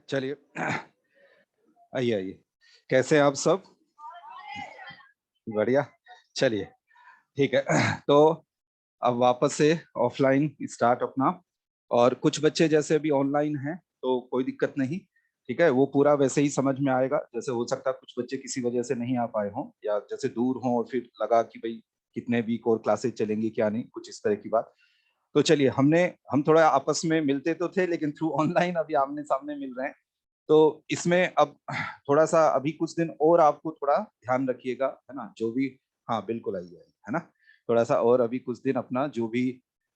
चलिए आइए आइए। कैसे हैं आप सब? बढ़िया। चलिए ठीक है। तो अब वापस से ऑफलाइन स्टार्ट अपना। और कुछ बच्चे जैसे अभी ऑनलाइन हैं तो कोई दिक्कत नहीं। ठीक है, वो पूरा वैसे ही समझ में आएगा। जैसे हो सकता है कुछ बच्चे किसी वजह से नहीं आ पाए हों या जैसे दूर हों और फिर लगा कि भाई कितने वीक और क्लासेस चलेंगी क्या नहीं, कुछ इस तरह की बात। तो चलिए हम थोड़ा आपस में मिलते तो थे लेकिन थ्रू ऑनलाइन अभी आमने सामने मिल रहे हैं। तो इसमें अब थोड़ा सा अभी कुछ दिन और आपको थोड़ा ध्यान रखिएगा, है ना, जो भी। हाँ बिल्कुल आइए आइए, है ना। थोड़ा सा और अभी कुछ दिन अपना जो भी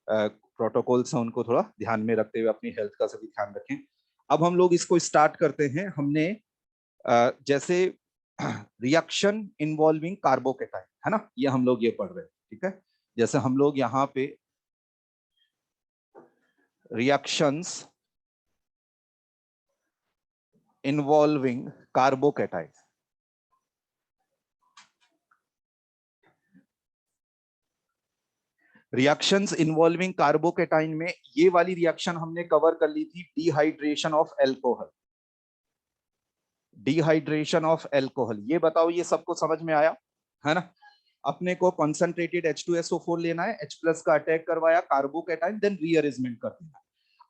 प्रोटोकॉल्स हैं उनको थोड़ा ध्यान में रखते हुए अपनी हेल्थ का सभी ध्यान रखें। अब हम लोग इसको स्टार्ट करते हैं। हमने जैसे रिएक्शन इन्वॉल्विंग कार्बोकेटाइन, है ना, ये हम लोग ये पढ़ रहे हैं। ठीक है, जैसे हम लोग यहाँ पे reactions involving carbocation, reactions involving carbocation में ये वाली रिएक्शन हमने कवर कर ली थी, dehydration of alcohol. Dehydration of alcohol, ये बताओ ये सबको समझ में आया, है ना। अपने को कॉन्सेंट्रेटेड H2SO4 लेना है, H प्लस का अटैक करवाया, कार्बोकेटाइन, देन रीअरेंजमेंट कर देना।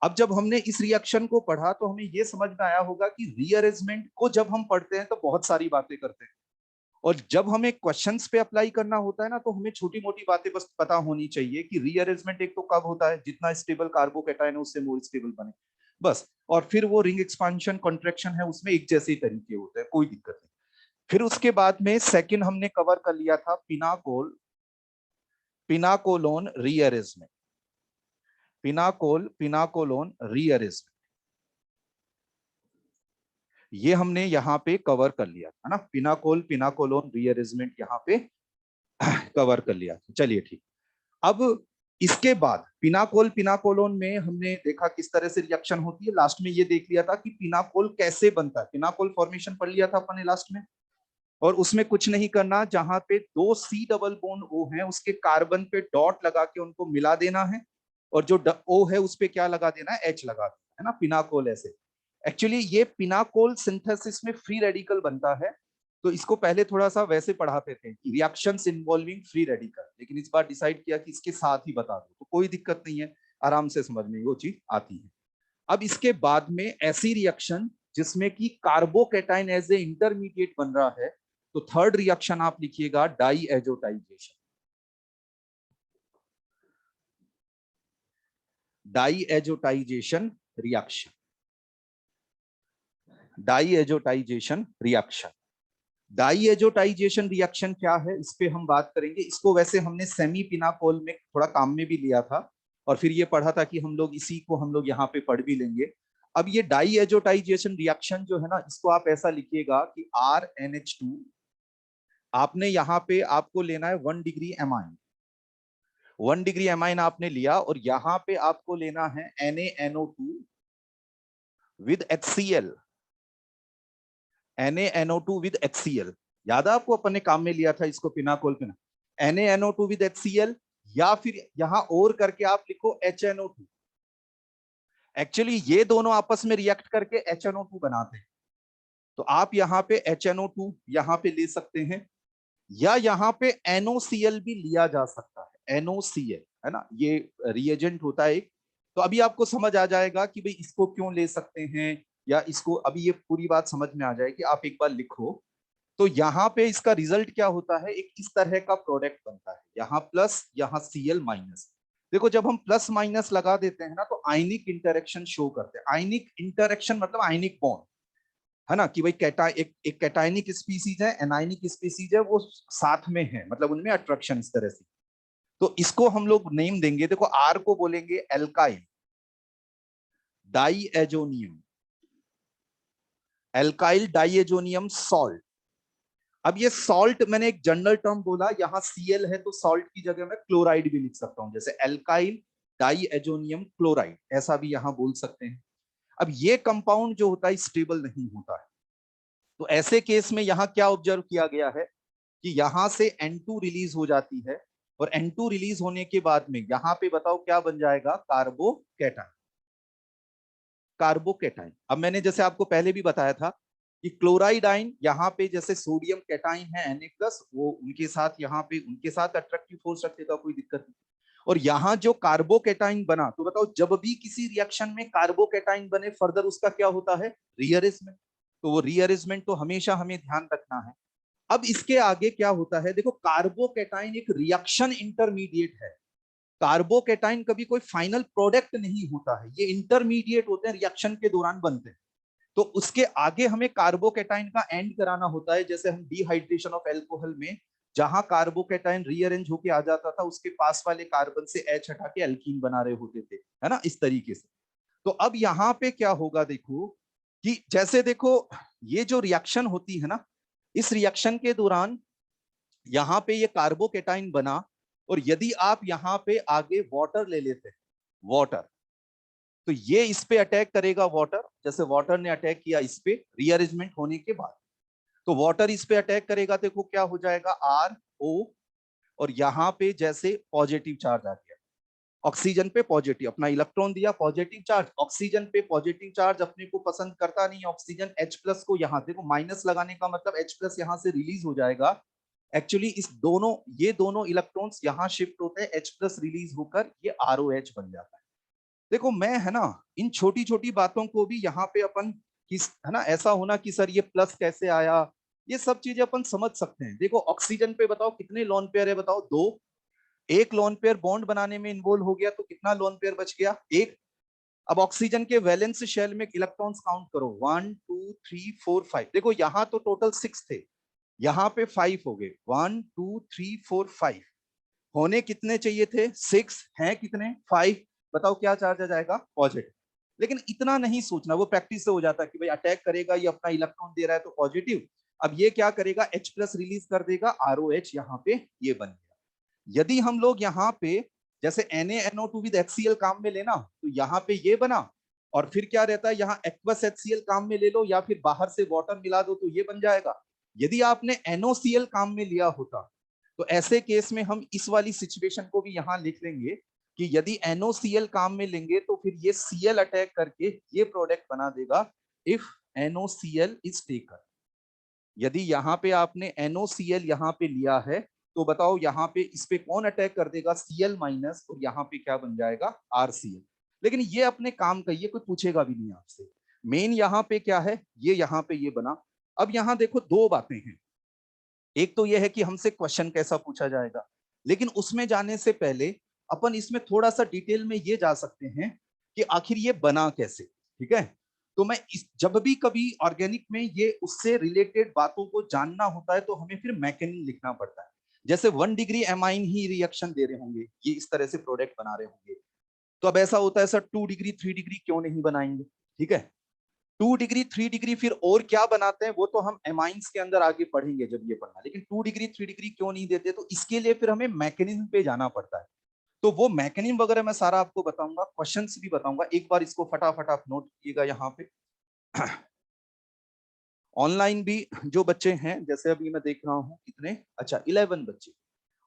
अब जब हमने इस रिएक्शन को पढ़ा तो हमें ये समझ में आया होगा कि रीअरेंजमेंट को जब हम पढ़ते हैं तो बहुत सारी बातें करते हैं, और जब हमें क्वेश्चंस पे अप्लाई करना होता है ना तो हमें छोटी मोटी बातें बस पता होनी चाहिए कि रीअरेंजमेंट एक तो कब होता है, जितना स्टेबल कार्बोकेटाइन है उससे मोर स्टेबल बने, बस। और फिर वो रिंग एक्सपांशन कॉन्ट्रैक्शन है, उसमें एक जैसे ही तरीके होते हैं, कोई दिक्कत नहीं। फिर उसके बाद में सेकंड हमने कवर कर लिया था पिनाकोलोन रीअरेंजमेंट। पिनाकोलोन रीअरेंजमेंट, ये हमने यहाँ पे कवर कर लिया है ना। पिनाकोलोन रीअरेंजमेंट यहाँ पे कवर कर लिया। चलिए ठीक। अब इसके बाद पिनाकोलोन में हमने देखा किस तरह से रिएक्शन होती है। लास्ट में ये देख लिया था कि पिनाकोल कैसे बनता है, पिनाकोल फॉर्मेशन पढ़ लिया था अपन ने लास्ट में। और उसमें कुछ नहीं करना, जहां पे दो सी डबल बॉन्ड ओ है उसके कार्बन पे डॉट लगा के उनको मिला देना है, और जो ओ है उस पे क्या लगा देना है, एच लगा देना है ना, पिनाकोल ऐसे। एक्चुअली ये पिनाकोल सिंथेसिस में फ्री रेडिकल बनता है। तो इसको पहले थोड़ा सा वैसे पढ़ाते थे कि रिएक्शंस इन्वॉल्विंग फ्री रेडिकल, लेकिन इस बार डिसाइड किया कि इसके साथ ही बता दो, तो कोई दिक्कत नहीं है, आराम से समझ में वो चीज आती है। अब इसके बाद में ऐसी रिएक्शन जिसमें कि कार्बोकेटाइन एज ए इंटरमीडिएट बन रहा है, तो थर्ड रिएक्शन आप लिखिएगा diazotization. Diazotization reaction, diazotization reaction. Diazotization reaction क्या है, इस पे हम बात करेंगे। इसको वैसे हमने सेमी पिनाकोल में थोड़ा काम में भी लिया था, और फिर ये पढ़ा था कि हम लोग इसी को हम लोग यहाँ पे पढ़ भी लेंगे। अब ये डाई एजोटाइजेशन रिएक्शन जो है ना, इसको आप ऐसा लिखिएगा कि RNH2, आपने यहाँ पे आपको लेना है 1 डिग्री एमाइन। 1 डिग्री एमाइन आपने लिया, और यहाँ पे आपको लेना है NaNO2 with HCl। NaNO2 with HCl, याद है आपको, अपन ने काम में लिया था इसको पिनाकोल पे ना, NaNO2 विद HCl, या फिर यहां और करके आप लिखो HNO2। एक्चुअली ये दोनों आपस में रिएक्ट करके HNO2 बनाते हैं। तो आप यहाँ पे HNO2 यहाँ पे ले सकते हैं, या यहाँ पे NOCl भी लिया जा सकता है, NOCl, है ना, ये रिएजेंट होता है एक। तो अभी आपको समझ आ जाएगा कि भाई इसको क्यों ले सकते हैं, या इसको, अभी ये पूरी बात समझ में आ जाएगी, आप एक बार लिखो। तो यहाँ पे इसका रिजल्ट क्या होता है, एक इस तरह का प्रोडक्ट बनता है, यहाँ प्लस यहाँ Cl माइनस। देखो जब हम प्लस माइनस लगा देते हैं ना तो आयनिक इंटरेक्शन शो करते हैं। आयनिक इंटरेक्शन मतलब आयनिक बॉन्ड, है ना, कि भाई एक कैटायनिक स्पीसीज है, एनायनिक स्पीसीज है, वो साथ में है, मतलब उनमें अट्रैक्शन इस तरह से। तो इसको हम लोग नेम देंगे, देखो आर को बोलेंगे alkyl diazonium, alkyl diazonium salt. अब ये सॉल्ट मैंने एक जनरल टर्म बोला, यहां Cl है तो सॉल्ट की जगह मैं क्लोराइड भी लिख सकता हूं, जैसे एल्काइल डाइएजोनियम क्लोराइड, ऐसा भी यहां बोल सकते हैं। अब ये कंपाउंड जो होता है स्टेबल नहीं होता है, तो ऐसे केस में यहां क्या ऑब्जर्व किया गया है कि यहां से N2 रिलीज हो जाती है, और N2 रिलीज होने के बाद में यहां पे बताओ क्या बन जाएगा, कार्बोकेटाइन। कार्बोकेटाइन। अब मैंने जैसे आपको पहले भी बताया था कि क्लोराइड आयन यहाँ पे जैसे सोडियम कैटाइन है Na+, वो उनके साथ यहाँ पे उनके साथ अट्रैक्टिव फोर्स रखेगा, कोई दिक्कत नहीं। और यहाँ जो कार्बोकेटाइन बना, तो बताओ जब भी किसी रिएक्शन में कार्बोकेटाइन बने फर्दर उसका क्या होता है, रीअरेंजमेंट। तो वो रीअरेंजमेंट तो हमेशा हमें ध्यान रखना है। अब इसके आगे क्या होता है, देखो कार्बोकेटाइन एक रिएक्शन इंटरमीडिएट है। कार्बोकेटाइन कभी कोई फाइनल प्रोडक्ट नहीं होता है, ये इंटरमीडिएट होते हैं, रिएक्शन के दौरान बनते हैं। तो उसके आगे हमें कार्बोकेटाइन का एंड कराना होता है, जैसे हम डिहाइड्रेशन ऑफ एल्कोहल में जहां कार्बोकेटाइन रीअरेंज होके आ जाता था, उसके पास वाले कार्बन से H हटा के एल्कीन बना रहे होते थे, है ना, इस तरीके से। तो अब यहाँ पे क्या होगा, देखो कि जैसे देखो ये जो रिएक्शन होती है ना, इस रिएक्शन के दौरान यहाँ पे ये कार्बोकेटाइन बना, और यदि आप यहाँ पे आगे वाटर ले लेते हैं, वाटर, तो ये इस पे अटैक करेगा, वाटर, जैसे वाटर ने अटैक किया इस पे रीअरेंजमेंट होने के बाद, तो वाटर इस पे अटैक करेगा, देखो क्या हो जाएगा, RO, और यहाँ पे जैसे पॉजिटिव चार्ज आ गया, ऑक्सीजन पे पॉजिटिव, अपना इलेक्ट्रॉन दिया पॉजिटिव चार्ज, ऑक्सीजन पे पॉजिटिव चार्ज अपने को पसंद करता नहीं ऑक्सीजन, H+ को यहाँ देखो माइनस लगाने का मतलब H+ यहाँ से रिलीज हो जाएगा। एक्चुअली इस दोनों, ये दोनों इलेक्ट्रॉन्स यहाँ शिफ्ट होते हैं, H+ रिलीज होकर ये ROH बन जाता है। देखो मैं, है ना, इन छोटी छोटी बातों को भी यहाँ पे अपन किस, है ना, ऐसा होना कि सर ये प्लस कैसे आया, ये सब चीजें अपन समझ सकते हैं। देखो ऑक्सीजन पे बताओ कितने लोन पेयर है, बताओ, 2। एक लोन पेयर बॉन्ड बनाने में इन्वॉल्व हो गया, तो कितना लोन पेयर बच गया, 1। अब ऑक्सीजन के वैलेंस शेल में इलेक्ट्रॉन्स काउंट करो, 1 2 3 4 5, देखो यहाँ तो टोटल 6 थे, यहाँ पे 5 हो गए, 1 2 3 4 5, होने कितने चाहिए थे, 6, हैं कितने, 5। बताओ क्या चार्ज आ जाएगा, पॉजिटिव। लेकिन इतना नहीं सोचना, वो प्रैक्टिस से हो जाता है कि भाई अटैक करेगा, ये अपना इलेक्ट्रॉन दे रहा है तो पॉजिटिव, अब ये क्या करेगा, H+ रिलीज कर देगा, ROH यहाँ पे ये बन गया। यदि हम लोग यहाँ पे जैसे NaNO2 विद HCl काम में लेना, तो यहाँ पे ये बना, और फिर क्या रहता है, यहाँ एक्वस HCl काम में ले लो, या फिर बाहर से वाटर मिला दो तो ये बन जाएगा। यदि आपने NOCl काम में लिया होता, तो ऐसे केस में हम इस वाली सिचुएशन को भी यहां लिख लेंगे कि यदि NOCl काम में लेंगे तो फिर ये Cl अटैक करके ये प्रोडक्ट बना देगा, इफ NOCl इज टेकन। यदि यहाँ पे आपने NOCl यहाँ पे लिया है, तो बताओ यहाँ पे इस पे कौन अटैक कर देगा, Cl माइनस, और यहाँ पे क्या बन जाएगा, RCl। लेकिन ये अपने काम का, ये कोई पूछेगा भी नहीं आपसे। मेन यहाँ पे क्या है, ये यहाँ पे ये बना। अब यहाँ देखो दो बातें हैं, एक तो ये है कि हमसे क्वेश्चन कैसा पूछा जाएगा, लेकिन उसमें जाने से पहले अपन इसमें थोड़ा सा डिटेल में ये जा सकते हैं कि आखिर ये बना कैसे, ठीक है। तो मैं जब भी कभी ऑर्गेनिक में ये उससे रिलेटेड बातों को जानना होता है, तो हमें फिर मैकेनिज्म लिखना पड़ता है। जैसे 1 डिग्री एमाइन ही रिएक्शन दे रहे होंगे, ये इस तरह से प्रोडक्ट बना रहे होंगे, तो अब ऐसा होता है सर 2 डिग्री 3 डिग्री क्यों नहीं बनाएंगे, ठीक है। 2 डिग्री 3 डिग्री फिर और क्या बनाते हैं, वो तो हम एमाइंस के अंदर आगे पढ़ेंगे जब ये पढ़ना, लेकिन 2 डिग्री 3 डिग्री क्यों नहीं देते, तो इसके लिए फिर हमें मैकेनिज्म पे जाना पड़ता है। तो वो मैकेनिज्म वगैरह मैं सारा आपको बताऊंगा, क्वेश्चंस भी बताऊंगा, एक बार इसको फटाफट आप नोट कीजिएगा यहाँ पे। ऑनलाइन भी जो बच्चे हैं, जैसे अभी मैं देख रहा हूँ कितने, अच्छा 11 बच्चे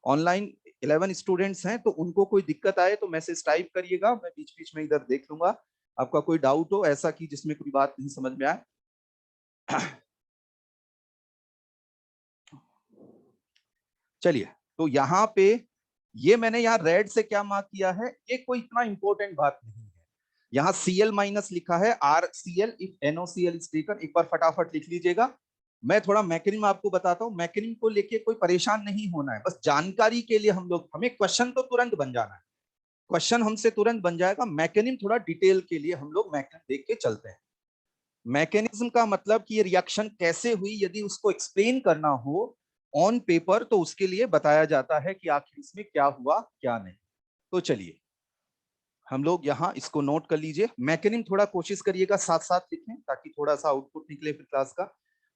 ऑनलाइन, 11 स्टूडेंट्स हैं, तो उनको कोई दिक्कत आए तो मैसेज टाइप करिएगा, मैं बीच बीच में इधर देख लूंगा। आपका कोई डाउट हो ऐसा कि जिसमें कोई बात नहीं समझ में आए, चलिए। तो यहाँ पे ये मैंने यहाँ रेड से क्या मार्क किया है, ये कोई इतना इंपॉर्टेंट बात नहीं है। यहाँ Cl माइनस लिखा है, RCl if NOCl is taken, एक बार फटाफट लिख लीजिएगा। मैं थोड़ा मैकेनिज्म आपको बताता हूँ, मैकेनिज्म को लेके कोई परेशान नहीं होना है, बस जानकारी के लिए हम लोग, हमें क्वेश्चन तो तुरंत बन जाना है, क्वेश्चन हमसे तुरंत बन जाएगा, मैकेनिज्म थोड़ा डिटेल के लिए हम लोग मैकेनिज्म देख के चलते हैं। मैकेनिज्म का मतलब कि ये रिएक्शन कैसे हुई, यदि उसको एक्सप्लेन करना हो ऑन पेपर, तो उसके लिए बताया जाता है कि आखिर इसमें क्या हुआ क्या नहीं। तो चलिए हम लोग यहाँ इसको नोट कर लीजिए, मैकेनिज्म थोड़ा कोशिश करिएगा साथ साथ लिखें, ताकि थोड़ा सा आउटपुट निकले फिर क्लास का।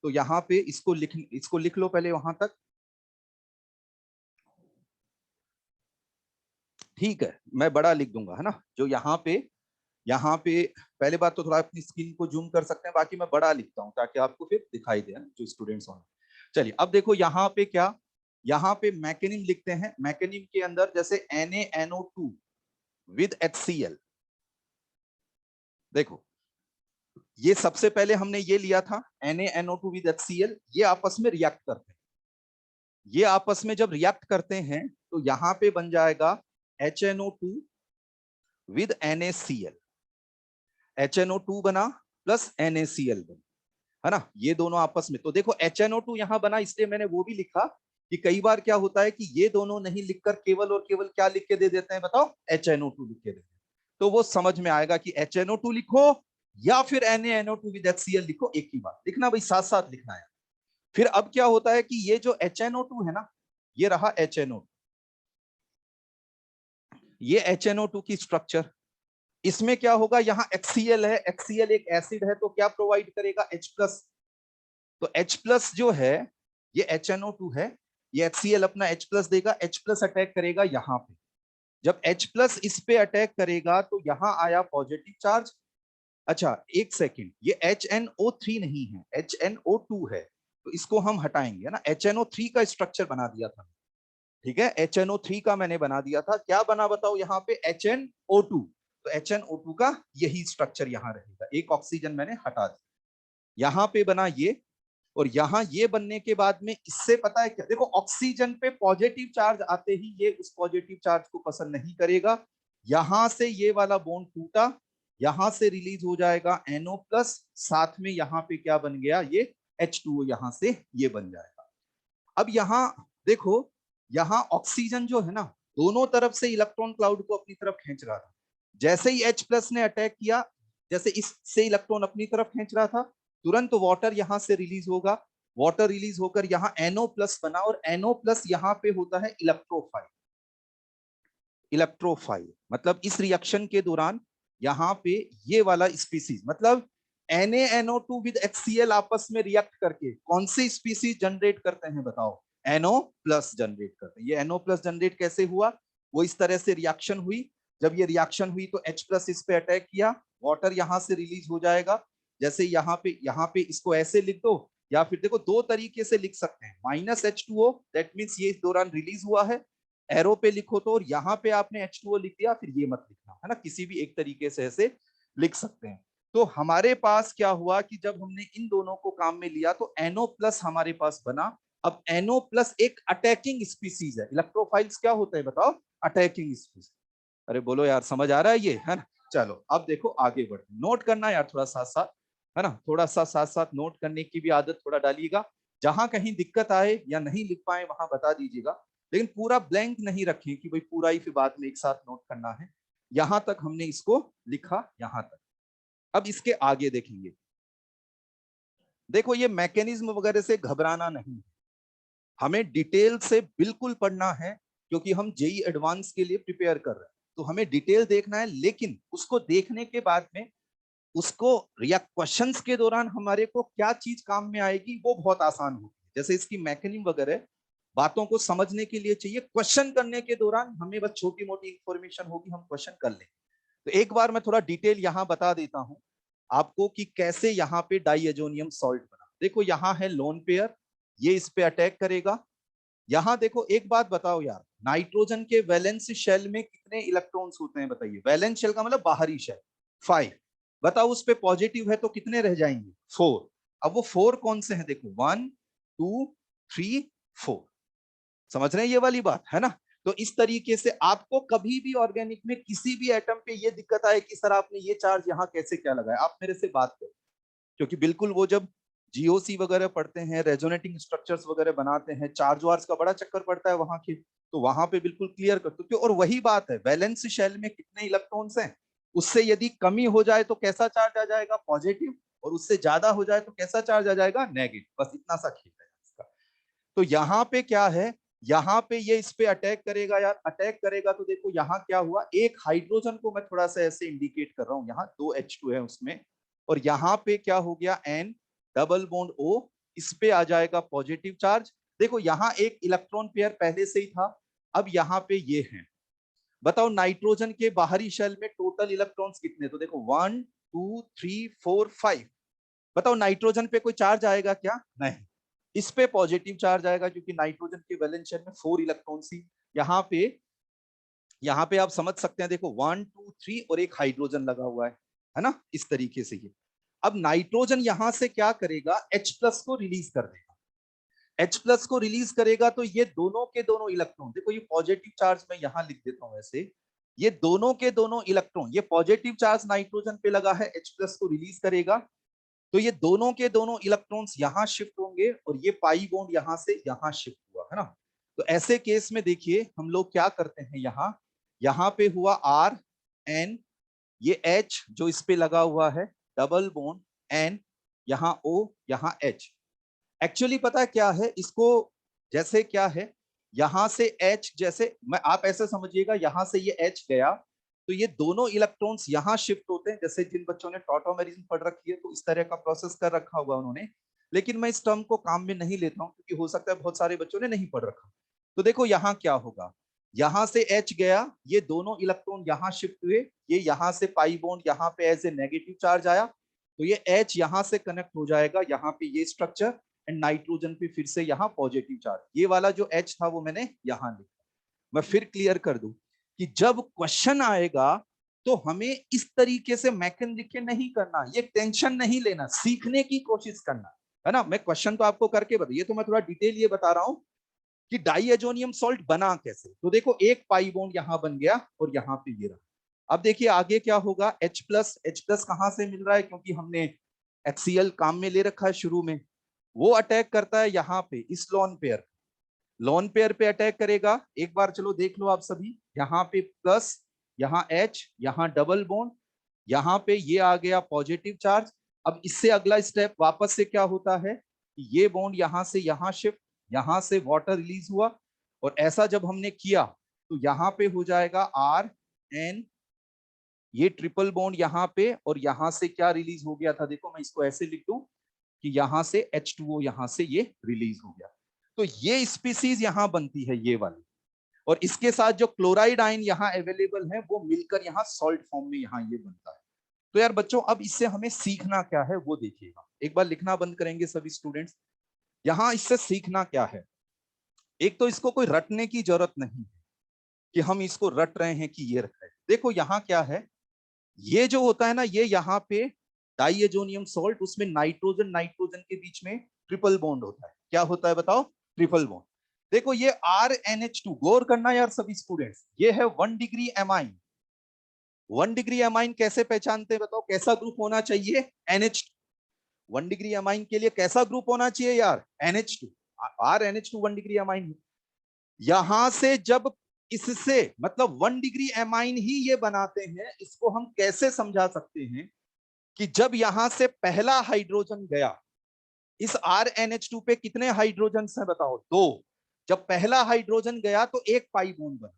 तो यहाँ पे इसको लिख लो पहले वहां तक, ठीक है, मैं बड़ा लिख दूंगा, है ना, जो यहाँ पे पहले बात तो थोड़ा अपनी स्क्रीन को जूम कर सकते हैं, बाकी मैं बड़ा लिखता हूँ ताकि आपको फिर दिखाई दे, जो स्टूडेंट्स होंगे। चलिए अब देखो यहाँ पे क्या, यहाँ पे मैकेनिज्म लिखते हैं, मैकेनिज्म के अंदर जैसे NaNO2 विद HCl, देखो ये सबसे पहले हमने ये लिया था NaNO2 विद HCl, ये आपस में रिएक्ट करते हैं। ये आपस में जब रिएक्ट करते हैं तो यहां पे बन जाएगा HNO2 विद NaCl। HNO2 बना प्लस NaCl बना, है ना, ये दोनों आपस में। तो देखो HNO2 यहां बना, इसलिए मैंने वो भी लिखा कि कई बार क्या होता है कि ये दोनों नहीं लिखकर केवल और केवल क्या लिख के दे देते हैं, बताओ, HNO2 लिख के देते हैं। तो वो समझ में आएगा कि HNO2 लिखो या फिर NaNO2 विद HCl लिखो, एक ही बात लिखना भाई, साथ साथ लिखना है। फिर अब क्या होता है कि ये जो HNO2 है ना, ये रहा HNO2, ये HNO2 की स्ट्रक्चर। इसमें क्या होगा, यहाँ HCl है, HCl एक एसिड है, तो क्या प्रोवाइड करेगा, H+। तो H+ जो है, ये HNO2 है, ये HCl अपना H+ देगा, H+ अटैक करेगा यहाँ पे। जब H+ इस पे अटैक करेगा तो यहाँ आया पॉजिटिव चार्ज। अच्छा एक सेकेंड, ये HNO3 नहीं है, HNO2 है, तो इसको हम हटाएंगे, है ना। HNO3 का स्ट्रक्चर बना दिया था, ठीक है, HNO3 का मैंने बना दिया था। क्या बना बताओ यहाँ पे, HNO2। तो HNO2 का यही स्ट्रक्चर यहाँ रहेगा, एक ऑक्सीजन मैंने हटा दिया, यहाँ पे बना ये। और यहाँ ये बनने के बाद में इससे पता है क्या, देखो ऑक्सीजन पे पॉजिटिव चार्ज आते ही ये उस पॉजिटिव चार्ज को पसंद नहीं करेगा, यहां से ये वाला बॉन्ड टूटा, यहां से रिलीज हो जाएगा NO+, साथ में यहाँ पे क्या बन गया, ये H2O, यहां से ये बन जाएगा। अब यहाँ देखो, यहाँ ऑक्सीजन जो है ना, दोनों तरफ से इलेक्ट्रॉन क्लाउड को अपनी तरफ खींच रहा था। जैसे ही H+ ने अटैक किया, जैसे इससे इलेक्ट्रॉन अपनी तरफ खींच रहा था, तुरंत वाटर यहां से रिलीज होगा, वाटर रिलीज होकर यहाँ NO+ बना, और NO+ यहाँ पे होता है इलेक्ट्रोफाइल। इलेक्ट्रोफाइल मतलब इस रिएक्शन के दौरान यहाँ पे ये वाला स्पीसीज, मतलब NaNO2 विद HCl आपस में रिएक्ट करके कौन सी स्पीसीज जनरेट करते हैं, बताओ, NO+ जनरेट करते हैं। ये NO+ जनरेट कैसे हुआ, वो इस तरह से रिएक्शन हुई। जब ये रिएक्शन हुई तो H+ इस पे अटैक किया, वाटर यहां से रिलीज हो जाएगा। जैसे यहाँ पे इसको ऐसे लिख दो, या फिर देखो दो तरीके से लिख सकते हैं, -H2O, दैट मीन्स ये इस दौरान रिलीज हुआ है, एरो पे लिखो तो, और यहाँ पे आपने H2O लिख दिया, फिर ये मत लिखना, है ना, किसी भी एक तरीके से ऐसे लिख सकते हैं। तो हमारे पास क्या हुआ कि जब हमने इन दोनों को काम में लिया तो NO+ हमारे पास बना। अब NO+ एक अटैकिंग स्पीसीज है, इलेक्ट्रोफाइल्स क्या होते हैं बताओ, अटैकिंग स्पीसीज। अरे बोलो यार, समझ आ रहा है ये, है ना। चलो अब देखो आगे बढ़ते, नोट करना यार थोड़ा साथ साथ, है ना, थोड़ा सा साथ साथ नोट करने की भी आदत थोड़ा डालिएगा। जहां कहीं दिक्कत आए या नहीं लिख पाए वहां बता दीजिएगा, लेकिन पूरा ब्लैंक नहीं रखें कि भाई पूरा ही फिर बाद में एक साथ नोट करना है। यहां तक हमने इसको लिखा, यहां तक। अब इसके आगे देखेंगे, देखो ये मैकेनिज्म वगैरह से घबराना नहीं है, हमें डिटेल से बिल्कुल पढ़ना है, क्योंकि हम जेई एडवांस के लिए प्रिपेयर कर रहे हैं, तो हमें डिटेल देखना है। लेकिन उसको देखने के बाद में उसको या क्वेश्चंस के दौरान हमारे को क्या चीज काम में आएगी वो बहुत आसान होगी। जैसे इसकी मैकेनिज्म वगैरह बातों को समझने के लिए चाहिए, क्वेश्चन करने के दौरान हमें बस छोटी मोटी इंफॉर्मेशन होगी, हम क्वेश्चन कर लेंगे। तो एक बार मैं थोड़ा डिटेल यहाँ बता देता हूँ आपको कि कैसे यहाँ पे डाइएजोनियम सॉल्ट बना। देखो यहाँ है लोन पेयर, ये इस पे अटैक करेगा। यहाँ देखो एक बात बताओ यार, नाइट्रोजन के वैलेंस शेल में कितने इलेक्ट्रॉन्स होते हैं बताइए, वैलेंस शेल का मतलब बाहरी शेल, 5। बताओ उस पे पॉजिटिव है तो कितने रह जाएंगे, 4। अब वो 4 कौन से हैं, देखो 1 2 3 4। समझ रहे हैं ये वाली बात, है ना। तो इस तरीके से आपको कभी भी ऑर्गेनिक में किसी भी एटम पे ये दिक्कत आए कि सर आपने ये चार्ज यहाँ कैसे क्या लगाया, आप मेरे से बात करें, क्योंकि बिल्कुल वो जब जीओसी वगैरह पढ़ते हैं, रेजोनेटिंग स्ट्रक्चर्स वगैरह बनाते हैं, चार्ज वार्ज का बड़ा चक्कर पड़ता है वहां के, तो वहां पे बिल्कुल क्लियर कर सकते हो। और वही बात है, वैलेंस शेल में कितने इलेक्ट्रॉन्स हैं, उससे यदि कमी हो जाए तो कैसा चार्ज आ जाएगा, पॉजिटिव, और उससे ज्यादा हो जाए तो कैसा चार्ज आ जाएगा, नेगेटिव। बस इतना सा खेल है इसका। तो यहाँ पे क्या है, यहाँ पे ये इस पे अटैक करेगा यार, अटैक करेगा तो देखो यहाँ क्या हुआ, एक हाइड्रोजन को मैं थोड़ा सा ऐसे इंडिकेट कर रहा हूँ, यहाँ 2 H2 है उसमें, और यहाँ पे क्या हो गया, N डबल बॉन्ड O, इस पे आ जाएगा पॉजिटिव चार्ज। देखो यहाँ एक इलेक्ट्रॉन पेयर पहले से ही था, अब यहाँ पे ये है। बताओ नाइट्रोजन के बाहरी शेल में टोटल इलेक्ट्रॉन्स कितने, तो देखो 1 2 3 4 5। बताओ नाइट्रोजन पे कोई चार्ज आएगा क्या, नहीं, इस पे पॉजिटिव चार्ज आएगा, क्योंकि नाइट्रोजन के वैलेंस शेल में 4 इलेक्ट्रॉन थी। यहाँ पे आप समझ सकते हैं, देखो 1 2 3 और एक हाइड्रोजन लगा हुआ है ना, इस तरीके से ये। अब नाइट्रोजन यहां से क्या करेगा, H प्लस को रिलीज कर देगा। H प्लस को रिलीज करेगा तो ये दोनों के दोनों इलेक्ट्रॉन, देखो ये पॉजिटिव चार्ज मैं यहां लिख देता हूं, वैसे ये दोनों के दोनों इलेक्ट्रॉन, ये पॉजिटिव चार्ज नाइट्रोजन पे लगा है, H प्लस को रिलीज करेगा, तो ये दोनों के दोनों इलेक्ट्रॉन्स यहां शिफ्ट होंगे और ये पाई बॉन्ड यहां से यहां शिफ्ट हुआ है ना। तो ऐसे केस में देखिए हम लोग क्या करते हैं, यहां पे हुआ R N, ये H जो इस पे लगा हुआ है, डबल बॉन्ड N, यहां O, यहां H। एक्चुअली पता है क्या है इसको, जैसे क्या है यहां से H, जैसे मैं आप ऐसे समझिएगा यहां से ये H गया तो ये दोनों इलेक्ट्रॉन्स यहां शिफ्ट होते हैं, जैसे जिन बच्चों ने टॉटोमेरिज्म पढ़ रखी है तो इस तरह का प्रोसेस कर रखा हुआ उन्होंने, लेकिन मैं इस टर्म को काम में नहीं लेता हूं क्योंकि हो सकता है बहुत सारे बच्चों ने नहीं पढ़ रखा। तो देखो यहाँ क्या होगा, यहां से H गया, ये दोनों इलेक्ट्रॉन यहां शिफ्ट हुए, ये यहां से पाई बॉन्ड यहाँ पे एज ए नेगेटिव चार्ज आया, तो ये H यहां से कनेक्ट हो जाएगा यहाँ पे ये स्ट्रक्चर, एंड नाइट्रोजन पे फिर से यहाँ पॉजिटिव चार्ज, ये वाला जो H था वो मैंने यहाँ लिखा। मैं फिर क्लियर कर दूं कि जब क्वेश्चन आएगा तो हमें इस तरीके से मैकेनिज्म लिख के नहीं करना, ये टेंशन नहीं लेना, सीखने की कोशिश करना है ना। मैं क्वेश्चन तो आपको करके बताइए, तो मैं थोड़ा डिटेल ये बता रहा हूं कि डाइएजोनियम सॉल्ट बना कैसे। तो देखो एक पाई बॉन्ड यहां बन गया और यहां पे ये रहा। अब देखिए आगे क्या होगा, H प्लस कहां से मिल रहा है, क्योंकि हमने HCl काम में ले रखा है शुरू में, वो अटैक करता है यहाँ पे इस लोन पेयर पे अटैक करेगा। एक बार चलो देख लो आप सभी, यहाँ पे प्लस, यहाँ H, यहाँ डबल बॉन्ड, यहाँ पे ये आ गया पॉजिटिव चार्ज। अब इससे अगला स्टेप वापस से क्या होता है, ये बॉन्ड यहाँ से यहाँ शिफ्ट, यहाँ से वाटर रिलीज हुआ, और ऐसा जब हमने किया तो यहाँ पे हो जाएगा RN, ये ट्रिपल बॉन्ड यहाँ पे, और यहाँ से क्या रिलीज हो गया था, देखो मैं इसको ऐसे लिख दूं कि यहाँ से H2O यहाँ से ये रिलीज हो गया। तो ये स्पीसीज यहाँ बनती है ये वाली, और इसके साथ जो क्लोराइड आयन यहाँ अवेलेबल है वो मिलकर यहाँ सॉल्ट फॉर्म में यहाँ ये बनता है। तो यार बच्चों अब इससे हमें सीखना क्या है वो देखिएगा, एक बार लिखना बंद करेंगे सभी स्टूडेंट्स। यहाँ इससे सीखना क्या है, एक तो इसको कोई रटने की जरूरत नहीं है कि हम इसको रट रहे हैं कि ये रख रहे हैं। देखो यहाँ क्या है, ये जो होता है ना, ये यहाँ पे डाइएजोनियम सॉल्ट, उसमें नाइट्रोजन नाइट्रोजन के बीच में ट्रिपल बॉन्ड होता है। क्या होता है बताओ, ट्रिपल बॉन्ड। देखो ये RNH2, गौर करना यार सभी स्टूडेंट्स, ये है 1 डिग्री एमाइन। 1 डिग्री एमाइन कैसे पहचानते हैं बताओ, कैसा ग्रुप होना चाहिए, NH2। 1 डिग्री एमाइन के लिए कैसा ग्रुप होना चाहिए यार, NH2। RNH2 1 degree amine. यहां से जब इससे मतलब 1 डिग्री एमाइन ही ये बनाते हैं, इसको हम कैसे समझा सकते हैं कि जब यहां से पहला हाइड्रोजन गया, इस RNH2 पे कितने हाइड्रोजन है बताओ, 2। जब पहला हाइड्रोजन गया तो एक पाई बॉन्ड बना,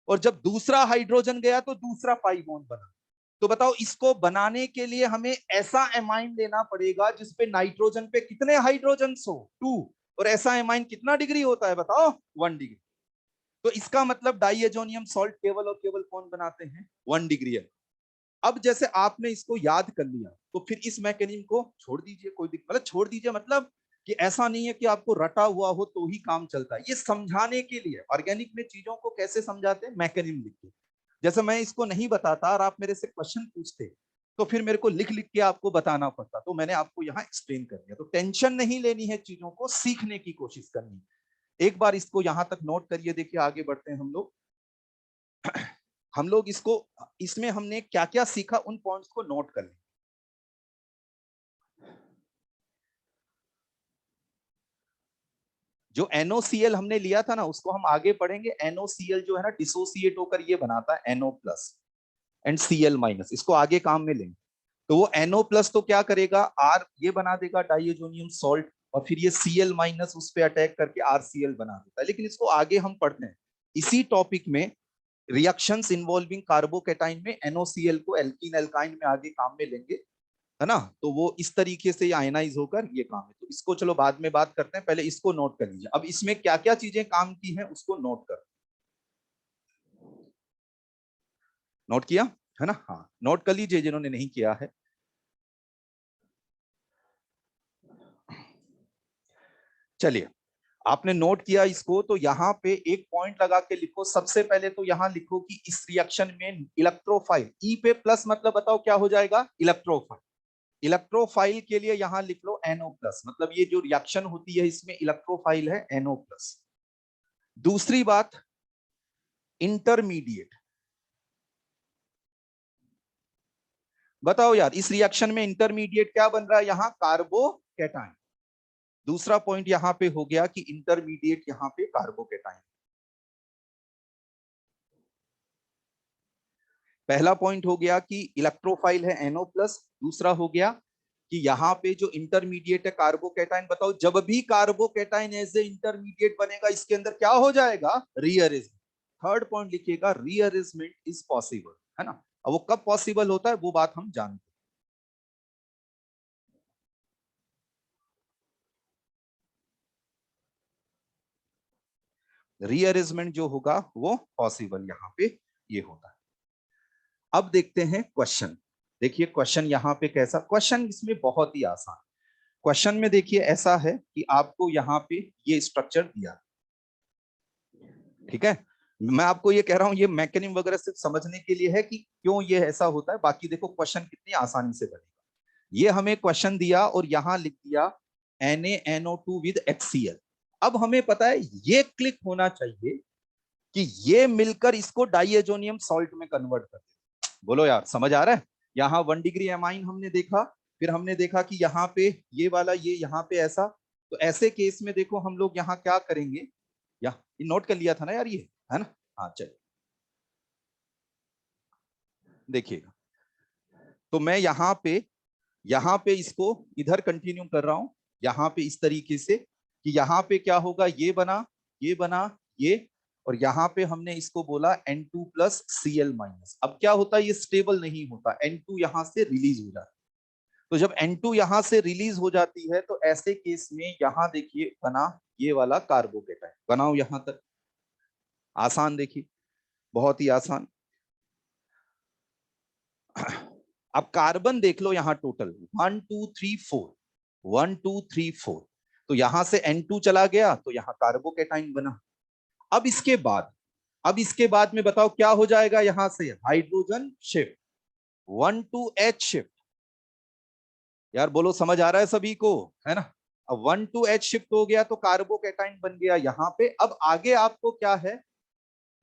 और जब दूसरा हाइड्रोजन गया तो दूसरा पाई बॉन्ड बना। तो बताओ इसको बनाने के लिए हमें ऐसा एमाइन लेना पड़ेगा जिसपे नाइट्रोजन पे कितने हाइड्रोजन हो, 2, और ऐसा एमाइन कितना डिग्री होता है बताओ, 1 डिग्री। तो इसका मतलब डाइएजोनियम सॉल्ट केवल और केवल कौन बनाते हैं, 1 डिग्री है। अब जैसे आपने इसको याद कर लिया तो फिर इस मैकेनिज्म को छोड़ दीजिए, कोई मतलब छोड़ दीजिए मतलब कि ऐसा नहीं है कि आपको रटा हुआ हो तो ही काम चलता है, ये समझाने के लिए। ऑर्गेनिक में चीजों को कैसे समझाते हैं, मैकेनिज्म लिख के। जैसे मैं इसको नहीं बताता और आप मेरे से क्वेश्चन पूछते तो फिर मेरे को लिख लिख के आपको बताना पड़ता, तो मैंने आपको यहाँ एक्सप्लेन कर दिया। तो टेंशन नहीं लेनी है, चीजों को सीखने की कोशिश करनी। एक बार इसको यहां तक नोट करिए, देखिए आगे बढ़ते हैं हम लोग इसको, इसमें हमने क्या क्या सीखा उन पॉइंट्स को नोट कर लें। जो NOCl हमने लिया था ना उसको हम आगे पढ़ेंगे। NOCl जो है ना डिसोसिएट होकर ये बनाता है NO plus and Cl minus, इसको आगे काम में लेंगे। तो वो NO प्लस तो क्या करेगा, R ये बना देगा डाइएजोनियम सॉल्ट, और फिर ये Cl माइनस उस पर अटैक करके RCl बना देता है। लेकिन इसको आगे हम पढ़ते हैं इसी टॉपिक में, रिएक्शंस इन्वॉल्विंग कार्बोकेटाइन में NOCl को एल्कीन एल्काइन में आगे काम में लेंगे, है ना। तो वो इस तरीके से आयनाइज होकर ये काम है। तो इसको चलो बाद में बात करते हैं, पहले इसको नोट कर लीजिए। अब इसमें क्या क्या चीजें काम की हैं उसको नोट कर, नोट किया है ना, हाँ नोट कर लीजिए जिन्होंने नहीं किया है। चलिए आपने नोट किया इसको, तो यहाँ पे एक पॉइंट लगा के लिखो। सबसे पहले तो यहाँ लिखो कि इस रिएक्शन में इलेक्ट्रोफाइल, ई पे प्लस मतलब बताओ क्या हो जाएगा, इलेक्ट्रोफाइल। इलेक्ट्रोफाइल के लिए यहां लिख लो NO प्लस, मतलब ये जो रिएक्शन होती है इसमें इलेक्ट्रोफाइल है NO प्लस। दूसरी बात, इंटरमीडिएट, बताओ यार इस रिएक्शन में इंटरमीडिएट क्या बन रहा है, यहां कार्बोकैटायन। दूसरा पॉइंट यहां पे हो गया कि इंटरमीडिएट यहां पे कार्बोकैटायन। पहला पॉइंट हो गया कि इलेक्ट्रोफाइल है NO प्लस, दूसरा हो गया कि यहाँ पे जो इंटरमीडिएट है कार्बोकैटायन। बताओ जब भी कार्बोकैटायन एज ए इंटरमीडिएट बनेगा इसके अंदर क्या हो जाएगा, रीअरेंजमेंट। थर्ड पॉइंट लिखिएगा, रीअरेंजमेंट इज पॉसिबल, है ना। अब वो कब पॉसिबल होता है वो बात हम जानते हैं, रीअरेंजमेंट जो होगा वो पॉसिबल यहाँ पे ये होता है। अब देखते हैं क्वेश्चन। देखिए क्वेश्चन यहाँ पे कैसा, क्वेश्चन इसमें बहुत ही आसान। क्वेश्चन में देखिए ऐसा है कि आपको यहाँ पे ये स्ट्रक्चर दिया, ठीक है। मैं आपको ये कह रहा हूं ये मैकेनिज्म वगैरह सिर्फ समझने के लिए है कि क्यों ये ऐसा होता है, बाकी देखो क्वेश्चन कितनी आसानी से बनेगा। ये हमें क्वेश्चन दिया और यहां लिख दिया NaNO2 विद HCl। अब हमें पता है ये क्लिक होना चाहिए कि ये मिलकर इसको डाइएजोनियम सॉल्ट में कन्वर्ट कर दे। बोलो यार समझ आ रहा है। यहाँ 1 डिग्री एमाइन हमने देखा, फिर हमने देखा कि यहाँ पे ये वाला ये यहाँ पे ऐसा, तो ऐसे केस में देखो हम लोग यहाँ क्या करेंगे, या ये नोट कर लिया था ना यार ये, है ना। हाँ चलिए देखिएगा, तो मैं यहाँ पे इसको इधर कंटिन्यू कर रहा हूं, यहाँ पे इस तरीके से कि यहाँ पे क्या होगा, ये बना ये, और यहाँ पे हमने इसको बोला N2 प्लस Cl माइनस। अब क्या होता है, ये स्टेबल नहीं होता, N2 यहाँ से रिलीज हो जाता है। तो जब N2 यहाँ से रिलीज हो जाती है तो ऐसे केस में यहाँ देखिए बना ये वाला कार्बोकेटाइन। बनाओ यहाँ तक, आसान देखिए, बहुत ही आसान। अब कार्बन देख लो यहाँ टोटल 1 2 3 4, 1 2 3 4, तो यहां से N2 चला गया तो यहाँ कार्बोकेटाइन बना। अब इसके बाद, अब इसके बाद में बताओ क्या हो जाएगा, यहां से hydrogen shift, 1 to H shift. यार बोलो समझ आ रहा है सभी को, है ना। अब 1 टू H शिफ्ट हो गया तो कार्बोकेटाइन बन गया यहाँ पे। अब आगे आपको क्या है,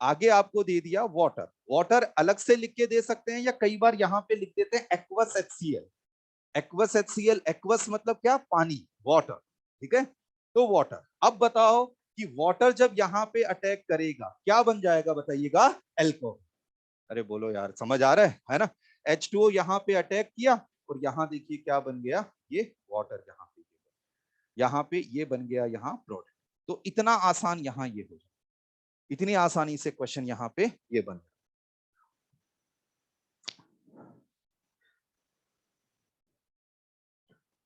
आगे आपको दे दिया वाटर। वाटर अलग से लिख के दे सकते हैं या कई बार यहाँ पे लिख देते हैं aqueous HCl। Aqueous HCl, aqueous मतलब क्या, पानी, वाटर, ठीक है। तो वाटर, अब बताओ कि वाटर जब यहाँ पे अटैक करेगा क्या बन जाएगा बताइएगा, एल्कोहल। अरे बोलो यार समझ आ रहा है ना। H2O यहाँ पे अटैक किया और यहाँ देखिए क्या बन गया, ये वाटर यहाँ पे ये बन गया यहाँ प्रोडक्ट। तो इतना आसान यहाँ ये हो जाए, इतनी आसानी से क्वेश्चन यहाँ पे ये बन गया।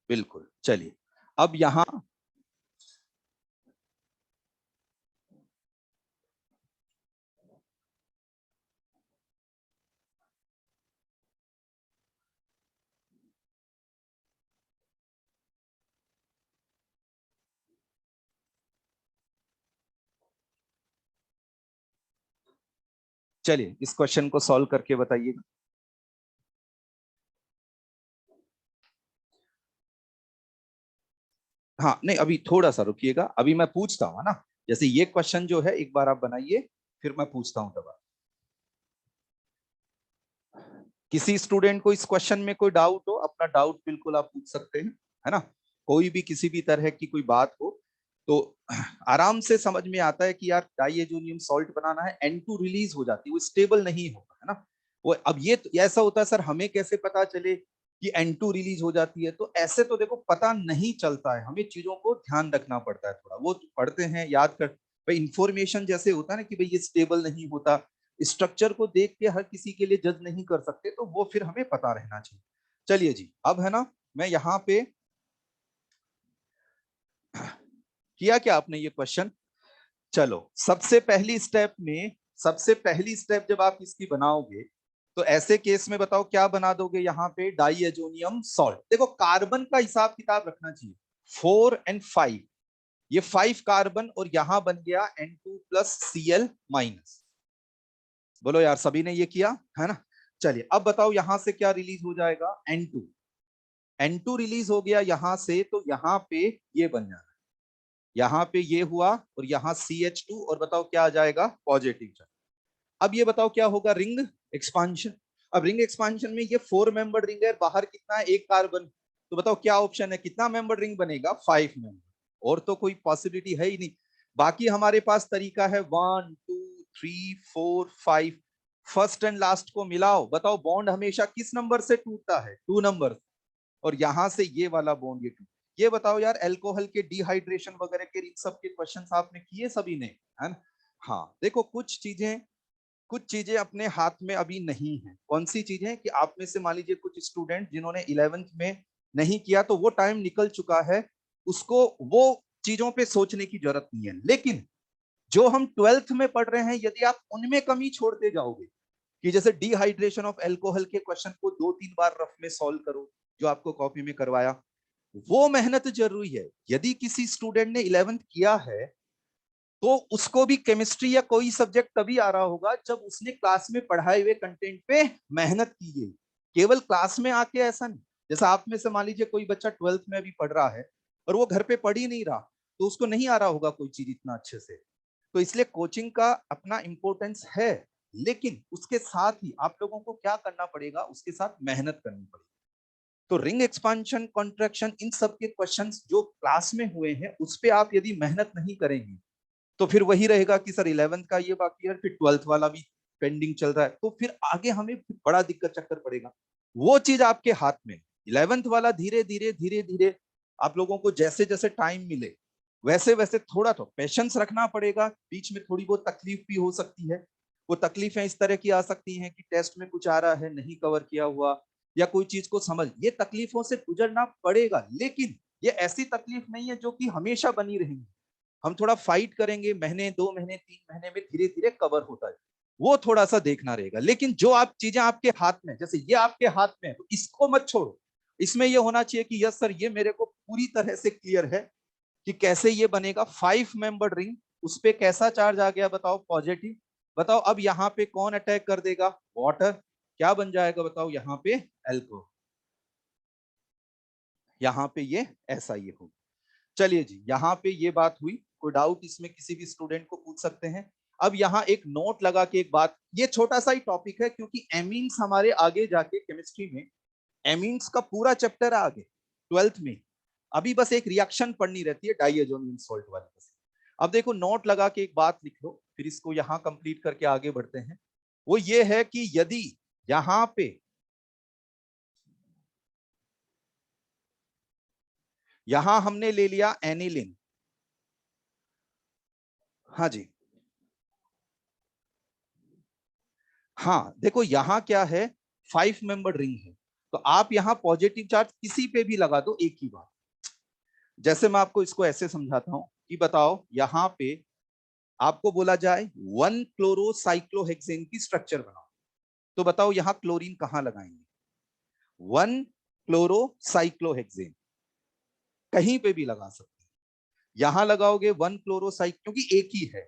बिल्कुल, चलिए अब यहाँ चलिए इस क्वेश्चन को सॉल्व करके बताइएगा। हाँ नहीं अभी थोड़ा सा रुकिएगा, अभी मैं पूछता हूँ ना। जैसे ये क्वेश्चन जो है एक बार आप बनाइए, फिर मैं पूछता हूँ दोबारा। किसी स्टूडेंट को इस क्वेश्चन में कोई डाउट हो, अपना डाउट बिल्कुल आप पूछ सकते हैं, है ना। कोई भी किसी भी तरह की कोई बात हो तो आराम से समझ में आता है कि यार डाइएजोनियम सॉल्ट बनाना है, N2 रिलीज हो जाती है, वो स्टेबल नहीं होगा, है ना। वो अब ये तो ऐसा होता है सर हमें कैसे पता चले कि N2 रिलीज हो जाती है, तो ऐसे तो देखो पता नहीं चलता है, हमें चीजों को ध्यान रखना पड़ता है थोड़ा, वो पढ़ते हैं याद कर भाई। इंफॉर्मेशन जैसे होता है ना कि भाई ये स्टेबल नहीं होता, स्ट्रक्चर को देख के हर किसी के लिए जज नहीं कर सकते, तो वो फिर हमें पता रहना चाहिए। चलिए जी अब है ना, मैं यहाँ पे किया क्या आपने ये क्वेश्चन। चलो सबसे पहली स्टेप में, सबसे पहली स्टेप जब आप इसकी बनाओगे तो ऐसे केस में बताओ क्या बना दोगे, यहाँ पे डाइएजोनियम सॉल्ट। देखो कार्बन का हिसाब किताब रखना चाहिए, 4 और 5, ये 5 कार्बन और यहां बन गया N2 प्लस Cl माइनस। बोलो यार सभी ने ये किया है ना। चलिए अब बताओ यहां से क्या रिलीज हो जाएगा, N2। N2 रिलीज हो गया यहां से, तो यहाँ पे ये बन जाना, यहाँ पे ये हुआ और यहाँ CH2, और बताओ क्या आ जाएगा, पॉजिटिव चार्ज। अब ये बताओ क्या होगा, रिंग एक्सपांशन। अब रिंग एक्सपांशन में ये 4 मेंबर रिंग है, बाहर कितना है, एक कार्बन, तो बताओ क्या ऑप्शन है, कितना मेंबर रिंग बनेगा, 5 मेंबर, और तो कोई पॉसिबिलिटी है ही नहीं। बाकी हमारे पास तरीका है 1 2 3 4 5, फर्स्ट एंड लास्ट को मिलाओ, बताओ बॉन्ड हमेशा किस नंबर से टूटता है, 2 नंबर, और यहां से ये वाला बॉन्ड ये टूट। ये बताओ यार, अल्कोहल के डिहाइड्रेशन वगैरह के इन सब के क्वेश्चंस आपने किए सभी ने, है ना? हाँ देखो, कुछ चीजें अपने हाथ में अभी नहीं है। कौन सी चीजें, कि आप में से मान लीजिए कुछ स्टूडेंट जिन्होंने 11th में नहीं किया, तो वो टाइम निकल चुका है, उसको वो चीजों पे सोचने की जरूरत नहीं है। लेकिन जो हम 12th में पढ़ रहे हैं, यदि आप उनमें कमी छोड़ते जाओगे, कि जैसे डिहाइड्रेशन ऑफ अल्कोहल के क्वेश्चन को 2-3 बार रफ में सॉल्व करो, जो आपको कॉपी में करवाया, वो मेहनत जरूरी है। यदि किसी स्टूडेंट ने 11th किया है, तो उसको भी केमिस्ट्री या कोई सब्जेक्ट तभी आ रहा होगा जब उसने क्लास में पढ़ाए हुए कंटेंट पे मेहनत की गई। केवल क्लास में आके ऐसा नहीं। जैसा आप में से मान लीजिए कोई बच्चा 12th में अभी पढ़ रहा है और वो घर पे पढ़ ही नहीं रहा, तो उसको नहीं आ रहा होगा कोई चीज इतना अच्छे से। तो इसलिए कोचिंग का अपना इंपॉर्टेंस है, लेकिन उसके साथ ही आप लोगों को क्या करना पड़ेगा, उसके साथ मेहनत करनी पड़ेगी। तो रिंग एक्सपांशन, कॉन्ट्रैक्शन, इन सब के क्वेश्चंस जो क्लास में हुए हैं, उस पे आप यदि मेहनत नहीं करेंगे, तो फिर वही रहेगा कि सर 11th का ये बाकी है, फिर 12th वाला भी पेंडिंग चल रहा है, तो फिर आगे हमें बड़ा दिक्कत चक्कर पड़ेगा। वो चीज आपके हाथ में, 11th वाला धीरे धीरे धीरे धीरे आप लोगों को जैसे जैसे टाइम मिले, वैसे वैसे थोड़ा तो पेशेंस रखना पड़ेगा। बीच में थोड़ी बहुत तकलीफ भी हो सकती है। वो तकलीफें इस तरह की आ सकती हैं कि टेस्ट में कुछ आ रहा है नहीं कवर किया हुआ, या कोई चीज को समझ, ये तकलीफों से गुजरना पड़ेगा। लेकिन ये ऐसी तकलीफ नहीं है जो कि हमेशा बनी रहेंगी। हम थोड़ा फाइट करेंगे, महीने 2 महीने 3 महीने में धीरे धीरे कवर होता है, वो थोड़ा सा देखना रहेगा। लेकिन जो आप चीजें आपके हाथ में, जैसे ये आपके हाथ में है, तो इसको मत छोड़ो। इसमें ये होना चाहिए कि यस सर, ये मेरे को पूरी तरह से क्लियर है कि कैसे ये बनेगा। 5 मेंबर रिंग, उस पे कैसा चार्ज आ गया, बताओ पॉजिटिव। बताओ अब यहाँ पे कौन अटैक कर देगा, वाटर, क्या बन जाएगा बताओ, यहाँ पे एल्कोहल, यहाँ पे ये ऐसा ये होगा। चलिए जी, यहाँ पे ये बात हुई। कोई डाउट इसमें किसी भी स्टूडेंट को पूछ सकते हैं। अब यहाँ एक नोट लगा के एक बात, ये छोटा सा ही टॉपिक है, क्योंकि एमीन्स हमारे आगे जाके केमिस्ट्री में एमीन्स का पूरा चैप्टर है आगे 12th में। अभी बस एक रिएक्शन पढ़नी रहती है डाइएजोनियम सॉल्ट वाली। बस अब देखो, नोट लगा के एक बात लिख लो, फिर इसको यहाँ कंप्लीट करके आगे बढ़ते हैं। वो ये है कि यदि यहाँ पे यहां हमने ले लिया एनिलिन, हाँ जी, हाँ देखो यहां क्या है, 5 मेंबर रिंग है, तो आप यहां पॉजिटिव चार्ज किसी पे भी लगा दो, एक ही बात। जैसे मैं आपको इसको ऐसे समझाता हूं कि बताओ यहां पे आपको बोला जाए 1 क्लोरोसाइक्लोहेक्सेन की स्ट्रक्चर बनाओ, तो बताओ यहां क्लोरीन कहां लगाएंगे, 1 क्लोरोसाइक्लोहेक्सेन कहीं पे भी लगा सकते हैं। यहां लगाओगे 1 क्लोरोसाइक, क्योंकि एक ही है,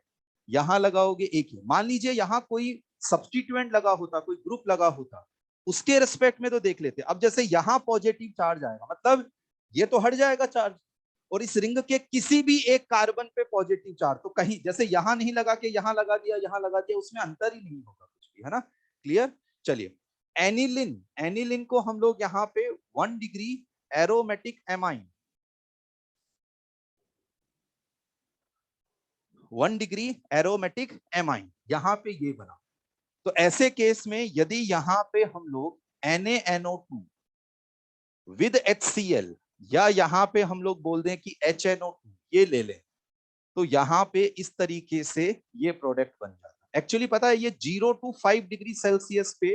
यहां लगाओगे एक ही। मान लीजिए यहां कोई सब्स्टिट्यूएंट लगा होता, कोई ग्रुप लगा होता, उसके रिस्पेक्ट में तो देख लेते। अब जैसे यहां पॉजिटिव चार्ज आएगा, मतलब ये तो हट जाएगा चार्ज, और इस रिंग के किसी भी एक कार्बन पे पॉजिटिव चार्ज, तो कहीं जैसे यहां नहीं लगा के यहां लगा दिया, यहां लगा दिया, उसमें अंतर ही नहीं होगा कुछ भी, है ना? क्लियर? चलिए, एनिलिन, एनिलिन को हम लोग यहाँ पे 1 degree aromatic amine, 1 degree aromatic amine, यहां पे ये बना। तो ऐसे केस में यदि यहां पे हम लोग NaNO2 विद HCl, या यहां पे हम लोग बोल दें कि HNO2 ये ले लें, तो यहां पे इस तरीके से ये प्रोडक्ट बन जाता है। एक्चुअली पता है, ये 0 to 5 डिग्री सेल्सियस पे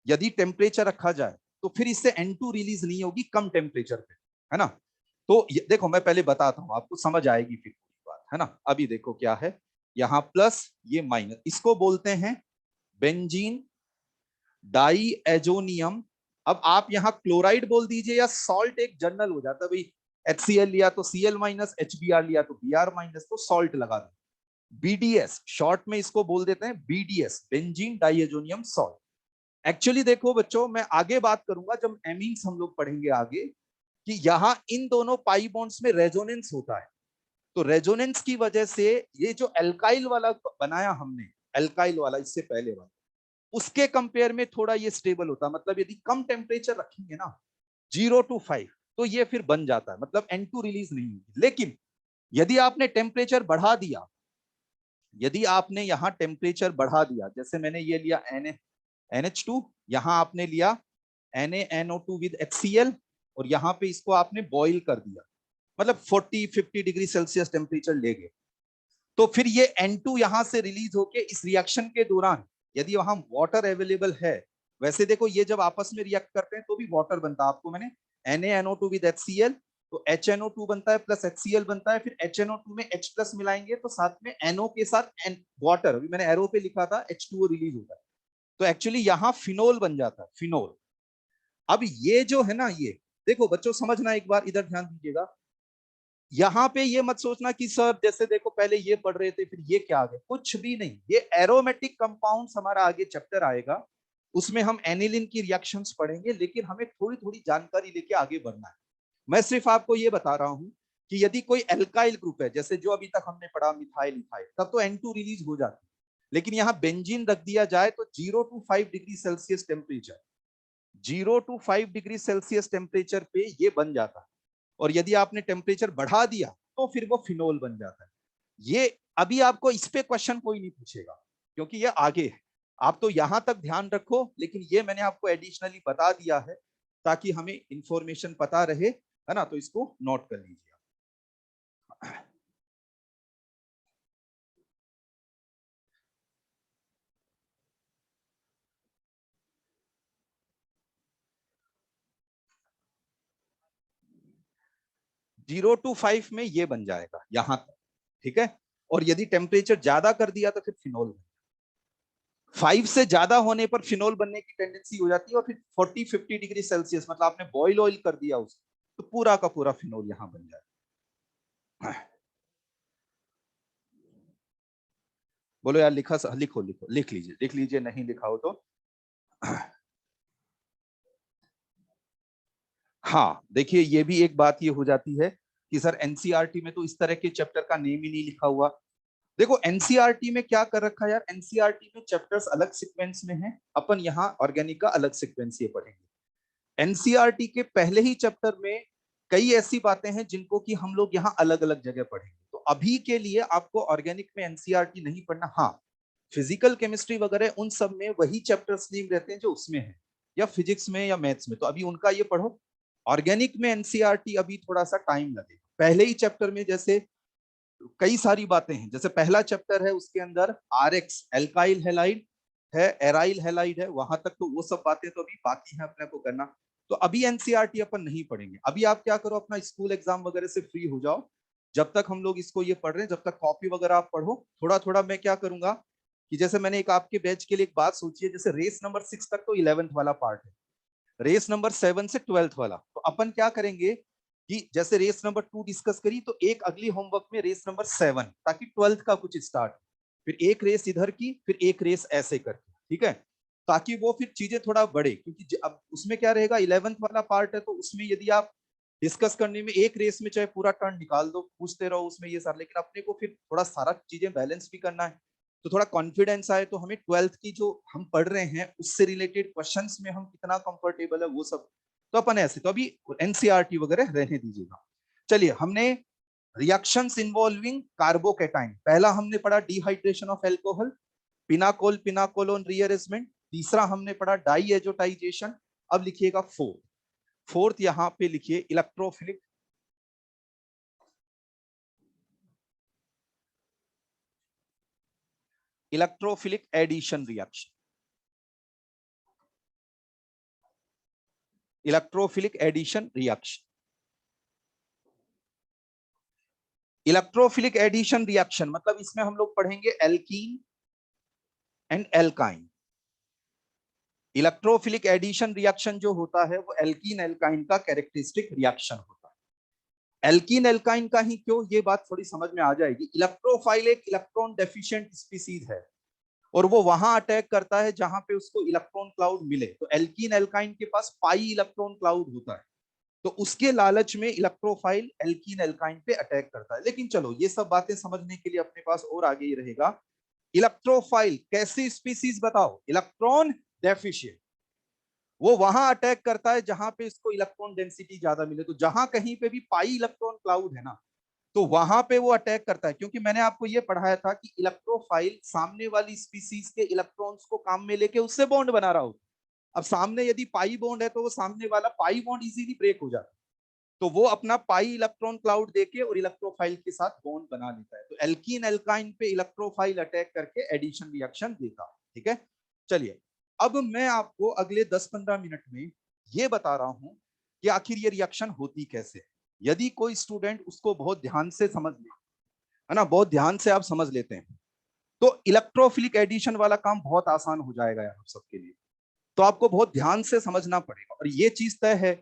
यदि टेम्परेचर रखा जाए, तो फिर इससे N2 रिलीज नहीं होगी कम टेम्परेचर पे, है ना? तो देखो मैं पहले बताता हूं, आपको समझ आएगी फिर पूरी बात, है ना? अभी देखो क्या है, यहाँ प्लस, ये माइनस, इसको बोलते हैं बेंजीन डाई एजोनियम। अब आप यहाँ क्लोराइड बोल दीजिए या सॉल्ट, एक जनरल हो जाता है भाई, HCl लिया तो Cl माइनस, HBr लिया तो Br माइनस, तो सॉल्ट लगा दो। BDS शॉर्ट में इसको बोल देते हैं, BDS benzene diazonium salt. Actually देखो बच्चों, मैं आगे बात करूंगा जब एमीन्स हम लोग पढ़ेंगे आगे, कि यहाँ इन दोनों पाई बॉन्ड्स में रेजोनेंस होता है। तो रेजोनेंस की वजह से ये जो एल्काइल वाला बनाया हमने, एल्काइल वाला इससे पहले वाला, उसके कंपेयर में थोड़ा ये स्टेबल होता है। मतलब यदि कम टेम्परेचर रखेंगे ना 0 to 5, तो ये फिर बन जाता है, मतलब N2 रिलीज नहीं होगी। लेकिन यदि आपने टेम्परेचर बढ़ा दिया, यदि आपने यहाँ टेम्परेचर बढ़ा दिया, जैसे मैंने ये लिया NH2, यहाँ आपने लिया NaNO2 विद HCl, और यहाँ पे इसको आपने बॉइल कर दिया, मतलब 40-50 डिग्री सेल्सियस टेम्परेचर ले गए, तो फिर ये N2 यहां से रिलीज होके इस रिएक्शन के दौरान, यदि वहां वाटर अवेलेबल है, वैसे देखो ये जब आपस में रिएक्ट करते हैं तो भी वाटर बनता है, आपको मैंने NaNO2 विद HCl, तो HNO2 बनता है प्लस HCl बनता है, फिर HNO2 में H प्लस मिलाएंगे तो साथ में NO के साथ वाटर, अभी मैंने एरो पे लिखा था H2O रिलीज होता है, तो एक्चुअली यहाँ फिनोल बन जाता है, फिनोल। अब ये जो है ना, ये देखो बच्चों समझना, एक बार इधर ध्यान दीजिएगा, यहाँ पे ये मत सोचना कि सर जैसे देखो पहले ये पढ़ रहे थे फिर ये क्या आ गया, कुछ भी नहीं। ये एरोमेटिक कंपाउंड्स हमारा आगे चैप्टर आएगा, उसमें हम एनिलिन की रिएक्शंस पढ़ेंगे, लेकिन हमें थोड़ी थोड़ी जानकारी लेके आगे बढ़ना है। मैं सिर्फ आपको ये बता रहा हूं कि यदि कोई एल्काइल ग्रुप है, जैसे जो अभी तक हमने पढ़ा मिथाइल इथाइल, तब तो N2 रिलीज हो जाती है, लेकिन यहाँ बेंजीन रख दिया जाए तो 0 to 5 degree Celsius temperature, 0 to 5 degree Celsius temperature पे ये बन जाता है, और यदि आपने टेम्परेचर बढ़ा दिया तो फिर वो फिनोल बन जाता है। ये अभी आपको इस पे क्वेश्चन कोई नहीं पूछेगा, क्योंकि ये आगे है, आप तो यहां तक ध्यान रखो, लेकिन ये मैंने आपको एडिशनली बता दिया है ताकि हमें इंफॉर्मेशन पता रहे, है ना, तो इसको नोट कर लीजिए। 0 to 5 में ये बन जाएगा यहां तक, ठीक है। और यदि टेम्परेचर ज्यादा कर दिया तो फिर फिनोल, 5 से ज्यादा होने पर फिनोल बनने की टेंडेंसी हो जाती है, और फिर 40-50 डिग्री सेल्सियस, मतलब आपने बॉयल ऑयल कर दिया उसको, तो पूरा का पूरा फिनोल यहां बन जाए। बोलो यार, लिखा, लिखो लिखो, लिख लीजिए, नहीं लिखा हो तो। हाँ देखिए, ये भी एक बात ये हो जाती है कि सर एनसीईआरटी में तो इस तरह के चैप्टर का नेम ही नहीं लिखा हुआ। देखो एनसीईआरटी में क्या कर रखा है यार, एनसीईआरटी में चैप्टर्स अलग सीक्वेंस में हैं, अपन यहाँ ऑर्गेनिक का अलग सीक्वेंस ये पढ़ेंगे। एनसीईआरटी के पहले ही चैप्टर में कई ऐसी बातें हैं जिनको कि हम लोग यहाँ अलग अलग जगह पढ़ेंगे, तो अभी के लिए आपको ऑर्गेनिक में एनसीईआरटी नहीं पढ़ना। हाँ, फिजिकल केमिस्ट्री वगैरह उन सब में वही चैप्टर्स नेम रहते हैं जो उसमें है, या फिजिक्स में या मैथ्स में, तो अभी उनका ये पढ़ो। ऑर्गेनिक में एनसीईआरटी अभी थोड़ा सा टाइम लगेगा, पहले ही चैप्टर में जैसे कई सारी बातें हैं, जैसे पहला चैप्टर है उसके अंदर आरएक्स एल्काइल हैलाइड है, एराइल हैलाइड है, वहां तक तो वो सब बातें तो अभी बाकी है अपने को करना, तो अभी एनसीईआरटी अपन नहीं पढ़ेंगे। अभी आप क्या करो, अपना स्कूल एग्जाम वगैरह से फ्री हो जाओ, जब तक हम लोग इसको ये पढ़ रहे हैं, जब तक कॉपी वगैरह आप पढ़ो थोड़ा थोड़ा। मैं क्या करूंगा कि जैसे मैंने एक आपके बैच के लिए एक बात सोची है, जैसे रेस नंबर 6 तक तो 11th वाला पार्ट है, रेस नंबर 7 से 12th वाला, तो अपन क्या करेंगे कि जैसे रेस नंबर 2 डिस्कस करी, तो एक अगली होमवर्क में रेस नंबर 7, ताकि 12th का कुछ स्टार्ट, फिर एक रेस इधर की, फिर एक रेस ऐसे करके, ठीक है, ताकि वो फिर चीजें थोड़ा बढ़े, क्योंकि अब उसमें क्या रहेगा, 11th वाला पार्ट है, तो उसमें यदि आप डिस्कस करने में एक रेस में चाहे पूरा टर्न निकाल दो, पूछते रहो उसमें ये सारा, लेकिन अपने को फिर थोड़ा सारा चीजें बैलेंस भी करना है, तो थोड़ा कॉन्फिडेंस आए, तो हमें 12th की जो हम पढ़ रहे हैं उससे रिलेटेड क्वेश्चंस में हम कितना कंफर्टेबल है वो सब, तो अपन ऐसे तो अभी एनसीईआरटी वगैरह रहने दीजिएगा। चलिए, हमने रिएक्शंस इन्वॉल्विंग कार्बोकेटाइन, पहला हमने पढ़ा dehydration of alcohol, pinacol pinacolone rearrangement, तीसरा हमने पढ़ा डाई एजोटाइजेशन। अब लिखिएगा फोर्थ, फोर्थ यहां पे लिखिए electrophilic electrophilic addition reaction, electrophilic addition reaction, electrophilic addition reaction मतलब इसमें हम लोग पढ़ेंगे alkene and alkyne. Electrophilic addition reaction जो होता है वो एल्कीन एल्काइन का कैरेक्टरिस्टिक रिएक्शन होता है। एल्कीन एल्काइन का ही क्यों, ये बात थोड़ी समझ में आ जाएगी। इलेक्ट्रोफाइल एक इलेक्ट्रॉन डेफिशिएंट स्पीसीज है, और वो वहां अटैक करता है जहां पे उसको इलेक्ट्रॉन क्लाउड मिले। तो एल्कीन एल्काइन के पास पाई इलेक्ट्रॉन क्लाउड होता है, तो उसके लालच में इलेक्ट्रोफाइल एल्कीन एल्काइन पे अटैक करता है। लेकिन चलो ये सब बातें समझने के लिए अपने पास और आगे ही रहेगा। इलेक्ट्रोफाइल कैसी स्पीसीज बताओ? Electron deficient. वो वहां अटैक करता है जहां पे इसको इलेक्ट्रॉन डेंसिटी ज्यादा मिले। तो जहां कहीं पे भी पाई इलेक्ट्रॉन क्लाउड है ना, तो वहां पे वो अटैक करता है। क्योंकि मैंने आपको ये पढ़ाया था कि इलेक्ट्रोफाइल सामने वाली स्पीसीज के इलेक्ट्रॉन्स को काम में लेके उससे बॉन्ड बना रहा होता है। अब सामने यदि पाई बॉन्ड है तो वो सामने वाला पाई बॉन्ड इजीली ब्रेक हो जाता है, तो वो अपना पाई इलेक्ट्रॉन क्लाउड देके और इलेक्ट्रोफाइल के साथ बॉन्ड बना लेता है। तो एल्कीन एल्काइन पे इलेक्ट्रोफाइल अटैक करके एडिशन रिएक्शन देता है। ठीक है, चलिए अब मैं आपको अगले 10-15 मिनट में ये बता रहा हूं कि आखिर ये रिएक्शन होती कैसे है। यदि कोई स्टूडेंट उसको बहुत ध्यान से समझ ले, है ना, बहुत ध्यान से आप समझ लेते हैं, तो इलेक्ट्रोफिलिक एडिशन वाला काम बहुत आसान हो जाएगा यार आप सबके लिए। तो आपको बहुत ध्यान से समझना पड़ेगा, और ये चीज तय है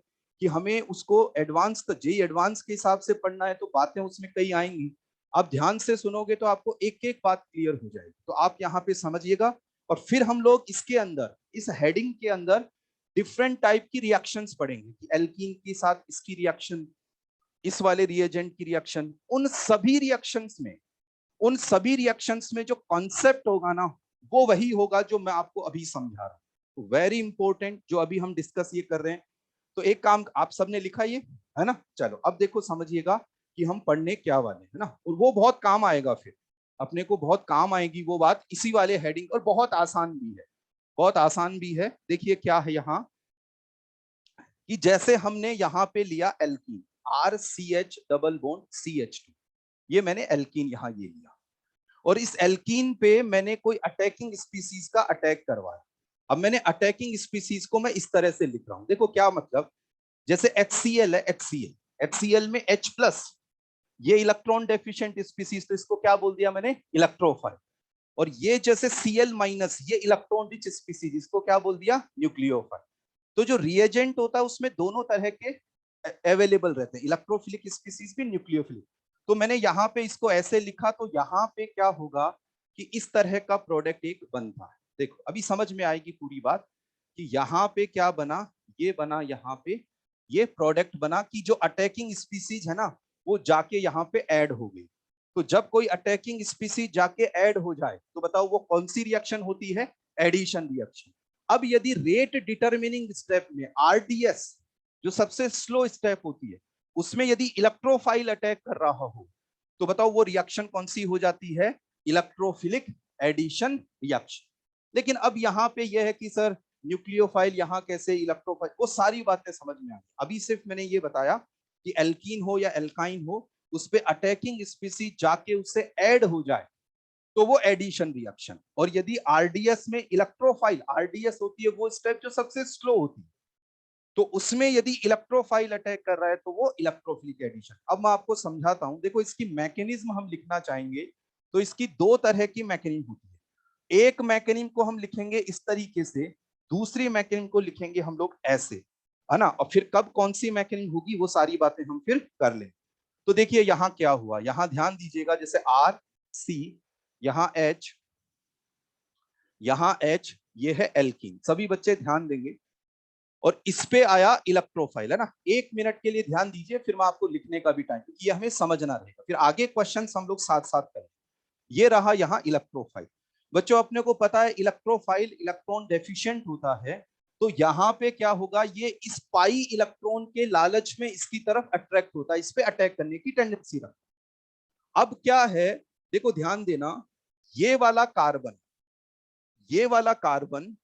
कि हमें उसको एडवांस, तो जेई एडवांस के हिसाब से पढ़ना है, तो बातें उसमें कई आएंगी। आप ध्यान से सुनोगे तो आपको एक एक बात क्लियर हो जाएगी। तो आप यहाँ पे समझिएगा, और फिर हम लोग इसके अंदर, इस हेडिंग के अंदर डिफरेंट टाइप की रिएक्शंस पढ़ेंगे कि एल्कीन के साथ इसकी रिएक्शन, इस वाले रिएजेंट की रिएक्शन, उन सभी रिएक्शंस में जो कॉन्सेप्ट होगा ना, वो वही होगा जो मैं आपको अभी समझा रहा हूँ। वेरी इंपॉर्टेंट जो अभी हम डिस्कस ये कर रहे हैं। तो एक काम आप सबने लिखा ये, है ना? चलो अब देखो समझिएगा कि हम पढ़ने क्या वाले हैं ना, और वो बहुत काम आएगा, फिर अपने को बहुत काम आएगी वो बात इसी वाले हेडिंग। और बहुत आसान भी है, बहुत आसान भी है। देखिए क्या है यहाँ, कि जैसे हमने यहाँ पे लिया alkene, RCH double bond CH2, ये मैंने एल्कीन यहाँ ये लिया, और इस एल्कीन पे मैंने कोई अटैकिंग स्पीसीज का अटैक करवाया। अब मैंने अटैकिंग स्पीसीज को मैं इस तरह से लिख रहा हूं, देखो क्या मतलब, जैसे HCl है, HCl में H प्लस, ये इलेक्ट्रॉन डेफिशिएंट स्पीसीज, तो इसको क्या बोल दिया मैंने? इलेक्ट्रोफाइल। और ये जैसे Cl माइनस, ये इलेक्ट्रॉन रिच स्पीसीज, इसको क्या बोल दिया? न्यूक्लियोफाइल। तो जो रिएजेंट होता है उसमें दोनों तरह के अवेलेबल रहते हैं, इलेक्ट्रोफिलिक स्पीसीज भी, न्यूक्लियोफिलिक। तो मैंने यहाँ पे इसको ऐसे लिखा, तो यहाँ पे क्या होगा कि इस तरह का प्रोडक्ट एक बनता है। देखो अभी समझ में आएगी पूरी बात कि यहाँ पे क्या बना, ये बना यहाँ पे, ये प्रोडक्ट बना कि जो अटैकिंग स्पीसीज है ना, वो जाके यहाँ पे ऐड हो गई। तो जब कोई अटैकिंग स्पीसीज जाके ऐड हो जाए तो बताओ वो कौन सी रिएक्शन होती है? Addition reaction. अब यदि रेट डिटरमिनिंग स्टेप में RDS, जो सबसे स्लो स्टेप होती है, उसमें यदि इलेक्ट्रोफाइल अटैक कर रहा हो, तो बताओ वो रिएक्शन कौन सी हो जाती है? Electrophilic addition reaction. लेकिन अब यहाँ पे यह है कि सर न्यूक्लियोफाइल यहाँ कैसे, इलेक्ट्रोफाइल, वो सारी बातें समझ में आ गई। अभी सिर्फ मैंने ये बताया कि एल्कीन हो या एल्काइन हो, उस पे अटैकिंग स्पीसीज जाके उससे ऐड हो जाए तो वो एडिशन रिएक्शन। और यदि RDS में इलेक्ट्रोफाइल, RDS होती है वो स्टेप जो सबसे स्लो होती है, तो उसमें यदि इलेक्ट्रोफाइल अटैक कर रहा है तो वो इलेक्ट्रोफिलिक एडिशन। अब मैं आपको समझाता हूं, देखो इसकी मैकेनिज्म हम लिखना चाहेंगे तो इसकी दो तरह की मैकेनिज्म होती है। एक मैकेनिज्म को हम लिखेंगे इस तरीके से, दूसरी मैकेनिज्म को लिखेंगे हम लोग ऐसे, है ना? और फिर कब कौन सी मैकेनिज्म होगी वो सारी बातें हम फिर कर लेंगे। तो देखिए यहां क्या हुआ, यहां ध्यान दीजिएगा, जैसे RC, यहाँ H, यहाँ H, ये है एल्कीन, सभी बच्चे ध्यान देंगे। और इस पे आया इलेक्ट्रोफाइल, है ना? 1 मिनट के लिए ध्यान दीजिए, फिर मैं आपको लिखने का भी टाइम, क्योंकि ये हमें समझना रहेगा, फिर आगे क्वेश्चन हम लोग साथ साथ करें। ये रहा यहाँ इलेक्ट्रोफाइल। बच्चों अपने को पता है इलेक्ट्रोफाइल इलेक्ट्रॉन डेफिशिएंट होता है, तो यहाँ पे क्या होगा, ये इस पाई इलेक्ट्रॉन के लालच में इसकी तरफ अट्रैक्ट होता है, इस पे अटैक करने की टेंडेंसी रखता है। अब क्या है, देखो ध्यान देना, ये वाला कार्बन, ये वाला कार्बन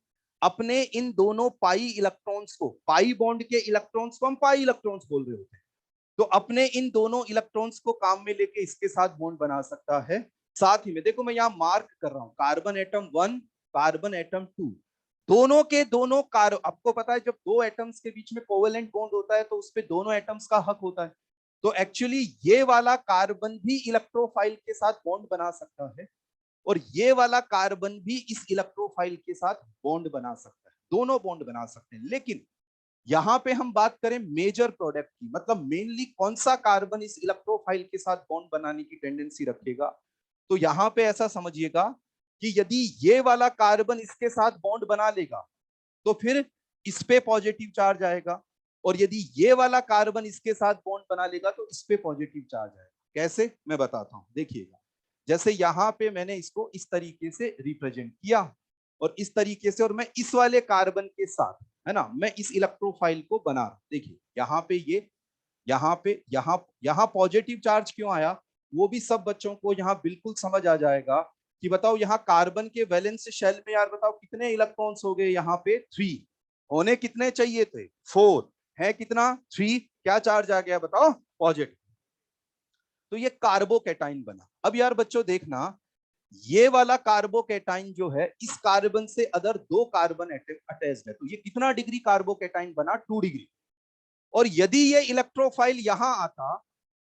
अपने इन दोनों पाई इलेक्ट्रॉन्स को, पाई बॉन्ड के इलेक्ट्रॉन्स को हम पाई इलेक्ट्रॉन्स बोल रहे होते हैं, तो अपने इन दोनों इलेक्ट्रॉन्स को काम में लेके इसके साथ बॉन्ड बना सकता है। साथ ही में देखो मैं यहां मार्क कर रहा हूं, कार्बन एटम 1, कार्बन एटम 2, दोनों के दोनों आपको पता है जब दो एटम्स के बीच में कोवेलेंट बॉन्ड होता है तो उस पे दोनों एटम्स का हक होता है। तो एक्चुअली ये वाला कार्बन भी इलेक्ट्रोफाइल के साथ बॉन्ड बना सकता है, और ये वाला कार्बन भी इस इलेक्ट्रोफाइल के साथ बॉन्ड बना सकता है, दोनों बॉन्ड बना सकते हैं। लेकिन यहां पे हम बात करें मेजर प्रोडक्ट की, मतलब मेनली कौन सा कार्बन इस इलेक्ट्रोफाइल के साथ बॉन्ड बनाने की टेंडेंसी रखेगा, तो यहां पे ऐसा समझिएगा कि यदि ये वाला कार्बन इसके साथ बॉन्ड बना लेगा तो फिर इस पे पॉजिटिव चार्ज आएगा, और यदि ये वाला कार्बन इसके साथ बॉन्ड बना लेगा तो इस पे पॉजिटिव चार्ज आएगा। कैसे, मैं बताता हूं, देखिएगा। जैसे यहां पे मैंने इसको इस तरीके से रिप्रेजेंट किया और इस तरीके से, और मैं इस वाले कार्बन के साथ, है ना, मैं इस इलेक्ट्रोफाइल को बना रहा हूं। देखिए यहाँ पे ये, यहाँ पे, यहाँ पॉजिटिव चार्ज क्यों आया, वो भी सब बच्चों को यहाँ बिल्कुल समझ आ जाएगा कि बताओ यहाँ कार्बन के वैलेंस शेल में यार बताओ कितने इलेक्ट्रॉन्स हो गए, यहाँ पे 3 होने कितने चाहिए थे, 4 है, कितना 3, क्या चार्ज आ गया बताओ, पॉजिटिव। तो ये कार्बोकैटाइन बना। अब यार बच्चों देखना, ये वाला कार्बोकैटाइन जो है इस कार्बन से अदर 2 कार्बन अटैच्ड है, तो ये कितना डिग्री कार्बोकैटाइन बना, 2 डिग्री। और यदि ये इलेक्ट्रोफाइल यहां आता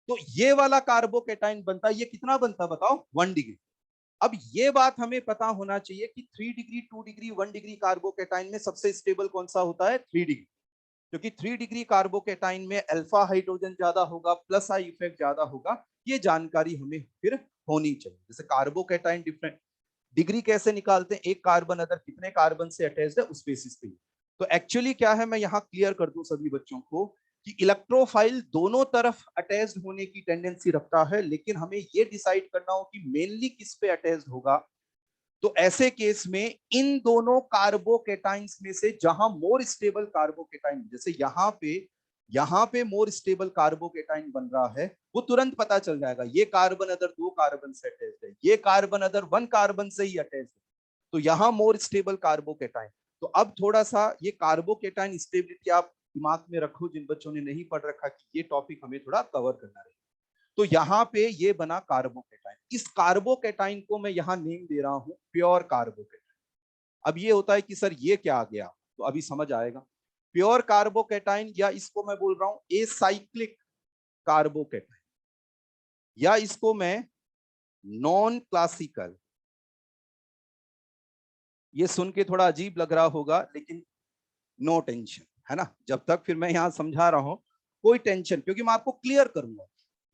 तो ये वाला कार्बोकैटाइन बनता, ये कितना बनता बताओ, 1 डिग्री। अब ये बात हमें पता होना चाहिए कि 3 डिग्री, 2 डिग्री, 1 डिग्री कार्बोकैटाइन में सबसे स्टेबल कौन सा होता है, 3 डिग्री। क्योंकि 3 डिग्री कार्बोकैटाइन में अल्फा हाइड्रोजन ज्यादा होगा, प्लस आई इफेक्ट ज्यादा होगा, ये जानकारी हमें फिर होनी चाहिए। जैसे कार्बोकैटाइन डिफरेंट डिग्री कैसे निकालते हैं, एक कार्बन अदर कितने कार्बन से अटैच्ड है उस बेसिस पे। तो एक्चुअली क्या है, मैं यहाँ क्लियर कर दूं सभी बच्चों को कि इलेक्ट्रोफाइल दोनों तरफ अटैच्ड होने की टेंडेंसी रखता है, लेकिन हमें ये डिसाइड करना हो कि मेनली किस पे अटैच्ड होगा। तो ऐसे केस में इन दोनों कार्बोकैटाइंस में से जहां मोर स्टेबल कार्बोकैटाइन, जैसे यहाँ पे मोर स्टेबल कार्बोकैटाइन बन रहा है, वो तुरंत पता चल जाएगा ये कार्बन अदर 2 कार्बन से अटैच्ड है, ये कार्बन अदर 1 कार्बन से ही अटैच्ड है, तो यहाँ मोर स्टेबल कार्बोकैटाइन। तो अब थोड़ा सा ये कार्बोकैटाइन स्टेबिलिटी आप दिमाग में रखो, जिन बच्चों ने नहीं पढ़ रखा कि ये टॉपिक हमें थोड़ा कवर करना है। तो यहाँ पे ये बना कार्बोकैटाइन, इस कार्बोकैटाइन को मैं यहाँ नेम दे रहा हूं प्योर कार्बोकैटाइन। अब ये होता है कि सर ये क्या आ गया, तो अभी समझ आएगा। प्योर कार्बोकैटाइन, या इसको मैं बोल रहा हूं एसाइक्लिक कार्बोकैटाइन, या इसको मैं नॉन क्लासिकल, ये सुन के थोड़ा अजीब लग रहा होगा लेकिन नो टेंशन, है ना, जब तक फिर मैं यहां समझा रहा हूं कोई टेंशन, क्योंकि मैं आपको क्लियर करूंगा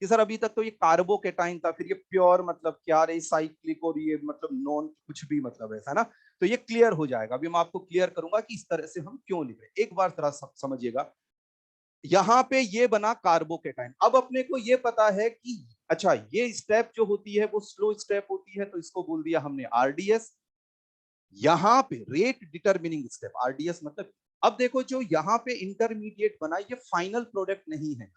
कि सर अभी तक तो ये कार्बोकैटाइन था, फिर ये प्योर मतलब क्या, रे साइक्लिक, और ये मतलब नॉन कुछ भी मतलब ऐसा ना, तो ये क्लियर हो जाएगा। अभी मैं आपको क्लियर करूंगा कि इस तरह से हम क्यों लिख रहे हैं, एक बार जरा समझिएगा। यहाँ पे ये बना कार्बोकैटाइन। अब अपने को ये पता है कि अच्छा ये स्टेप जो होती है वो स्लो स्टेप होती है, तो इसको बोल दिया हमने आरडीएस। यहाँ पे रेट डिटरमिनिंग स्टेप, आरडीएस मतलब। अब देखो जो यहाँ पे इंटरमीडिएट बना, ये फाइनल प्रोडक्ट नहीं है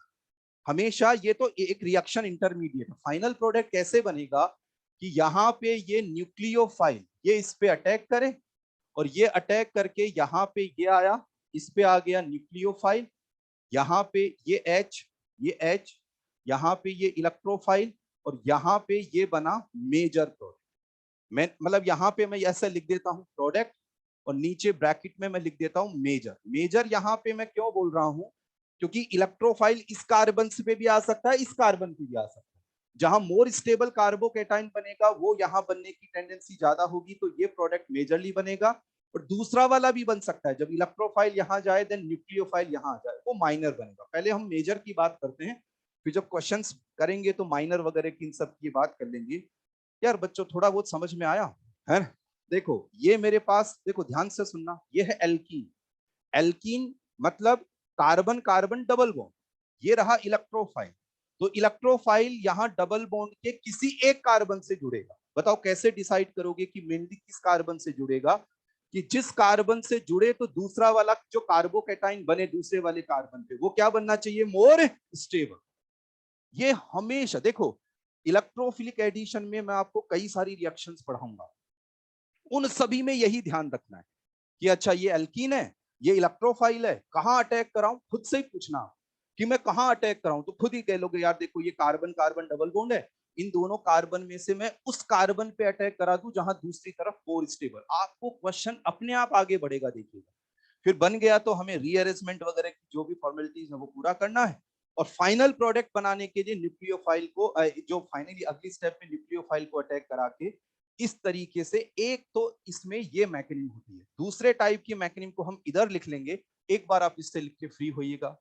हमेशा, ये तो एक रिएक्शन इंटरमीडिएट। फाइनल प्रोडक्ट कैसे बनेगा कि यहाँ पे ये न्यूक्लियोफाइल ये इस पे अटैक करे, और ये अटैक करके यहाँ पे ये आया, इस पे आ गया न्यूक्लियोफाइल, यहाँ पे ये H, यहाँ पे ये इलेक्ट्रोफाइल, और यहाँ पे ये बना मेजर प्रोडक्ट। मैं मतलब यहाँ पे मैं ऐसा लिख देता हूँ प्रोडक्ट, और नीचे ब्रैकेट में मैं लिख देता हूँ मेजर। मेजर यहाँ पे मैं क्यों बोल रहा हूँ, क्योंकि इलेक्ट्रोफाइल इस कार्बन पे भी आ सकता है, इस कार्बन पे भी आ सकता है। जहां मोर स्टेबल कार्बोकैटाइन बनेगा वो यहाँ बनने की टेंडेंसी ज्यादा होगी, तो ये प्रोडक्ट मेजरली बनेगा। और दूसरा वाला भी बन सकता है, जब इलेक्ट्रोफाइल यहाँ जाए देन न्यूक्लियोफाइल यहाँ आ जाए, वो माइनर बनेगा। पहले हम मेजर की बात करते हैं, फिर जब क्वेश्चंस करेंगे तो माइनर वगैरह की इन सब की बात कर लेंगे। यार बच्चों थोड़ा बहुत समझ में आया है ना? देखो ये मेरे पास, देखो ध्यान से सुनना, ये है एल्कीन। एल्कीन मतलब कार्बन कार्बन डबल बॉन्ड, ये रहा इलेक्ट्रोफाइल। तो इलेक्ट्रोफाइल यहाँ डबल बॉन्ड के किसी एक कार्बन से जुड़ेगा। बताओ कैसे डिसाइड करोगे कि मेनली किस कार्बन से जुड़ेगा, कि जिस कार्बन से जुड़े तो दूसरा वाला जो कार्बोकैटाइन बने दूसरे वाले कार्बन पे, वो क्या बनना चाहिए, मोर स्टेबल। ये हमेशा देखो, इलेक्ट्रोफिलिक एडिशन में मैं आपको कई सारी रिएक्शंस पढ़ाऊंगा, उन सभी में यही ध्यान रखना है कि अच्छा ये एल्कीन है, ये इलेक्ट्रोफाइल है, कहां अटैक कराऊं, खुद से ही पूछना कि मैं कहां अटैक कराऊं, तो खुद ही कह लोगे यार देखो ये कार्बन कार्बन डबल बॉन्ड है, इन दोनों कार्बन में से मैं उस कार्बन पे अटैक करा दूं जहां दूसरी तरफ कोर स्टेबल। आपको क्वेश्चन अपने आप आगे बढ़ेगा, देखिएगा। फिर बन गया तो हमें रीअरेंजमेंट वगैरह की जो भी फॉर्मेलिटीज है वो पूरा करना है, और फाइनल प्रोडक्ट बनाने के लिए न्यूक्लियोफाइल को जो फाइनली अगली स्टेप में न्यूक्लियोफाइल को अटैक करा के इस तरीके से। एक तो इसमें ये मैकेनिज्म होती है, दूसरे टाइप की मैकेनिज्म को हम इधर लिख लेंगे, एक बार आप इससे लिख के फ्री होइएगा।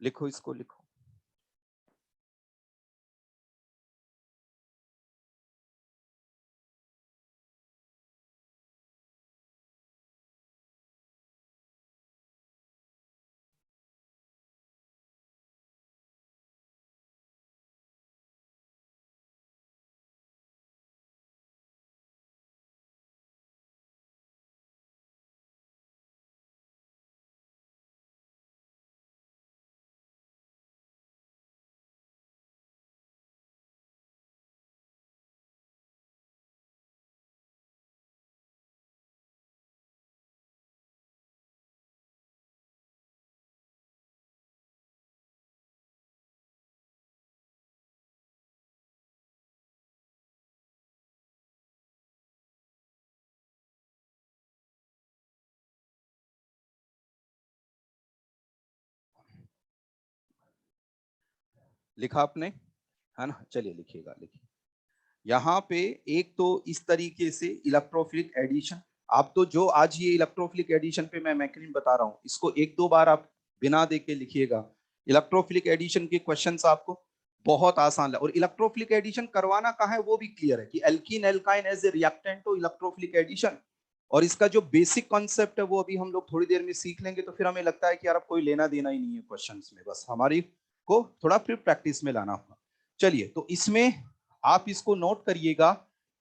लिखो, इसको लिखो। लिखा आपने, है ना? चलिए लिखिएगा, लिखिए। यहाँ पे एक तो इस तरीके से इलेक्ट्रोफिलिक एडिशन, आप तो जो आज ये इलेक्ट्रोफिलिक एडिशन पे मैं मैकेनिज्म बता रहा हूँ, इसको एक दो बार आप बिना देखे लिखिएगा। इलेक्ट्रोफिलिक एडिशन के क्वेश्चंस आपको बहुत आसान है, और इलेक्ट्रोफिलिक एडिशन करवाना कहाँ है वो भी क्लियर है कि alkene alkyne as a reactant to electrophilic addition. और इसका जो बेसिक कॉन्सेप्ट है वो अभी हम लोग थोड़ी देर में सीख लेंगे, तो फिर हमें लगता है कि यार अब कोई लेना देना ही नहीं है क्वेश्चंस में, बस हमारी को थोड़ा फिर प्रैक्टिस में लाना होगा। चलिए, तो इसमें आप इसको नोट करिएगा।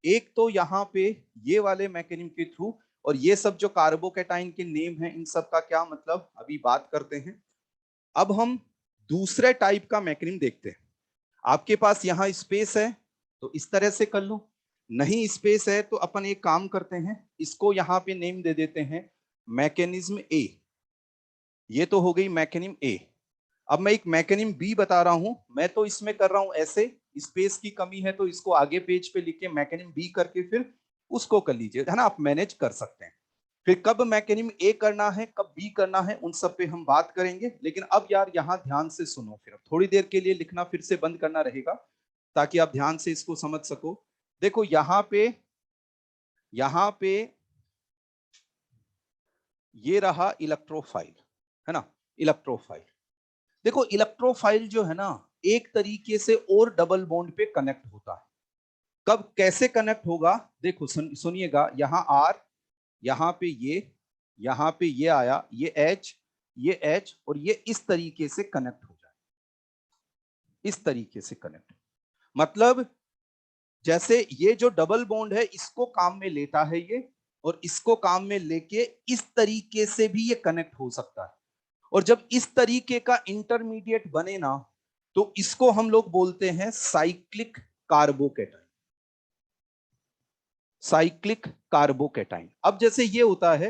एक तो यहाँ पे ये वाले मैकेनिज्म के थ्रू, और ये सब जो कार्बोकैटाइन के नेम हैं इन सब का क्या मतलब अभी बात करते हैं। अब हम दूसरे टाइप का मैकेनिज्म देखते हैं। आपके पास यहाँ स्पेस है तो इस तरह से कर लो, नहीं स्पेस है तो अपन एक काम करते हैं, इसको यहाँ पे नेम दे देते हैं मैकेनिज्म ए। ये तो हो गई मैकेनिज्म ए। अब मैं एक मैकेनिज्म बी बता रहा हूं, मैं तो इसमें कर रहा हूं ऐसे, स्पेस की कमी है तो इसको आगे पेज पे लिख के मैकेनिज्म बी करके फिर उसको कर लीजिए, है ना? आप मैनेज कर सकते हैं। फिर कब मैकेनिज्म ए करना है, कब बी करना है, उन सब पे हम बात करेंगे। लेकिन अब यार यहाँ ध्यान से सुनो, फिर थोड़ी देर के लिए लिखना फिर से बंद करना रहेगा ताकि आप ध्यान से इसको समझ सको। देखो यहाँ पे ये रहा इलेक्ट्रोफाइल, है ना? इलेक्ट्रोफाइल, देखो इलेक्ट्रोफाइल जो है ना एक तरीके से और डबल बॉन्ड पे कनेक्ट होता है। कब कैसे कनेक्ट होगा, देखो सुनिएगा। यहाँ आर, यहाँ पे ये, यहाँ पे ये आया, ये एच और ये इस तरीके से कनेक्ट हो जाए, इस तरीके से कनेक्ट। मतलब जैसे ये जो डबल बॉन्ड है इसको काम में लेता है ये, और इसको काम में लेके इस तरीके से भी ये कनेक्ट हो सकता है। और जब इस तरीके का इंटरमीडिएट बने ना तो इसको हम लोग बोलते हैं साइक्लिक कार्बोकैटाइन। Cyclic carbocation. अब जैसे ये होता है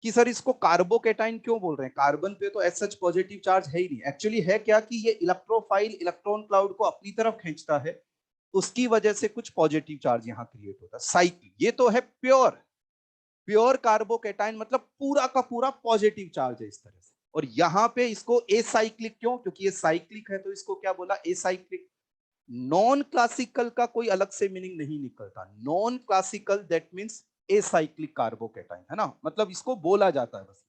कि सर इसको कार्बोकैटाइन क्यों बोल रहे हैं, कार्बन पे तो एज सच पॉजिटिव चार्ज है ही नहीं। एक्चुअली है क्या कि ये इलेक्ट्रोफाइल इलेक्ट्रॉन क्लाउड को अपनी तरफ खींचता है, उसकी वजह से कुछ पॉजिटिव चार्ज यहां क्रिएट होता है। साइक्लिक, ये तो है प्योर प्योर कार्बोकैटाइन, मतलब पूरा का पूरा पॉजिटिव चार्ज है इस तरह से। और यहां पे इसको एसाइक्लिक क्यों, क्योंकि ये साइक्लिक है तो इसको क्या बोला, एसाइक्लिक। नॉन क्लासिकल का कोई अलग से मीनिंग नहीं निकलता, non classical that means acyclic carbocation, है ना? मतलब इसको बोला जाता है बस।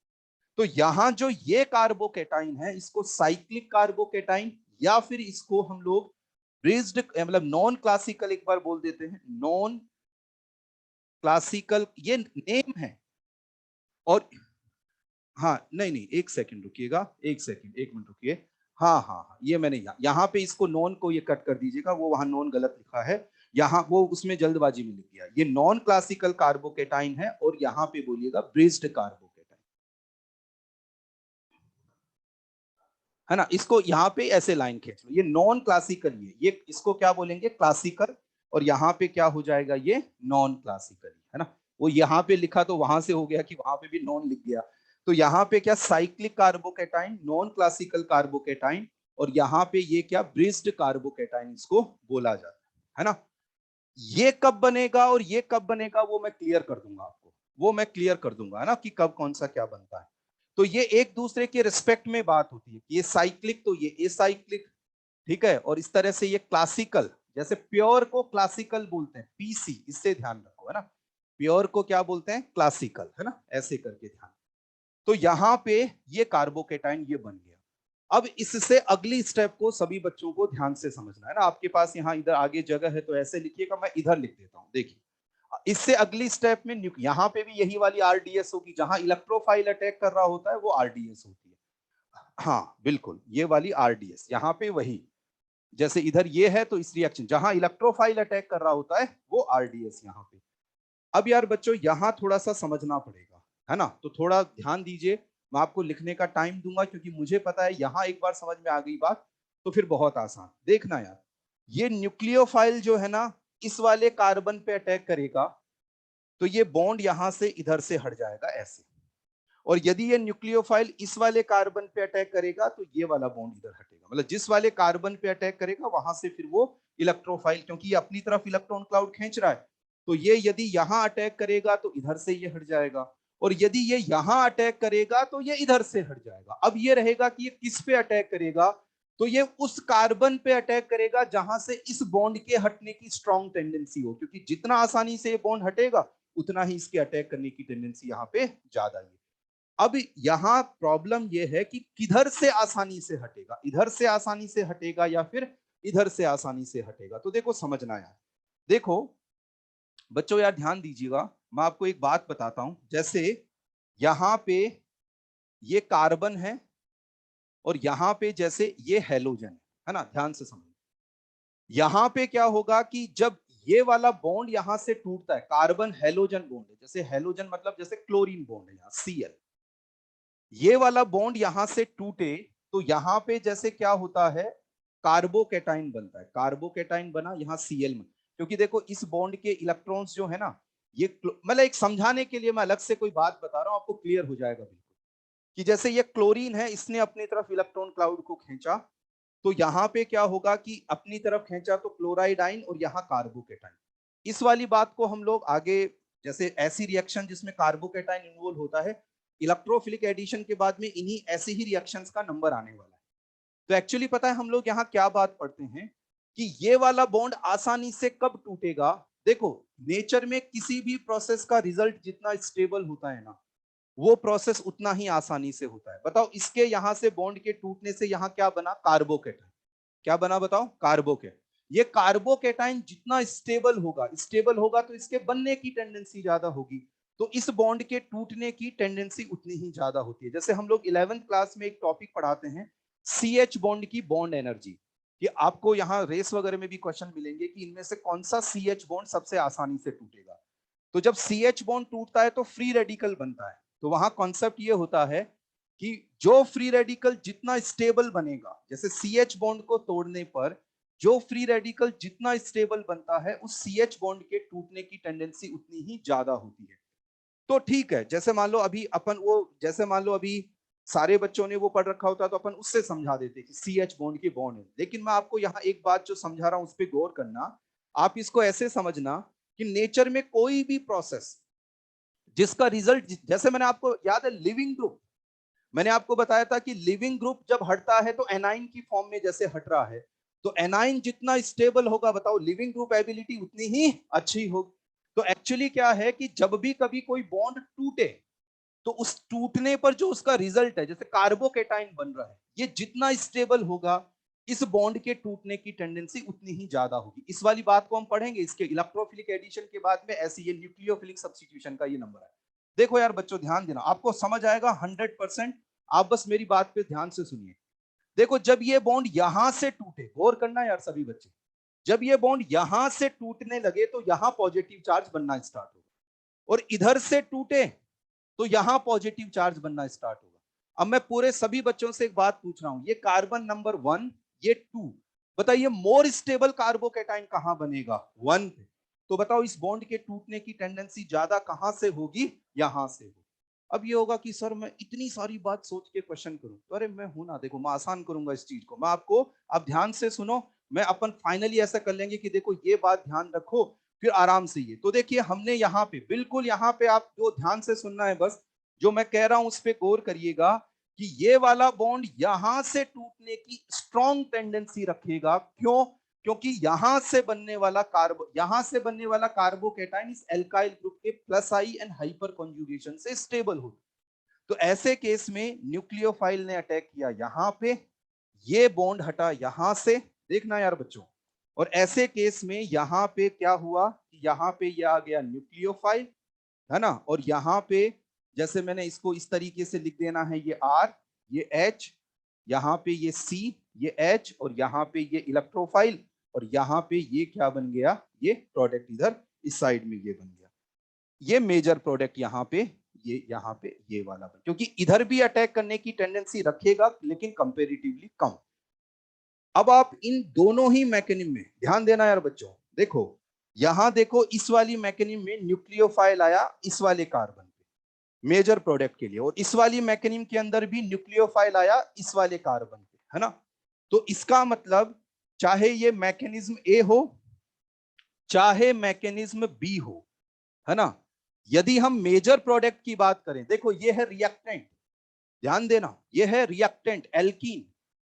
तो यहां जो ये कार्बोकैटाइन है इसको साइक्लिक कार्बोकैटाइन, या फिर इसको हम लोग ब्रिज्ड, मतलब नॉन क्लासिकल एक बार बोल देते हैं, नॉन क्लासिकल ये नेम है। और हाँ, नहीं नहीं, एक सेकंड रुकिएगा, एक सेकंड, एक मिनट रुकिए। हाँ हाँ हाँ, ये मैंने यहाँ पे इसको नॉन को ये कट कर दीजिएगा, वो वहां नॉन गलत लिखा है, यहाँ वो उसमें जल्दबाजी में लिख दिया। ये नॉन क्लासिकल कार्बोकेटाइन है, और यहाँ पे बोलिएगा ब्रिज्ड कार्बोकेटाइन, है ना? इसको यहाँ पे ऐसे लाइन खींच लो, ये नॉन क्लासिकल, ये इसको क्या बोलेंगे, क्लासिकल। और यहाँ पे क्या हो जाएगा, ये नॉन क्लासिकल, है ना? वो यहाँ पे लिखा तो वहां से हो गया कि वहां पे भी नॉन लिख गया। तो यहाँ पे क्या, cyclic carbocation, non classical carbocation, और यहाँ पे ये क्या, ब्रिज्ड कार्बोकेटाइन इसको बोला जाता है ना? ये कब बनेगा और ये कब बनेगा वो मैं क्लियर कर दूंगा आपको, वो मैं क्लियर कर दूंगा, है ना, कि कब कौन सा क्या बनता है। तो ये एक दूसरे के रिस्पेक्ट में बात होती है कि ये साइक्लिक तो ये एसाइक्लिक, ठीक है? और इस तरह से ये क्लासिकल, जैसे प्योर को क्लासिकल बोलते हैं, पीसी, इससे ध्यान रखो, है ना? प्योर को क्या बोलते हैं, क्लासिकल, है ना? ऐसे करके ध्यान। तो यहां पे ये कार्बोकेटाइन ये बन गया। अब इससे अगली स्टेप को सभी बच्चों को ध्यान से समझना है ना। आपके पास यहाँ इधर आगे जगह है तो ऐसे लिखिएगा, मैं इधर लिख देता हूं। देखिए इससे अगली स्टेप में यहाँ पे भी यही वाली आरडीएस होगी, जहां इलेक्ट्रोफाइल अटैक कर रहा होता है वो आरडीएस होती है। हाँ बिल्कुल, ये वाली आरडीएस यहाँ पे वही, जैसे इधर ये है तो इस रिएक्शन जहां इलेक्ट्रोफाइल अटैक कर रहा होता है वो आरडीएस यहाँ पे। अब यार बच्चों यहां थोड़ा सा समझना पड़ेगा, है ना, तो थोड़ा ध्यान दीजिए। मैं आपको लिखने का टाइम दूंगा क्योंकि मुझे पता है यहां एक बार समझ में आ गई बात तो फिर बहुत आसान। देखना यार, ये न्यूक्लियोफाइल जो है ना इस वाले कार्बन पे अटैक करेगा तो ये बॉन्ड यहां से इधर से हट जाएगा ऐसे, और यदि ये न्यूक्लियोफाइल इस वाले कार्बन पे अटैक करेगा तो ये वाला बॉन्ड इधर हटेगा। मतलब जिस वाले कार्बन पे अटैक करेगा वहां से फिर वो इलेक्ट्रोफाइल, क्योंकि ये अपनी तरफ इलेक्ट्रॉन क्लाउड खींच रहा है, तो ये यदि यहां अटैक करेगा तो इधर से ये हट जाएगा, और यदि ये यहां अटैक करेगा तो ये इधर से हट जाएगा। अब ये रहेगा कि ये किस पे अटैक करेगा, तो ये उस कार्बन पे अटैक करेगा जहां से इस बॉन्ड के हटने की स्ट्रॉन्ग टेंडेंसी हो, क्योंकि जितना आसानी से ये बॉन्ड हटेगा उतना ही इसके अटैक करने की टेंडेंसी यहाँ पे ज्यादा है। अब यहां प्रॉब्लम यह है कि किधर से आसानी से हटेगा, इधर से आसानी से हटेगा या फिर इधर से आसानी से हटेगा। तो देखो समझना यार, देखो बच्चों यार ध्यान दीजिएगा, मैं आपको एक बात बताता हूं। जैसे यहां पे ये कार्बन है और यहां पे जैसे ये हेलोजन है ना, ध्यान से समझो। यहां पे क्या होगा कि जब ये वाला बॉन्ड यहां से टूटता है, कार्बन हेलोजन बॉन्ड है, जैसे हेलोजन मतलब जैसे क्लोरीन बॉन्ड है यहाँ Cl, ये वाला बॉन्ड यहां से टूटे तो यहां पे जैसे क्या होता है, कार्बोकेटाइन बनता है। कार्बोकेटाइन बना यहाँ Cl में, क्योंकि देखो इस बॉन्ड के इलेक्ट्रॉन्स जो है ना, ये मतलब एक समझाने के लिए मैं अलग से कोई बात बता रहा हूं, आपको क्लियर हो जाएगा बिल्कुल, कि जैसे ये क्लोरीन है, इसने अपनी तरफ इलेक्ट्रॉन क्लाउड को खींचा, तो यहाँ पे क्या होगा कि अपनी तरफ खींचा तो क्लोराइड आइन और यहाँ कार्बोकेटाइन। इस वाली बात को हम लोग आगे, जैसे ऐसी रिएक्शन जिसमें कार्बोकेटाइन इन्वॉल्व होता है, इलेक्ट्रोफिलिक एडिशन के बाद में इन्हीं ऐसे ही रिएक्शंस का नंबर आने वाला है। तो एक्चुअली पता है हम लोग यहाँ क्या बात पढ़ते हैं कि ये वाला बॉन्ड आसानी से कब टूटेगा। देखो नेचर में किसी भी प्रोसेस का रिजल्ट जितना स्टेबल होता है ना, वो प्रोसेस उतना ही आसानी से होता है। बताओ इसके यहां से बॉन्ड के टूटने से यहां क्या बना, कार्बोकेटाइन। क्या बना बताओ, कार्बोकेट। ये कार्बोकेटाइन जितना स्टेबल होगा तो इसके बनने की टेंडेंसी ज्यादा होगी, तो इस बॉन्ड के टूटने की टेंडेंसी उतनी ही ज्यादा होती है। जैसे हम लोग 11th क्लास में एक टॉपिक पढ़ाते हैं सी एच बॉन्ड की बॉन्ड एनर्जी, कि आपको यहाँ रेस वगैरह में भी क्वेश्चन मिलेंगे कि इनमें से कौन सा सी एच बॉन्ड सबसे आसानी से टूटेगा। तो जब सी एच बॉन्ड टूटता है तो फ्री रेडिकल बनता है, तो वहां कॉन्सेप्ट ये होता है कि जो फ्री रेडिकल जितना स्टेबल बनेगा, जैसे सी एच बॉन्ड को तोड़ने पर जो फ्री रेडिकल जितना स्टेबल बनता है उस सी एच बॉन्ड के टूटने की टेंडेंसी उतनी ही ज्यादा होती है। तो ठीक है, जैसे मान लो अभी अपन वो, जैसे मान लो अभी सारे बच्चों ने वो पढ़ रखा होता तो अपन उससे समझा देते कि सी एच बॉन्ड की बॉन्ड है, लेकिन मैं आपको यहाँ एक बात जो समझा रहा हूं उस पर गौर करना। आप इसको ऐसे समझना कि नेचर में कोई भी प्रोसेस जिसका रिजल्ट, जैसे मैंने आपको याद है लिविंग ग्रुप, मैंने आपको बताया था कि लिविंग ग्रुप जब हटता है तो एनाइन की फॉर्म में जैसे हट रहा है, तो एनाइन जितना स्टेबल होगा बताओ लिविंग ग्रुप एबिलिटी उतनी ही अच्छी होगी। तो एक्चुअली क्या है कि जब भी कभी कोई बॉन्ड टूटे तो उस टूटने पर जो उसका रिजल्ट है, जैसे कार्बोकेटाइन बन रहा है, ये जितना स्टेबल होगा इस बॉन्ड के टूटने की टेंडेंसी उतनी ही ज्यादा होगी। इस वाली बात को हम पढ़ेंगे इसके इलेक्ट्रोफिलिक एडिशन के बाद में, ऐसे ये न्यूक्लियोफिलिक सब्स्टिट्यूशन का ये नंबर है। देखो यार बच्चों ध्यान देना, आपको समझ आएगा 100%। आप बस मेरी बात पे ध्यान से सुनिए। देखो जब ये बॉन्ड यहां से टूटे, गौर करना यार सभी बच्चे, जब ये बॉन्ड यहां से टूटने लगे तो यहां पॉजिटिव चार्ज बनना स्टार्ट होगा, और इधर से टूटे तो यहां पॉजिटिव चार्ज बनना स्टार्ट होगा। अब मैं पूरे सभी बच्चों से एक बात पूछ रहा हूं, ये कार्बन नंबर 1, ये 2, बताइए मोर स्टेबल कार्बोकेटाइन कहां बनेगा, 1 पे। तो बताओ इस बॉन्ड के टूटने की टेंडेंसी ज्यादा कहां से होगी, यहां से होगी। अब ये होगा कि सर मैं इतनी सारी बात सोच के क्वेश्चन करूं, तो अरे मैं हूं ना, देखो मैं आसान करूंगा इस चीज को, मैं आपको, आप ध्यान से सुनो, मैं अपन फाइनली ऐसा कर लेंगे कि देखो ये बात ध्यान रखो, फिर आराम से ये। तो देखिए हमने यहाँ पे बिल्कुल, यहाँ पे आप जो ध्यान से सुनना है बस, जो मैं कह रहा हूं उस पर गौर करिएगा कि ये वाला बॉन्ड यहां से टूटने की स्ट्रॉन्ग टेंडेंसी रखेगा। क्यों? क्योंकि यहां से बनने वाला कार्बोकेटाइन इस एल्काइल ग्रुप के plus I and hyper conjugation से स्टेबल होता। तो ऐसे केस में न्यूक्लियोफाइल ने अटैक किया यहां पे, ये बॉन्ड हटा यहां से, देखना यार बच्चों, और ऐसे केस में यहां पे क्या हुआ, यहां पे ये आ गया न्यूक्लियोफाइल, है ना, और यहाँ पे जैसे मैंने इसको इस तरीके से लिख देना है, ये आर, ये एच, यहाँ पे ये सी, ये एच, और यहाँ पे ये इलेक्ट्रोफाइल, और यहाँ पे ये क्या बन गया, ये प्रोडक्ट इधर इस साइड में ये बन गया, ये मेजर प्रोडक्ट यहाँ पे, ये यहाँ पे ये वाला बन, क्योंकि इधर भी अटैक करने की टेंडेंसी रखेगा लेकिन कंपेरेटिवली कम। अब आप इन दोनों ही मैकेनिज्म में ध्यान देना यार बच्चों, देखो यहां देखो, इस वाली मैकेनिज्म में न्यूक्लियोफाइल आया इस वाले कार्बन पे मेजर प्रोडक्ट के लिए, और इस वाली मैकेनिज्म के अंदर भी न्यूक्लियोफाइल आया इस वाले कार्बन पे, है ना। तो इसका मतलब चाहे ये मैकेनिज्म ए हो चाहे मैकेनिज्म बी हो, है ना, यदि हम मेजर प्रोडक्ट की बात करें, देखो ये है रिएक्टेंट, ध्यान देना, ये है रिएक्टेंट एल्कीन,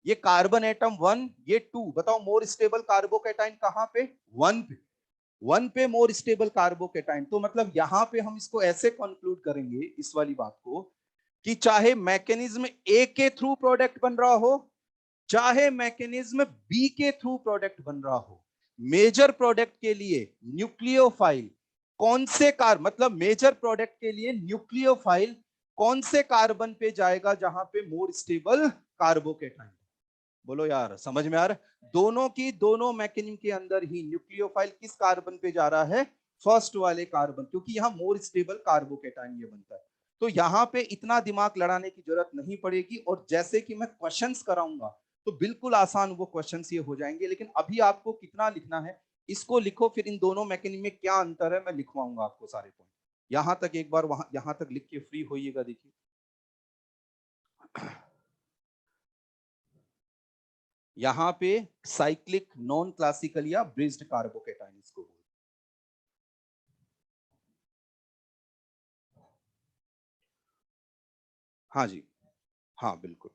ये कार्बन एटम 1, ये 2, बताओ मोर स्टेबल कार्बोकेटाइन कहां पे, 1 पे, 1 पे मोर स्टेबल कार्बोकेटाइन। तो मतलब यहां पे हम इसको ऐसे कंक्लूड करेंगे इस वाली बात को, कि चाहे मैकेनिज्म ए के थ्रू प्रोडक्ट बन रहा हो चाहे मैकेनिज्म बी के थ्रू प्रोडक्ट बन रहा हो, मेजर प्रोडक्ट के लिए न्यूक्लियोफाइल कौन से मतलब मेजर प्रोडक्ट के लिए न्यूक्लियोफाइल कौन से कार्बन पे जाएगा जहां पे मोर स्टेबल कार्बोकेटाइन। बोलो यार, समझ में आ रहा है, दोनों की दोनों मैकेनिज्म के अंदर ही न्यूक्लियोफाइल किस कार्बन पे जा रहा है, फर्स्ट वाले कार्बन, क्योंकि यहाँ मोर स्टेबल कार्बोकेटाइन ये बनता है। तो यहाँ पे इतना दिमाग लड़ाने की जरूरत नहीं पड़ेगी, और जैसे कि मैं क्वेश्चंस कराऊंगा तो बिल्कुल आसान वो क्वेश्चंस ये हो जाएंगे, लेकिन अभी आपको कितना लिखना है इसको लिखो, फिर इन दोनों मैकेनिज्म में क्या अंतर है मैं लिखवाऊंगा आपको सारे पॉइंट। यहां तक एक बार वहां यहां तक लिख के फ्री होइएगा, देखिए यहाँ पे साइक्लिक नॉन क्लासिकल या ब्रिज्ड कार्बोकेटाइन इसको बोलते हैं। हाँ जी, हाँ बिल्कुल।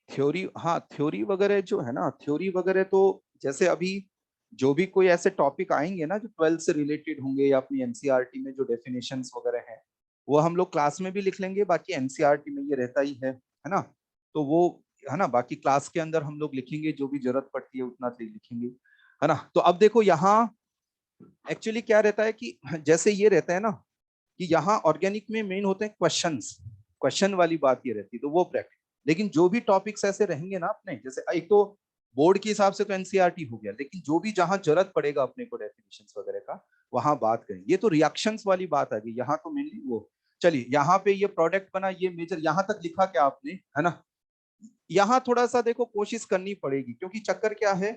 थ्योरी, हाँ थ्योरी वगैरह जो है ना, थ्योरी वगैरह तो जैसे अभी जो भी कोई ऐसे टॉपिक आएंगे ना जो 12th से रिलेटेड होंगे या अपनी एनसीईआरटी में जो डेफिनेशंस वगैरह हैं, वो हम लोग क्लास में भी लिख लेंगे, बाकी एनसीईआरटी में ये रहता ही है ना। तो वो है ना, बाकी क्लास के अंदर हम लोग लिखेंगे, जो भी जरूरत पड़ती है उतना लिखेंगे, है ना। तो अब देखो यहाँ एक्चुअली क्या रहता है कि जैसे ये रहता है ना कि यहाँ ऑर्गेनिक में मेन होते हैं क्वेश्चंस, क्वेश्चन वाली बात ये रहती है, तो वो प्रैक्टिस। लेकिन जो भी टॉपिक्स ऐसे रहेंगे ना अपने, जैसे एक तो बोर्ड के हिसाब से तो एनसीईआरटी हो गया, लेकिन जो भी जहां जरूरत पड़ेगा अपने को डेफिनेशंस वगैरह का, वहां बात करेंगे। ये तो रिएक्शंस वाली बात आ गई, यहाँ तो मेनली वो। चलिए यहाँ पे ये प्रोडक्ट बना, ये मेजर, यहाँ तक लिखा क्या आपने, है ना। यहाँ थोड़ा सा देखो कोशिश करनी पड़ेगी, क्योंकि चक्कर क्या है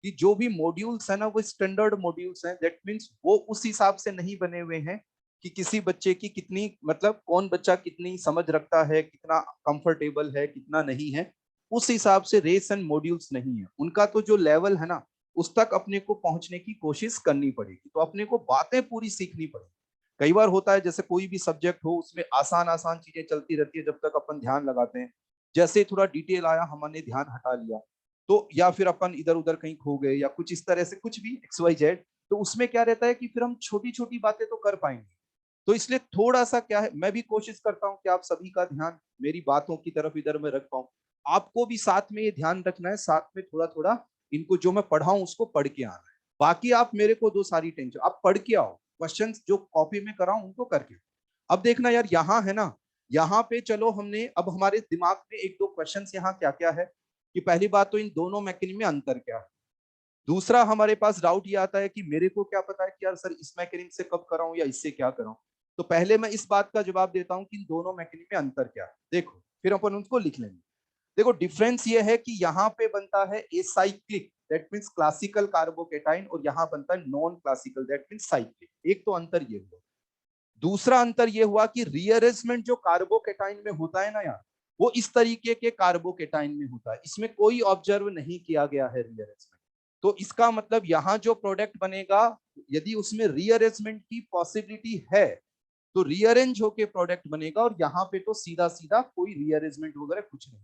कि जो भी मॉड्यूल्स है ना वो स्टैंडर्ड मॉड्यूल्स हैं, दैट मींस वो उस हिसाब से नहीं बने हुए हैं कि किसी बच्चे की कितनी, मतलब कौन बच्चा कितनी समझ रखता है, कितना कंफर्टेबल है, कितना नहीं है, उस हिसाब से रेस एंड मॉड्यूल्स नहीं है उनका। तो जो लेवल है ना उस तक अपने को पहुंचने की कोशिश करनी पड़ेगी, तो अपने को बातें पूरी सीखनी पड़ेगी। कई बार होता है जैसे कोई भी सब्जेक्ट हो उसमें आसान आसान चीजें चलती रहती है जब तक अपन ध्यान लगाते हैं, जैसे थोड़ा डिटेल आया हमने ध्यान हटा लिया, तो या फिर अपन इधर उधर कहीं खो गए या कुछ इस तरह से कुछ भी एक्स वाई जेड, तो उसमें क्या रहता है कि फिर हम छोटी छोटी बातें तो कर पाएंगे। तो इसलिए थोड़ा सा क्या है, मैं भी कोशिश करता हूं कि आप सभी का ध्यान मेरी बातों की तरफ इधर में रख पाऊं, आपको भी साथ में ये ध्यान रखना है, साथ में थोड़ा थोड़ा इनको जो मैं पढ़ाऊं उसको पढ़ के आना है। बाकी आप मेरे को दो सारी टेंशन, आप पढ़ के आओ, क्वेश्चन जो कॉपी में कराऊं उनको करके। अब देखना यार यहाँ है ना, यहाँ पे चलो हमने अब हमारे दिमाग में एक दो क्वेश्चन यहाँ क्या क्या है, कि पहली बात तो इन दोनों मैकेनिज्म में अंतर क्या है। दूसरा हमारे पास डाउट ये आता है कि मेरे को क्या पता है कि यार सर इस मैकेनिज्म से कब कराऊं या इससे क्या कराऊं। तो पहले मैं इस बात का जवाब देता हूं कि इन दोनों मैकेनिज्म में अंतर क्या है, देखो फिर अपन उसको लिख लेंगे। देखो डिफरेंस ये है कि यहाँ पे बनता है acyclic that means classical carbocation, और यहाँ बनता है non classical that means cyclic. एक तो अंतर ये हुआ। दूसरा अंतर ये हुआ कि रीअरेंजमेंट जो कार्बोकेटाइन में होता है ना यार, वो इस तरीके के कार्बोकेटाइन में होता है, इसमें कोई ऑब्जर्व नहीं किया गया है रीअरेंजमेंट। तो इसका मतलब यहाँ जो प्रोडक्ट बनेगा, यदि उसमें रीअरेंजमेंट की पॉसिबिलिटी है तो रीअरेंज होके प्रोडक्ट बनेगा, और यहाँ पे तो सीधा सीधा कोई रीअरेंजमेंट वगैरह कुछ नहीं।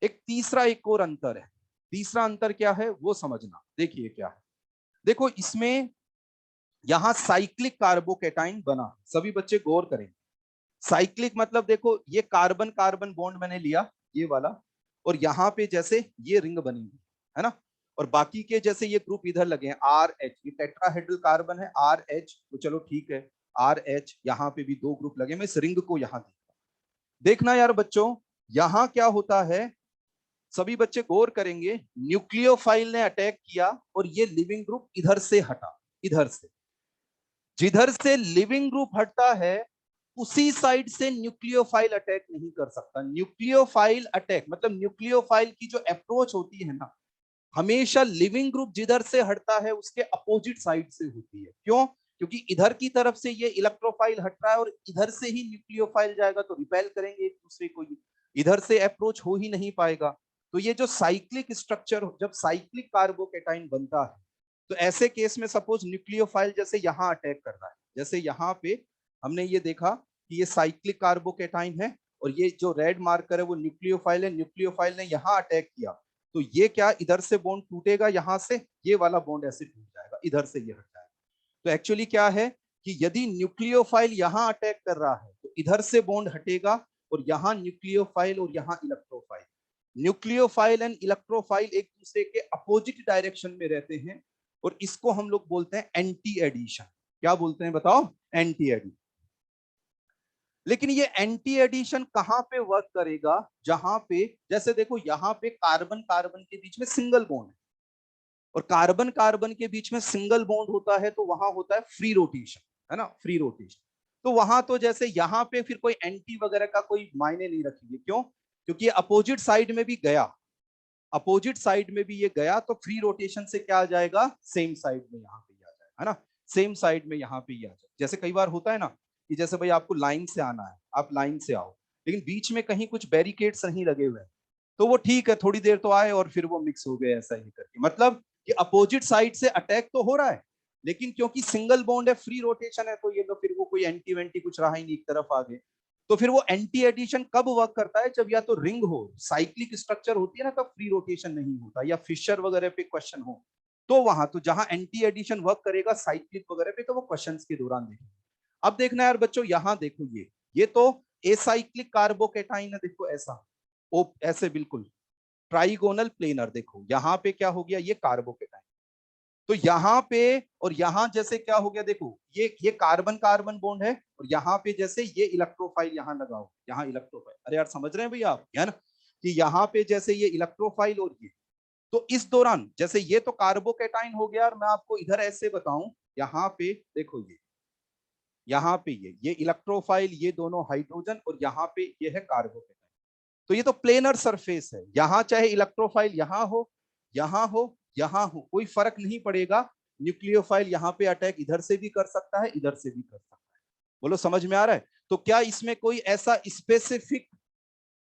एक तीसरा एक और अंतर है। तीसरा अंतर क्या है वो समझना, देखिए क्या है। देखो इसमें यहां साइक्लिक कार्बोकेटाइन बना, सभी बच्चे गौर करेंगे। साइक्लिक मतलब देखो ये कार्बन कार्बन बॉन्ड मैंने लिया ये वाला, और यहाँ पे जैसे ये रिंग बनेगी, है ना, और बाकी के जैसे ये ग्रुप इधर लगे हैं आर एच, ये टेट्राहेड्रल कार्बन है आर एच, तो चलो ठीक है आर एच, यहाँ पे भी दो ग्रुप लगे। मैं इस रिंग को यहाँ देखना यार बच्चों, यहाँ क्या होता है, सभी बच्चे गौर करेंगे, न्यूक्लियोफाइल ने अटैक किया और ये लिविंग ग्रुप इधर से हटा, इधर से, जिधर से लिविंग ग्रुप हटता है उसी साइड से न्यूक्लियोफाइल अटैक नहीं कर सकता। न्यूक्लियोफाइल अटैक मतलब न्यूक्लियोफाइल की जो अप्रोच होती है ना, हमेशा लिविंग ग्रुप जिधर से हटता है उसके अपोजिट साइड से होती है। क्यों? क्योंकि इधर की तरफ से ये इलेक्ट्रोफाइल हट रहा है और इधर से ही न्यूक्लियोफाइल जाएगा, तो रिपेल करेंगे एक दूसरे को, ही इधर से अप्रोच हो ही नहीं पाएगा। तो ये जो साइक्लिक स्ट्रक्चर, जब साइक्लिक कार्बोकेटाइन बनता है तो ऐसे केस में सपोज न्यूक्लियोफाइल जैसे यहाँ अटैक कर रहा है, जैसे यहाँ पे हमने ये देखा कि ये साइक्लिक कार्बोकेटाइन है और ये जो रेड मार्कर है वो न्यूक्लियोफाइल है, न्यूक्लियोफाइल ने यहाँ अटैक किया, तो ये क्या इधर से बॉन्ड टूटेगा, यहाँ से ये वाला बॉन्ड ऐसे टूट जाएगा, इधर से ये हट जाएगा। तो एक्चुअली क्या है कि यदि न्यूक्लियोफाइल यहाँ अटैक कर रहा है तो इधर से बॉन्ड हटेगा, और यहाँ न्यूक्लियोफाइल और यहाँ इलेक्ट्रोफाइल, न्यूक्लियोफाइल एंड इलेक्ट्रोफाइल एक दूसरे के अपोजिट डायरेक्शन में रहते हैं, और इसको हम लोग बोलते हैं एंटी एडिशन। क्या बोलते हैं बताओ? Anti addition. लेकिन ये एंटी एडिशन कहां पे वर्क करेगा? जहां पे जैसे देखो यहाँ पे कार्बन कार्बन के बीच में सिंगल बॉन्ड है, और कार्बन कार्बन के बीच में सिंगल बॉन्ड होता है तो वहां होता है फ्री रोटेशन, है ना, फ्री रोटेशन। तो वहां तो जैसे यहाँ पे फिर कोई एंटी वगैरह का कोई मायने नहीं रखेंगे। क्यों? क्योंकि अपोजिट साइड में भी गया, अपोजिट साइड में भी ये गया, तो फ्री रोटेशन से क्या आ जाएगा? सेम साइड में यहाँ पे आ जाएगा, है ना, सेम साइड में यहाँ पे आ जाए। जैसे कई बार होता है ना कि जैसे भाई आपको लाइन से आना है, आप लाइन से आओ, लेकिन बीच में कहीं कुछ बैरिकेड्स नहीं लगे हुए हैं, तो वो ठीक है थोड़ी देर तो आए और फिर वो मिक्स हो गए, ऐसा ही करके मतलब कि अपोजिट साइड से अटैक तो हो रहा है, लेकिन क्योंकि सिंगल बॉन्ड है, फ्री रोटेशन है, तो ये तो फिर वो कोई एंटी वेंटी कुछ रहा ही नहीं, एक तरफ आ गए। तो फिर वो एंटी एडिशन कब वर्क करता है? जब या तो रिंग हो, साइक्लिक स्ट्रक्चर होती है ना, तब फ्री रोटेशन नहीं होता, या फिशर वगैरह पे क्वेश्चन हो, तो वहां तो जहां एंटी एडिशन वर्क करेगा साइक्लिक वगैरह पे, तो वो क्वेश्चंस के दौरान देखेंगे। अब देखना यार बच्चों, यहां देखो ये तो एसाइक्लिक कार्बोकेटाइन है, देखो ऐसा, ओ ऐसे बिल्कुल ट्राइगोनल प्लेनर। देखो यहाँ पे क्या हो गया, ये कार्बोकेटाइन, तो यहाँ पे और यहाँ जैसे क्या हो गया, देखो ये कार्बन कार्बन बॉन्ड है, और यहाँ पे जैसे ये इलेक्ट्रोफाइल यहाँ लगा हो, यहाँ इलेक्ट्रोफाइल, अरे यार समझ रहे हैं भैया आप, है ना, कि यहाँ पे जैसे ये इलेक्ट्रोफाइल और ये, तो इस दौरान जैसे ये तो कार्बोकेटाइन हो गया, और मैं आपको इधर ऐसे बताऊं, यहाँ पे देखो ये, यहाँ पे ये इलेक्ट्रोफाइल, ये दोनों हाइड्रोजन, और यहाँ पे ये है कार्बोकेटाइन। तो ये तो प्लेनर सरफेस है, यहाँ चाहे इलेक्ट्रोफाइल यहाँ हो, यहाँ हो, यहाँ हो, कोई फर्क नहीं पड़ेगा। न्यूक्लियोफाइल यहाँ पे अटैक इधर से भी कर सकता है, इधर से भी कर सकता है। बोलो समझ में आ रहा है? तो क्या इसमें कोई ऐसा स्पेसिफिक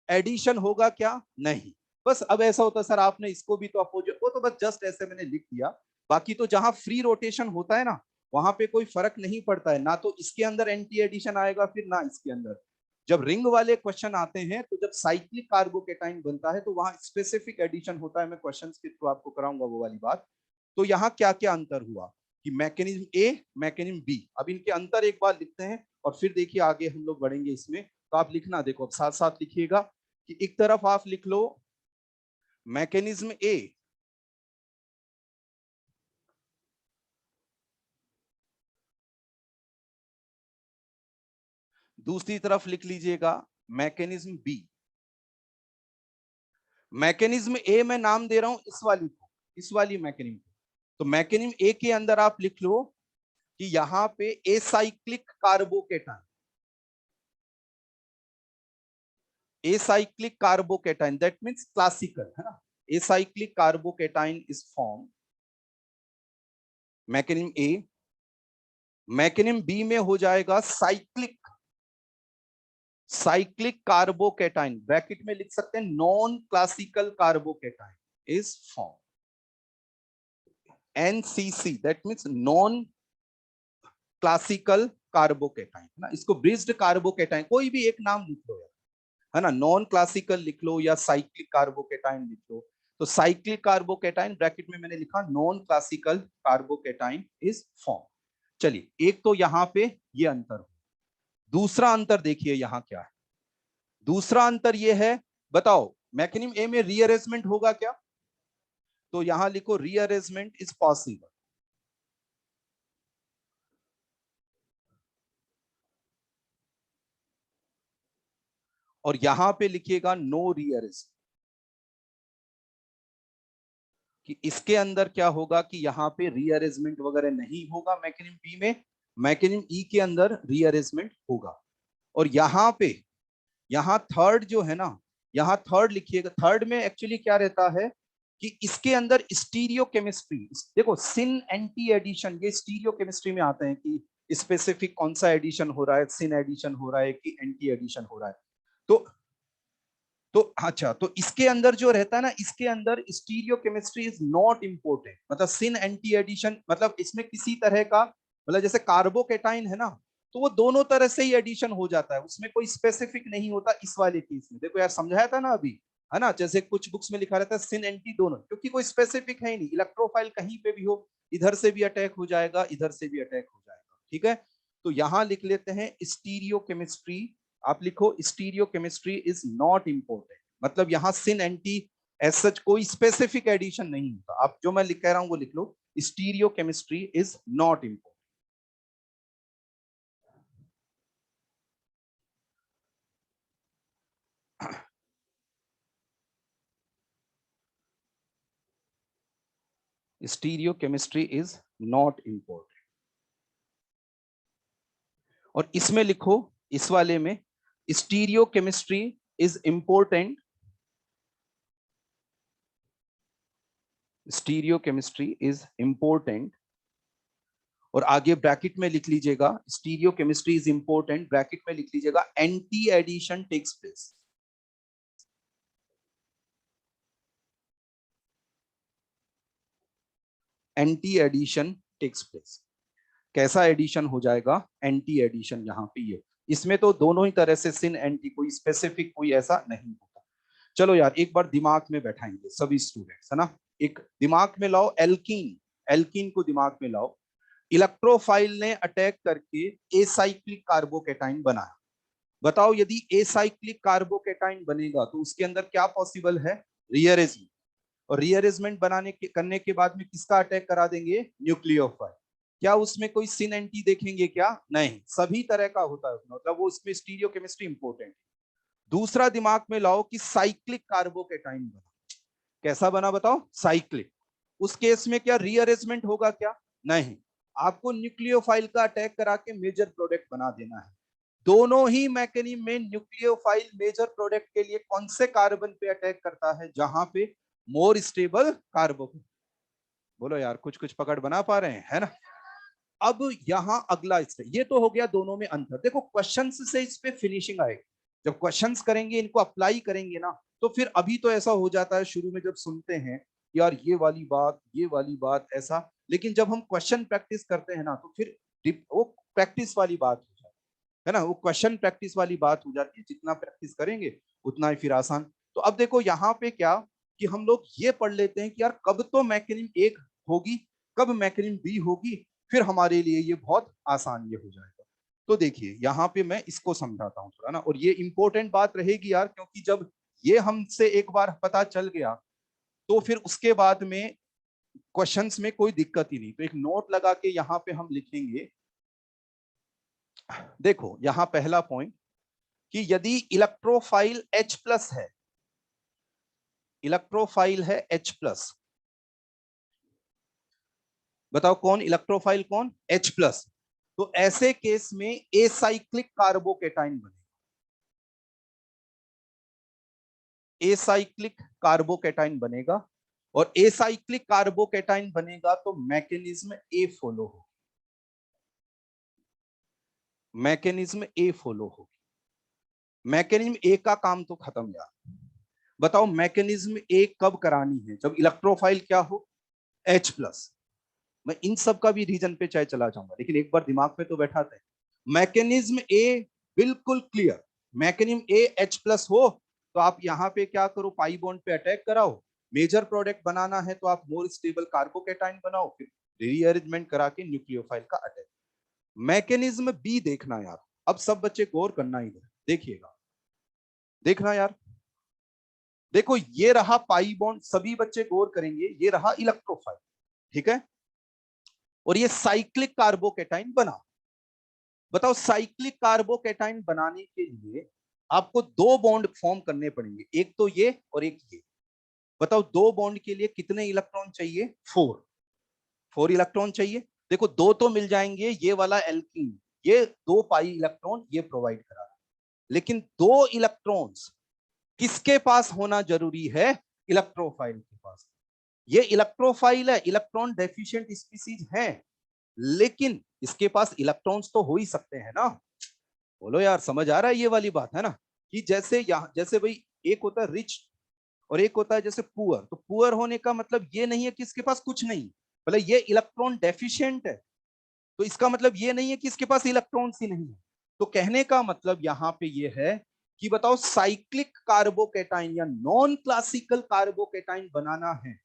एडिशन होगा क्या? नहीं। बस अब ऐसा होता है सर आपने इसको भी तो अपोजिट, वो तो बस जस्ट ऐसे मैंने लिख दिया। बाकी तो जहां फ्री रोटेशन होता है ना, वहां पे कोई फर्क नहीं पड़ता है, ना तो इसके अंदर एंटी एडिशन आएगा फिर ना इसके अंदर। जब रिंग वाले क्वेश्चन आते हैं तो जब साइक्लिक कार्बोकेटाइन बनता है तो वहां स्पेसिफिक एडिशन होता है। मैं क्वेश्चन के थ्रू आपको कराऊंगा वो वाली बात। तो यहाँ क्या क्या अंतर हुआ कि मैकेनिज्म ए, मैकेनिज्म बी, अब इनके अंतर एक बार लिखते हैं और फिर देखिए आगे हम लोग बढ़ेंगे इसमें। तो आप लिखना, देखो अब साथ साथ लिखिएगा कि एक तरफ आप लिख लो मैकेनिज्म ए, दूसरी तरफ लिख लीजिएगा मैकेनिज्म बी। मैकेनिज्म ए मैं नाम दे रहा हूं इस वाली को, इस वाली मैकेनिज्म। तो मैकेनिज्म ए के अंदर आप लिख लो कि यहां पे acyclic carbocation, acyclic carbocation that means classical, है ना, acyclic carbocation is form मैकेनिम A, मैकेनिम B में हो जाएगा साइक्लिक, साइक्लिक कार्बोकेटाइन, ब्रैकेट में लिख सकते हैं non classical carbocation is form, NCC that means non classical carbocation ना, इसको ब्रिज्ड कार्बोकेटाइन कोई भी एक नाम लिख लो यार, है ना, नॉन क्लासिकल लिख लो या साइक्लिक कार्बोकेटाइन लिख लो। तो साइक्लिक कार्बोकेटाइन ब्रैकेट में मैंने लिखा non classical carbocation is form. चलिए एक तो यहां पे ये अंतर हो, दूसरा अंतर देखिए यहां क्या है, दूसरा अंतर ये है, बताओ मैकेनिम ए में रीअरेंजमेंट होगा क्या? तो यहां लिखो रीअरेंजमेंट इज पॉसिबल, और यहां पे लिखिएगा नो रीअरेंजमेंट, कि इसके अंदर क्या होगा कि यहाँ पे रीअरेंजमेंट वगैरह नहीं होगा मैकेनिम बी में, मैकेनिम ई के अंदर रीअरेंजमेंट होगा। और यहाँ पे, यहाँ थर्ड जो है ना, यहाँ थर्ड लिखिएगा, थर्ड में एक्चुअली क्या रहता है कि इसके अंदर स्टीरियो केमिस्ट्री, देखो सिन एंटी एडिशन ये स्टीरियो केमिस्ट्री में आते हैं कि स्पेसिफिक कौन सा एडिशन हो रहा है, सिन एडिशन हो रहा है कि एंटी एडिशन हो रहा है। तो अच्छा, तो इसके अंदर जो रहता है ना, इसके अंदर stereo chemistry is not important, मतलब सिन एंटी एडिशन, मतलब इसमें किसी तरह का, मतलब जैसे कार्बोकेटाइन है ना, तो वो दोनों तरह से ही एडिशन हो जाता है, उसमें कोई स्पेसिफिक नहीं होता इस वाले केस में। देखो यार समझाया था ना अभी, है ना, जैसे कुछ बुक्स में लिखा रहता है सिन एंटी दोनों, क्योंकि कोई स्पेसिफिक है ही नहीं, इलेक्ट्रोफाइल कहीं पे भी हो, इधर से भी अटैक हो जाएगा, इधर से भी अटैक हो जाएगा, ठीक है। तो यहां लिख लेते हैं स्टीरियो केमिस्ट्री, आप लिखो stereo chemistry is not important, मतलब यहां सिन एंटी एज सच कोई स्पेसिफिक एडिशन नहीं होता, आप जो मैं लिख कह रहा हूं वो लिख लो, stereochemistry is not important. Stereochemistry is not important, और इसमें लिखो, इस वाले में stereochemistry is important, stereochemistry is important, और आगे ब्रैकेट में लिख लीजिएगा stereochemistry is important, bracket में लिख लीजिएगा anti addition takes place, anti addition takes place. कैसा एडिशन हो जाएगा? एंटी एडिशन, यहाँ पे ये, इसमें तो दोनों ही तरह से सिन एंटी, कोई स्पेसिफिक कोई ऐसा नहीं होता। चलो यार एक बार दिमाग में बैठाएंगे सभी स्टूडेंट्स, है ना, एक दिमाग में लाओ एल्कीन, एल्कीन को दिमाग में लाओ, इलेक्ट्रोफाइल ने अटैक करके एसाइक्लिक कार्बोकेटाइन बनाया, बताओ यदि एसाइक्लिक कार्बोकेटाइन बनेगा तो उसके अंदर क्या पॉसिबल है? रीअरेंजमेंट, और रीअरेंजमेंट बनाने के करने के बाद में किसका अटैक करा देंगे? न्यूक्लियोफाइल। क्या उसमें कोई सिन एंटी देखेंगे क्या? नहीं, सभी तरह का होता है, मतलब वो उसमें स्टीरियो केमिस्ट्री इंपॉर्टेंट। दूसरा दिमाग में लाओ कि साइक्लिक कार्बोकेटाइन बना, कैसा बना बताओ? साइक्लिक। उस केस में क्या रीअरेंजमेंट होगा क्या? नहीं, आपको न्यूक्लियोफाइल का अटैक करा के मेजर प्रोडक्ट बना देना है। दोनों ही मैकेनिज्म में न्यूक्लियोफाइल मेजर प्रोडक्ट के लिए कौन से कार्बन पे अटैक करता है? जहां पे मोर स्टेबल कार्बन। बोलो यार, कुछ कुछ पकड़ बना पा रहे हैं, है ना? अब यहां अगला स्टेप, ये तो हो गया दोनों में अंतर। देखो क्वेश्चंस से इस पे फिनिशिंग आएगी, जब क्वेश्चंस करेंगे, इनको अप्लाई करेंगे ना, तो फिर अभी तो ऐसा हो जाता है शुरू में जब सुनते हैं यार ये वाली बात, ये वाली बात ऐसा, लेकिन जब हम क्वेश्चन प्रैक्टिस करते हैं ना तो फिर वो प्रैक्टिस वाली बात हो जाती है ना, वो क्वेश्चन प्रैक्टिस वाली बात हो जाती है, जितना प्रैक्टिस करेंगे उतना ही फिर आसान। तो अब देखो यहाँ पे क्या, कि हम लोग ये पढ़ लेते हैं कि यार कब तो मैकेनिज्म एक होगी, कब मैकेनिज्म बी होगी, फिर हमारे लिए ये बहुत आसान ये हो जाएगा। तो देखिए यहाँ पे मैं इसको समझाता हूँ थोड़ा ना, और ये इंपॉर्टेंट बात रहेगी यार, क्योंकि जब ये हमसे एक बार पता चल गया तो फिर उसके बाद में क्वेश्चंस में कोई दिक्कत ही नहीं। तो एक नोट लगा के यहाँ पे हम लिखेंगे, देखो यहाँ पहला पॉइंट, कि यदि इलेक्ट्रोफाइल H प्लस है, इलेक्ट्रोफाइल है H प्लस, बताओ कौन इलेक्ट्रोफाइल, कौन? H plus. तो ऐसे केस में एसाइक्लिक कार्बोकेटाइन बनेगा, एसाइक्लिक कार्बोकेटाइन बनेगा, और एसाइक्लिक कार्बोकैटायन बनेगा तो मैकेनिज्म ए फॉलो होगी, मैकेनिज्म ए फॉलो होगी। मैकेनिज्म ए का काम तो खत्म यार। बताओ मैकेनिज्म ए कब करानी है? जब इलेक्ट्रोफाइल क्या हो, H+। मैं इन सब का भी रीजन पे चाहे चला जाऊंगा, लेकिन एक बार दिमाग में तो बैठाते हैं। मैकेनिज्म ए बिल्कुल क्लियर, मैकेनिज्म ए H+ हो तो आप यहाँ पे क्या करो, पाई बॉन्ड पे अटैक कराओ। मेजर प्रोडक्ट बनाना है तो आप मोर स्टेबल कार्बोकैटायन बनाओ, फिर रीअरेंजमेंट करा के न्यूक्लियोफाइल का अटैक। मैकेनिज्म बी देखना यार, अब सब बच्चे गौर करना, इधर देखिएगा, देखना यार। देखो ये रहा पाई बॉन्ड, सभी बच्चे गौर करेंगे, ये रहा इलेक्ट्रोफाइल, ठीक है, और ये साइक्लिक कार्बोकैटायन बना। बताओ साइक्लिक कार्बोकैटायन बनाने के लिए आपको दो बॉन्ड फॉर्म करने पड़ेंगे, एक तो ये और एक ये। बताओ दो बॉन्ड के लिए कितने इलेक्ट्रॉन चाहिए? 4 इलेक्ट्रॉन चाहिए। देखो दो तो मिल जाएंगे, ये वाला एल्कीन ये 2 पाई इलेक्ट्रॉन ये प्रोवाइड करा रहा है, लेकिन 2 इलेक्ट्रॉन्स किसके पास होना जरूरी है? इलेक्ट्रोफाइल के पास। ये इलेक्ट्रोफाइल है, इलेक्ट्रॉन डेफिशिएंट स्पीसीज है, लेकिन इसके पास इलेक्ट्रॉन्स तो हो ही सकते हैं ना। बोलो यार, समझ आ रहा है ये वाली बात है ना? कि जैसे यहाँ, जैसे भाई एक होता है रिच और एक होता है जैसे पुअर, तो पुअर होने का मतलब ये नहीं है कि इसके पास कुछ नहीं, मतलब ये इलेक्ट्रॉन डेफिशिएंट है, तो इसका मतलब ये नहीं है कि इसके पास इलेक्ट्रॉन्स ही नहीं है। तो कहने का मतलब यहाँ पे ये है कि बताओ साइक्लिक कार्बोकैटायन या नॉन क्लासिकल कार्बोकैटायन बनाना है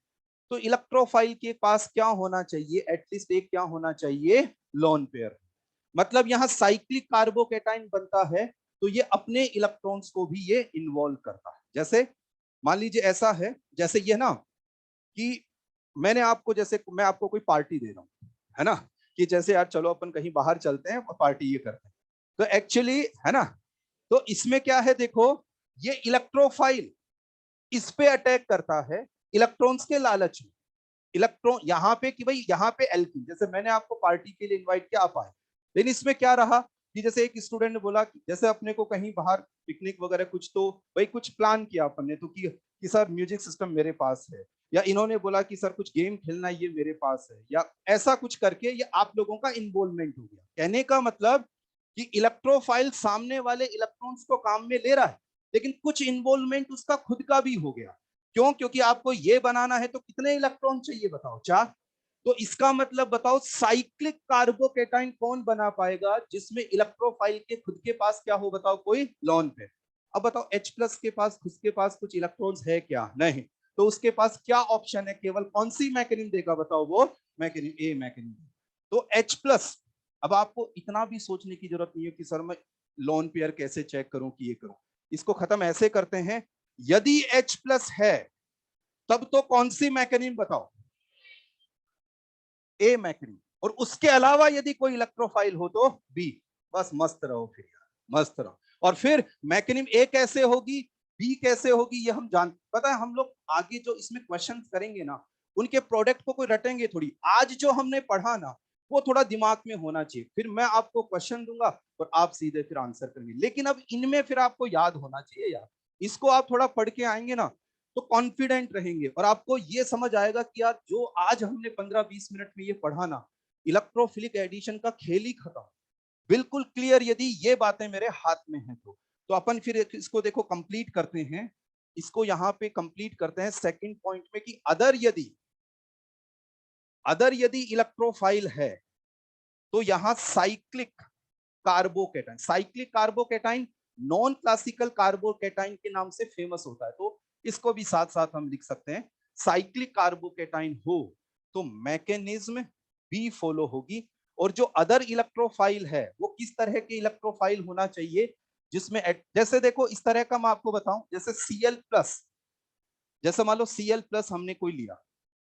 तो इलेक्ट्रोफाइल के पास क्या होना चाहिए? एटलीस्ट एक क्या होना चाहिए? Lone pair. मतलब यहाँ साइक्लिक कार्बोकैटायन बनता है तो ये अपने इलेक्ट्रॉन्स को भी ये इन्वॉल्व करता है। जैसे मान लीजिए ऐसा है, जैसे ये ना कि मैंने आपको, जैसे मैं आपको कोई पार्टी दे रहा हूँ, है ना, कि जैसे यार चलो अपन कहीं बाहर चलते हैं और पार्टी ये करते हैं, तो एक्चुअली है ना, तो इसमें क्या है देखो, ये इलेक्ट्रोफाइल इस पे अटैक करता है इलेक्ट्रॉन्स के लालच में। इलेक्ट्रॉन यहाँ पे कि भाई यहाँ पे एल्कीन, जैसे मैंने आपको पार्टी के लिए इनवाइट किया, आप आए, लेकिन इसमें क्या रहा कि जैसे एक स्टूडेंट ने बोला कि जैसे अपने को कहीं बाहर पिकनिक वगैरह कुछ, तो भाई कुछ प्लान किया अपन ने तो कि सर म्यूजिक सिस्टम मेरे पास है, या इन्होंने बोला कि सर कुछ गेम खेलना ये मेरे पास है, या ऐसा कुछ करके ये आप लोगों का इन्वॉल्वमेंट हो गया। कहने का मतलब कि इलेक्ट्रोफाइल सामने वाले इलेक्ट्रॉन्स को काम में ले रहा है, लेकिन कुछ इन्वॉल्वमेंट उसका खुद का भी हो गया। क्यों? क्योंकि आपको ये बनाना है तो कितने इलेक्ट्रॉन चाहिए? बताओ 4। तो इसका मतलब बताओ साइक्लिक कार्बोकैटायन कौन बना पाएगा जिसमें इलेक्ट्रोफाइल के खुद के पास क्या हो? बताओ कोई लोन पेयर। अब बताओ H+ के पास खुद के पास कुछ इलेक्ट्रॉन्स है क्या? नहीं। तो उसके पास क्या ऑप्शन है? केवल कौन सी मैकेनिज्म देगा? बताओ वो मैकेनिज्म ए मैकेनिज्म। तो H+, अब आपको इतना भी सोचने की जरूरत नहीं है कि सर मैं लोन पेयर कैसे चेक करूं कि ये करूं। इसको खत्म ऐसे करते हैं, यदि H+ है तब तो कौन सी मैकेनिज्म? बताओ ए मैकेनिज्म, और उसके अलावा यदि कोई इलेक्ट्रोफाइल हो तो बी। बस मस्त रहो फिर यार, मस्त रहो। और फिर मैकेनिज्म ए कैसे होगी, बी कैसे होगी, ये हम जान, पता है हम लोग आगे जो इसमें क्वेश्चन करेंगे ना, उनके प्रोडक्ट को कोई रटेंगे थोड़ी। आज जो हमने पढ़ा ना वो थोड़ा दिमाग में होना चाहिए, फिर मैं आपको क्वेश्चन दूंगा और आप सीधे फिर आंसर करेंगे। लेकिन अब इनमें फिर आपको याद होना चाहिए यार, इसको आप थोड़ा पढ़ के आएंगे ना तो कॉन्फिडेंट रहेंगे, और आपको ये समझ आएगा कि यार जो आज हमने 15-20 मिनट में ये पढ़ा ना, इलेक्ट्रोफिलिक एडिशन का खेल ही खत्म, बिल्कुल क्लियर। यदि ये बातें मेरे हाथ में हैं तो अपन फिर इसको देखो कंप्लीट करते हैं, इसको यहाँ पे कंप्लीट करते हैं सेकंड पॉइंट में कि अदर यदि इलेक्ट्रोफाइल है तो यहाँ cyclic carbocation non classical carbocation के नाम से फेमस होता है, तो इसको भी साथ साथ हम लिख सकते हैं। साइक्लिक कार्बोकैटाइन हो तो मैकेनिज्म बी फॉलो होगी, और जो अदर इलेक्ट्रोफाइल है वो किस तरह के इलेक्ट्रोफाइल होना चाहिए जिसमें जैसे देखो इस तरह का मैं आपको बताऊं, जैसे Cl+, जैसे मान लो Cl+ हमने कोई लिया,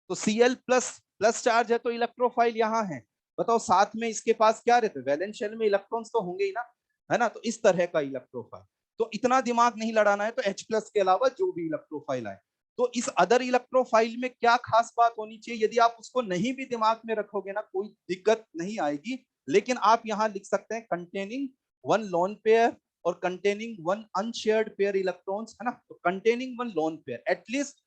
तो Cl+ प्लस चार्ज है तो इलेक्ट्रोफाइल यहाँ है। बताओ साथ में इसके पास क्या रहते हैं? वैलेंस शेल में इलेक्ट्रॉन्स तो होंगे ही ना, है ना? तो इस तरह का इलेक्ट्रोफाइल, तो इतना दिमाग नहीं लड़ाना है, तो H+ के अलावा जो भी इलेक्ट्रोफाइल आए। तो इस अदर इलेक्ट्रोफाइल में क्या खास बात होनी चाहिए? यदि आप उसको नहीं भी दिमाग में रखोगे ना कोई दिक्कत नहीं आएगी, लेकिन आप यहाँ लिख सकते हैं कंटेनिंग 1 लोन पेयर और कंटेनिंग 1 अनशेयर्ड पेयर इलेक्ट्रॉन्स, है ना? तो कंटेनिंग 1 लोन पेयर एटलीस्ट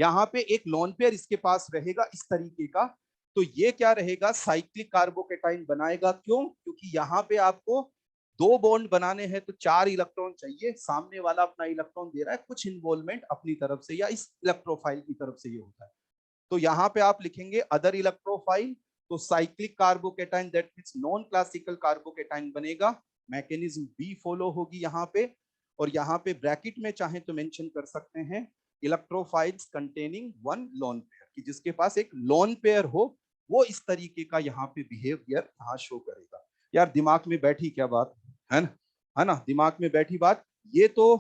यहाँ पे एक लोन पेयर इसके पास रहेगा इस तरीके का, तो ये क्या रहेगा, साइक्लिक कार्बोकेटाइन बनाएगा। क्यों? क्योंकि यहाँ पे आपको 2 बॉन्ड बनाने हैं तो 4 इलेक्ट्रॉन चाहिए। सामने वाला अपना इलेक्ट्रॉन दे रहा है, कुछ इन्वॉल्वमेंट अपनी तरफ से या इस इलेक्ट्रोफाइल की तरफ से ये होता है। तो यहाँ पे आप लिखेंगे अदर इलेक्ट्रोफाइल, तो cyclic carbocation that means non classical carbocation बनेगा। मैकेनिज्म बी फॉलो होगी यहाँ पे, और यहाँ पे ब्रैकेट में चाहे तो मेंशन कर सकते हैं इलेक्ट्रोफाइल्स कंटेनिंग 1 लोन पेयर, कि जिसके पास एक लोन पेयर हो वो इस तरीके का यहाँ पे बिहेवियर यहाँ शो करेगा। यार दिमाग में बैठी क्या बात है ना, है ना, दिमाग में बैठी बात। ये तो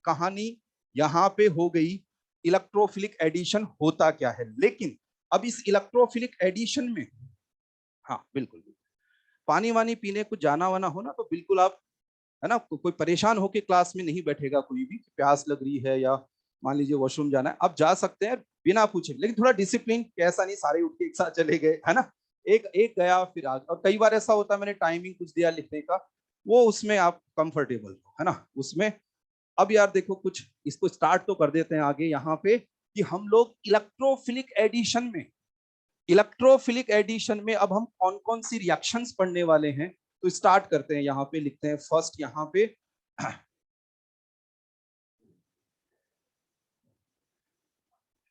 कहानी यहाँ पे हो गई इलेक्ट्रोफिलिक एडिशन होता क्या है। लेकिन अब इस इलेक्ट्रोफिलिक एडिशन में, हाँ बिल्कुल, पानी वानी पीने कुछ जाना वाना हो ना तो बिल्कुल आप, है ना, कोई परेशान होके क्लास में नहीं बैठेगा कोई भी, प्यास लग रही है या मान लीजिए वॉशरूम जाना है, आप जा सकते हैं बिना पूछे, लेकिन थोड़ा डिसिप्लिन, ऐसा नहीं सारे उठ के एक साथ चले गए, है ना, एक एक गया फिर आ। और कई बार ऐसा होता है मैंने टाइमिंग कुछ दिया लिखने का, वो उसमें आप कंफर्टेबल हो, है ना उसमें। अब यार देखो कुछ इसको स्टार्ट तो कर देते हैं आगे यहाँ पे, कि हम लोग इलेक्ट्रोफिलिक एडिशन में अब हम कौन कौन सी रिएक्शंस पढ़ने वाले हैं। तो स्टार्ट करते हैं, यहाँ पे लिखते हैं फर्स्ट, यहाँ पे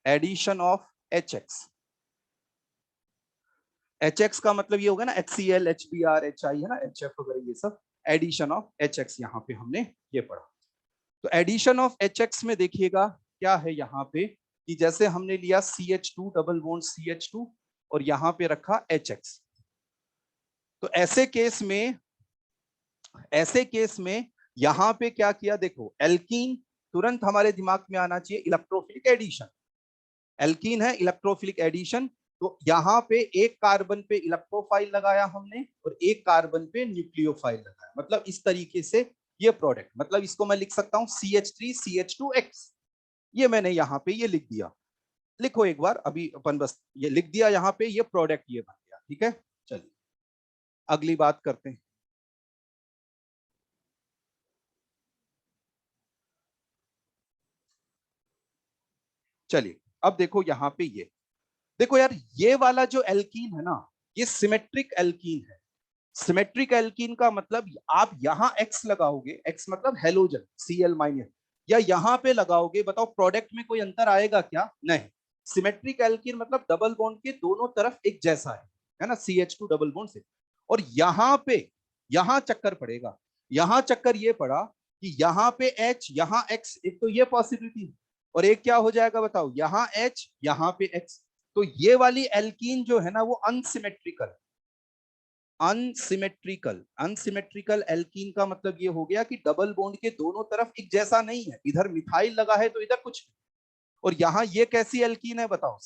एडिशन ऑफ HX। HX का मतलब ये होगा ना HCl, HBr, HI, है ना, HF वगैरह, ये सब एडिशन ऑफ HX यहाँ पे हमने ये पढ़ा। तो एडिशन ऑफ HX में देखिएगा क्या है यहाँ पे, कि जैसे हमने लिया CH2 डबल बॉन्ड CH2 और यहाँ पे रखा HX। तो ऐसे केस में यहाँ पे क्या किया, देखो एल्कीन, तुरंत हमारे दिमाग में आना चाहिए इलेक्ट्रोफिलिक एडिशन। एल्कीन है, इलेक्ट्रोफिलिक एडिशन। तो यहाँ पे एक कार्बन पे इलेक्ट्रोफाइल लगाया हमने और एक कार्बन पे न्यूक्लियोफाइल लगाया, मतलब इस तरीके से ये प्रोडक्ट, मतलब इसको मैं लिख सकता हूँ CH3CH2X। ये मैंने यहाँ पे ये लिख दिया, लिखो एक बार, अभी अपन बस ये लिख दिया यहाँ पे, ये प्रोडक्ट ये बन गया। ठीक है, चलिए अगली बात करते हैं। चलिए अब देखो यहाँ पे ये देखो यार, ये वाला जो एल्कीन है ना, ये सिमेट्रिक एल्कीन है। सिमेट्रिक एल्कीन का मतलब आप यहां X लगाओगे, X मतलब हेलोजन Cl-, या यहां पे लगाओगे, बताओ प्रोडक्ट में कोई अंतर आएगा क्या? नहीं। सिमेट्रिक एल्कीन मतलब डबल बॉन्ड के दोनों तरफ एक जैसा है ना, CH2 डबल बॉन्ड से। और यहाँ पे यहां चक्कर पड़ेगा, यहां चक्कर ये पड़ा कि यहाँ पे H यहाँ X, एक तो ये पॉसिबिलिटी है, और एक क्या हो जाएगा बताओ, यहाँ H यहाँ पे X। तो ये वाली एल्कीन जो है ना वो अनसिमेट्रिकल एल्कीन का मतलब ये हो गया कि डबल बॉन्ड के दोनों तरफ एक जैसा नहीं है, इधर मिथाइल लगा है तो इधर कुछ, और यहां ये कैसी एल्कीन है बताओ,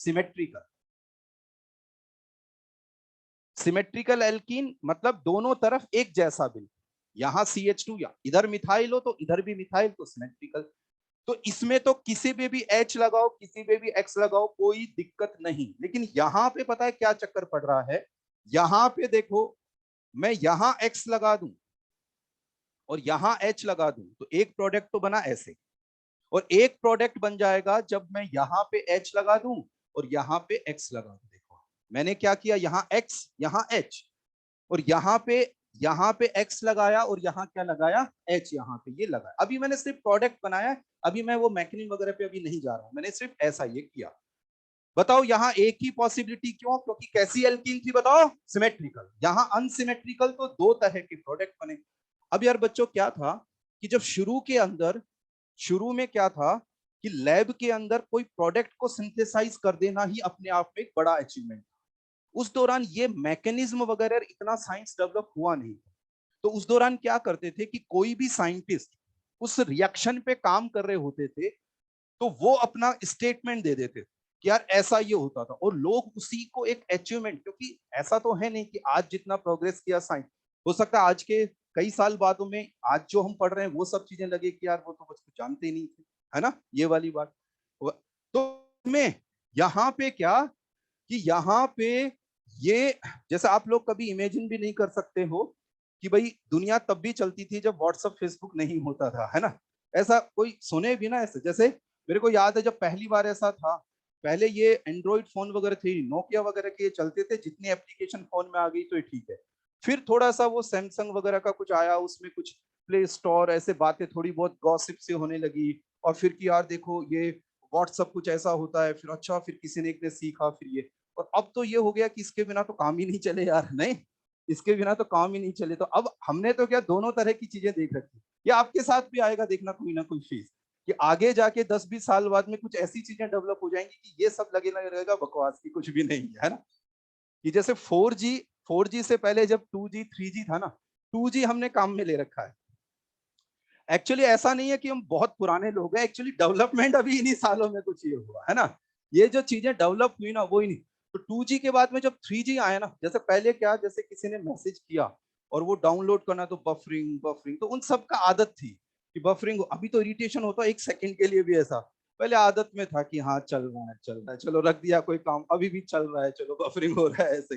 सिमेट्रिकल एल्कीन मतलब दोनों तरफ एक जैसा बिल्कुल, यहां CH2 या इधर मिथाइल हो तो इधर भी मिथाइल, तो सिमेट्रिकल। तो इसमें तो किसी पे भी H लगाओ, किसी पे भी X लगाओ, कोई दिक्कत नहीं। लेकिन यहां पे पता है क्या चक्कर पड़ रहा है, यहां पे देखो, मैं यहां X लगा दूं और यहां H लगा दूं तो एक प्रोडक्ट तो बना ऐसे, और एक प्रोडक्ट बन जाएगा जब मैं यहां पे H लगा दूं और यहां पे X लगा दूं। देखो मैंने क्या किया, यहां X यहां H, और यहाँ पे X लगाया और यहाँ क्या लगाया, H, यहाँ पे ये लगाया। अभी मैंने सिर्फ प्रोडक्ट बनाया, अभी मैं वो मैकेनिज्म वगैरह पे अभी नहीं जा रहा हूं, मैंने सिर्फ ऐसा ये किया। बताओ यहाँ एक ही पॉसिबिलिटी क्यों, क्योंकि कैसी एल्कीन थी बताओ, सिमेट्रिकल। यहाँ अनसिमेट्रिकल, तो दो तरह के प्रोडक्ट बने। अब यार बच्चों क्या था कि जब शुरू में क्या था कि लैब के अंदर कोई प्रोडक्ट को सिंथेसाइज कर देना ही अपने आप में एक बड़ा अचीवमेंट। उस दौरान ये मैकेनिज्म वगैरह इतना साइंस डेवलप हुआ नहीं, तो उस दौरान क्या करते थे कि कोई भी साइंटिस्ट उस रिएक्शन पे काम कर रहे होते थे तो वो अपना स्टेटमेंट दे देते कि यार ऐसा ये होता था, और लोग उसी को एक अचीवमेंट, क्योंकि ऐसा तो है नहीं कि आज जितना प्रोग्रेस किया साइंस, हो सकता है आज के कई साल बादों में आज जो हम पढ़ रहे हैं वो सब चीजें लगे कि यार वो तो कुछ जानते ही नहीं थे, है ना, ये वाली बात। तो मैं यहाँ पे क्या, कि यहाँ पे ये, जैसे आप लोग कभी इमेजिन भी नहीं कर सकते हो कि भाई दुनिया तब भी चलती थी जब व्हाट्सएप फेसबुक नहीं होता था, है ना, ऐसा कोई सुने भी ना ऐसे। जैसे मेरे को याद है जब पहली बार ऐसा था पहले ये एंड्रॉइड फोन वगैरह थे, नोकिया वगैरह के चलते थे, जितनी एप्लीकेशन फोन में आ गई तो ये ठीक है। फिर थोड़ा सा वो सैमसंग वगैरह का कुछ आया, उसमें कुछ प्ले स्टोर ऐसे बातें थोड़ी बहुत गॉसिप से होने लगी, और फिर कि यार देखो ये व्हाट्सअप कुछ ऐसा होता है, फिर अच्छा फिर किसी ने एक ने सीखा फिर ये, और अब तो ये हो गया कि इसके बिना तो काम ही नहीं चले यार, नहीं इसके बिना तो काम ही नहीं चले। तो अब हमने तो क्या दोनों तरह की चीजें देख रखी, ये आपके साथ भी आएगा देखना कोई ना कोई फेज, कि आगे जाके 10-20 साल बाद में कुछ ऐसी चीजें डेवलप हो जाएंगी कि ये सब लगेगा बकवास की कुछ भी नहीं है ना। कि जैसे 4G से पहले जब 2G 3G था ना, 2G हमने काम में ले रखा है। एक्चुअली ऐसा नहीं है कि हम बहुत पुराने लोग हैं, एक्चुअली डेवलपमेंट अभी इन्हीं सालों में कुछ ये हुआ है ना, ये जो चीजें डेवलप हुई ना वो ही नहीं। तो 2G के बाद में जब 3G आया ना, जैसे पहले क्या, जैसे किसी ने मैसेज किया और वो डाउनलोड करना तो बफरिंग बफरिंग, तो उन सब का आदत थी कि बफरिंग, अभी तो इरिटेशन होता है एक सेकंड के लिए भी ऐसा, पहले आदत में था कि हाँ चल रहा है चल रहा है, चलो रख दिया कोई काम, अभी भी चल रहा है, चलो बफरिंग हो रहा है ऐसे।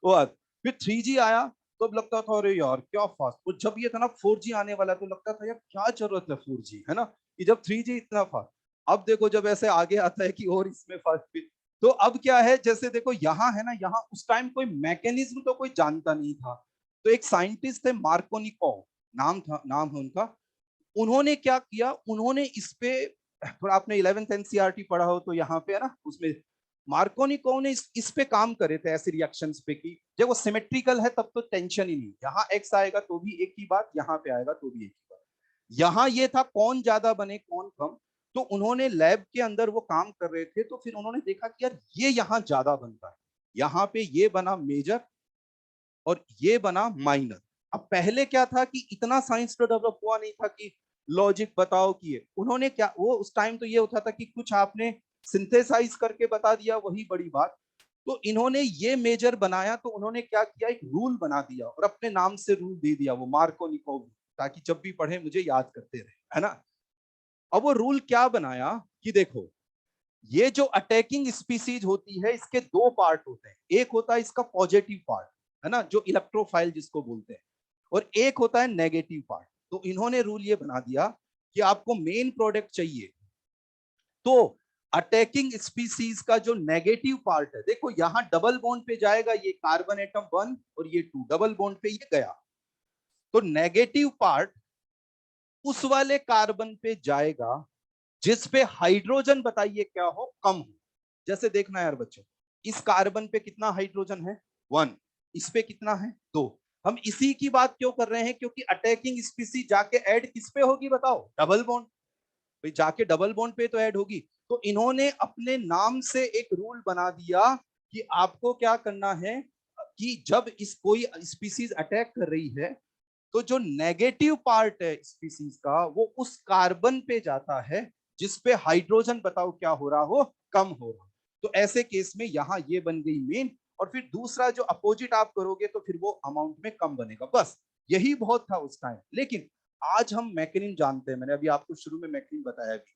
वो फिर 3G आया, तो अब लगता था अरे यार क्या फास्ट, और जब ये था ना 4G आने वाला तो लगता था यार क्या जरूरत है 4G, है ना, कि जब 3G इतना फास्ट। अब देखो जब ऐसे आगे आता है कि और इसमें फास्ट, तो अब क्या है, जैसे देखो यहाँ है ना, यहाँ उस टाइम कोई मैकेनिज्म तो कोई जानता नहीं था, तो एक साइंटिस्ट थे मार्कोनिकोव, नाम है उनका। उन्होंने क्या किया, उन्होंने इस पे, थोड़ा आपने 11th एनसीईआरटी पढ़ा हो तो यहाँ पे है ना, उसमें मार्कोनिकोव ने इस पे काम करे थे, ऐसे रिएक्शंस पे, कि जब वो सिमेट्रिकल है तब तो टेंशन ही नहीं, यहाँ एक्स आएगा तो भी एक ही बात, यहाँ पे आएगा तो भी एक ही बात। यहाँ ये था कौन ज्यादा बने कौन कम, तो उन्होंने लैब के अंदर वो काम कर रहे थे, तो फिर उन्होंने देखा कि यार ये यहाँ ज्यादा बनता है, यहाँ पे ये बना मेजर और ये बना माइनर। अब पहले क्या था कि इतना साइंस तो डेवलप हुआ नहीं था कि लॉजिक बताओ कि ये, उन्होंने क्या, वो उस टाइम तो ये होता था कि कुछ आपने सिंथेसाइज करके बता दिया वही बड़ी बात। तो इन्होंने ये मेजर बनाया, तो उन्होंने क्या किया, एक रूल बना दिया और अपने नाम से रूल दे दिया, वो मार्कोनिकोव, ताकि जब भी पढ़े मुझे याद करते रहे, है ना। अब वो रूल क्या बनाया कि देखो, ये जो अटैकिंग स्पीसीज होती है इसके दो पार्ट होते हैं, एक होता है इसका पॉजिटिव पार्ट, है ना, जो इलेक्ट्रोफाइल जिसको बोलते हैं, और एक होता है नेगेटिव पार्ट। तो इन्होंने रूल ये बना दिया कि आपको मेन प्रोडक्ट चाहिए, तो अटैकिंग स्पीसीज का जो नेगेटिव पार्ट है, देखो यहां डबल बॉन्ड पे जाएगा, ये कार्बन एटम 1 और ये 2, डबल बॉन्ड पे ये गया, तो नेगेटिव पार्ट उस वाले कार्बन पे जाएगा जिस पे हाइड्रोजन बताइए क्या हो, कम हो। जैसे देखना यार बच्चों, इस कार्बन पे कितना हाइड्रोजन है, 1, इस पे कितना है, 2। हम इसी की बात क्यों कर रहे हैं, क्योंकि अटैकिंग स्पीसी जाके ऐड किस पे होगी बताओ, डबल बॉन्ड, भाई जाके डबल बॉन्ड पे तो ऐड होगी। तो इन्होंने अपने नाम से एक रूल बना दिया कि आपको क्या करना है, कि जब इस कोई स्पीसीज अटैक कर रही है, तो जो नेगेटिव पार्ट है स्पीसीज का वो उस कार्बन पे जाता है जिस पे हाइड्रोजन बताओ क्या हो रहा हो, कम हो रहा। तो ऐसे केस में यहां ये बन गई मेन, और फिर दूसरा जो अपोजिट आप करोगे तो फिर वो अमाउंट में कम बनेगा, बस यही बहुत था उस टाइम। लेकिन आज हम मैकेनिन जानते हैं, मैंने अभी आपको शुरू में मैकेनिन बताया भी,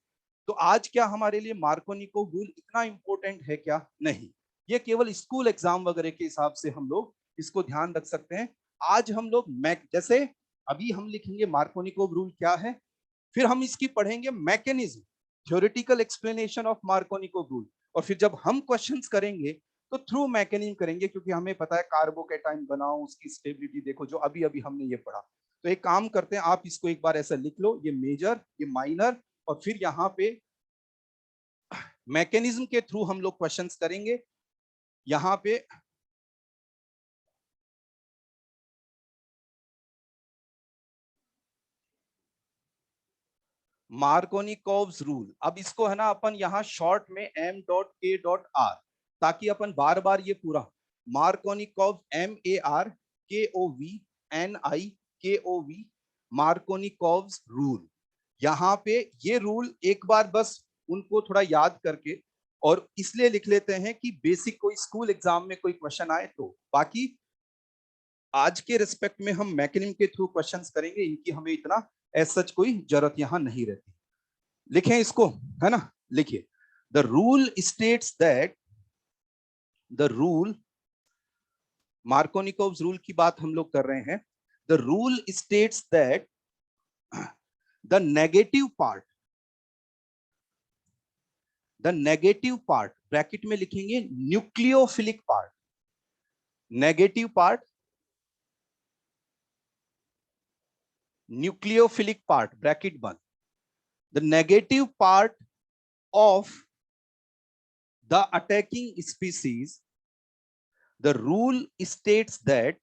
तो आज क्या हमारे लिए मार्कोनिकोव रूल इतना इंपॉर्टेंट है क्या, नहीं, ये केवल स्कूल एग्जाम वगैरह के हिसाब से हम लोग इसको ध्यान रख सकते हैं। आज हम लोग मैक, जैसे अभी हम लिखेंगे मार्कोनिकोव रूल क्या है, फिर हम इसकी पढ़ेंगे mechanism, theoretical explanation of Markovnikov rule, और फिर जब हम क्वेश्चंस करेंगे तो थ्रू मैकेनिज्म करेंगे, क्योंकि हमें पता है कार्बोकैटायन बनाओ, उसकी स्टेबिलिटी देखो, जो अभी अभी हमने ये पढ़ा। तो एक काम करते हैं, आप इसको एक बार ऐसा लिख लो, ये मेजर ये माइनर, और फिर यहाँ पे मैकेनिज्म के थ्रू हम लोग क्वेश्चंस करेंगे। यहाँ पे मार्कोनिकोव्स रूल, अब इसको है ना अपन यहाँ शॉर्ट में m.k.r, ताकि अपन बार बार ये पूरा मार्कोनिकोव MARKOVNIKOV मार्कोनिकोव्स रूल, यहाँ पे ये रूल एक बार बस उनको थोड़ा याद करके, और इसलिए लिख लेते हैं कि बेसिक कोई स्कूल एग्जाम में कोई क्वेश्चन आए तो, बाकी आज के रिस्पेक्ट में हम मैकेनिज्म के थ्रू क्वेश्चंस करेंगे, इनकी हमें इतना एज सच कोई जरूरत यहाँ नहीं रहती। लिखें इसको, है ना, लिखिए, the rule states that, the rule, Markovnikov's rule की बात हम लोग कर रहे हैं, the rule states that the negative part, the negative part bracket में लिखेंगे nucleophilic part, negative part, nucleophilic part bracket बंद, the negative part of the attacking species, the rule states that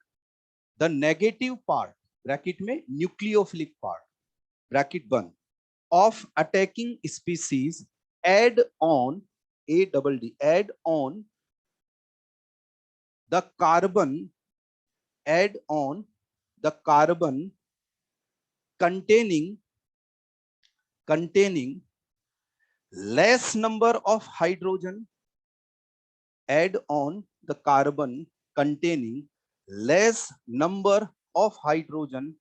the negative part bracket में nucleophilic part bracket बंद of attacking species add on add on the carbon containing less number of hydrogen, add on the carbon containing less number of hydrogen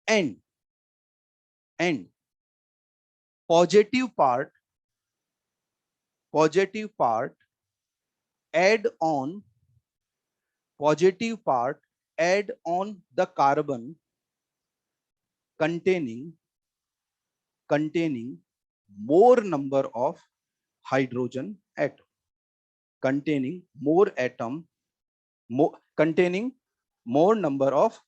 and positive part add on the carbon containing more number of hydrogen atom, containing more number of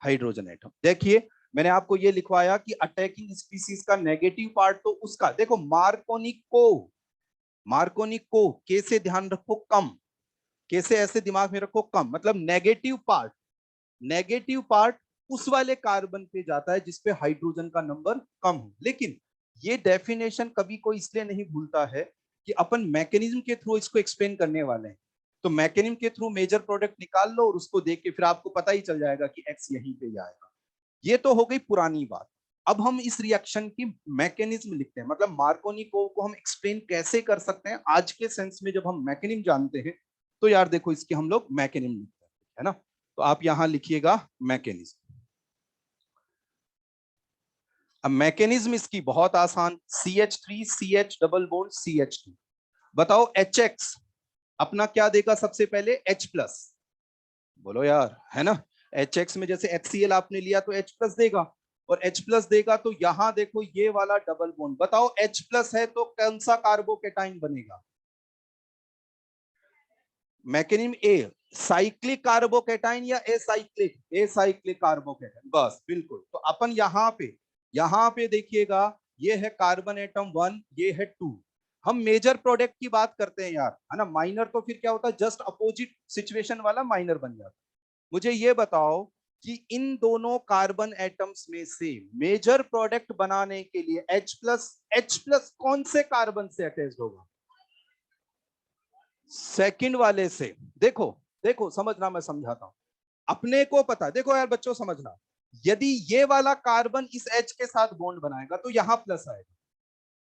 hydrogen atom. देखिए मैंने आपको ये लिखवाया कि attacking species का negative part तो उसका, देखो मार्कोनिक को कैसे ध्यान रखो, कम, कैसे ऐसे दिमाग में रखो कम, मतलब नेगेटिव पार्ट उस वाले कार्बन पे जाता है जिसपे हाइड्रोजन का नंबर कम हो। लेकिन ये डेफिनेशन कभी कोई इसलिए नहीं भूलता है कि अपन मैकेनिज्म के थ्रू इसको एक्सप्लेन करने वाले हैं, तो मैकेनिज्म के थ्रू मेजर प्रोडक्ट निकाल लो और उसको देख के फिर आपको पता ही चल जाएगा कि एक्स यहीं पे आएगा। ये तो हो गई पुरानी बात। अब हम इस रिएक्शन की मैकेनिज्म लिखते हैं, मतलब मार्कोनिको को हम एक्सप्लेन कैसे कर सकते हैं आज के सेंस में। जब हम मैकेनिज्म जानते हैं तो यार देखो इसके हम लोग मैकेनिज्म लिखते हैं, है ना। तो आप यहां लिखिएगा मैकेनिज्म। अब मैकेनिज्म इसकी बहुत आसान, CH3 CH double bond CH2। बताओ HX अपना क्या देगा सबसे पहले, H प्लस, बोलो यार, है ना। HX में जैसे HCl आपने लिया तो H प्लस देगा, और H प्लस देगा तो यहां देखो ये वाला डबल बॉन्ड, बताओ H प्लस है तो कौन सा कार्बोकेटाइन बनेगा, मैकेनिज्म ए, साइक्लिक कार्बोकेटाइन या एसाइक्लिक कार्बोकेटाइन, बस बिल्कुल। तो अपन यहाँ पे देखिएगा ये है कार्बन एटम 1, ये है 2। हम मेजर प्रोडक्ट की बात करते हैं यार, है ना। माइनर तो फिर क्या होता है, जस्ट अपोजिट सिचुएशन वाला माइनर बन जाता है। मुझे ये बताओ कि इन दोनों कार्बन एटम्स में से मेजर प्रोडक्ट बनाने के लिए H प्लस कौन से कार्बन से अटैच्ड होगा, सेकंड वाले से। देखो समझना, मैं समझाता हूं। अपने को पता, देखो यार बच्चों समझना, यदि ये वाला कार्बन इस H के साथ बॉन्ड बनाएगा तो यहां प्लस आएगा,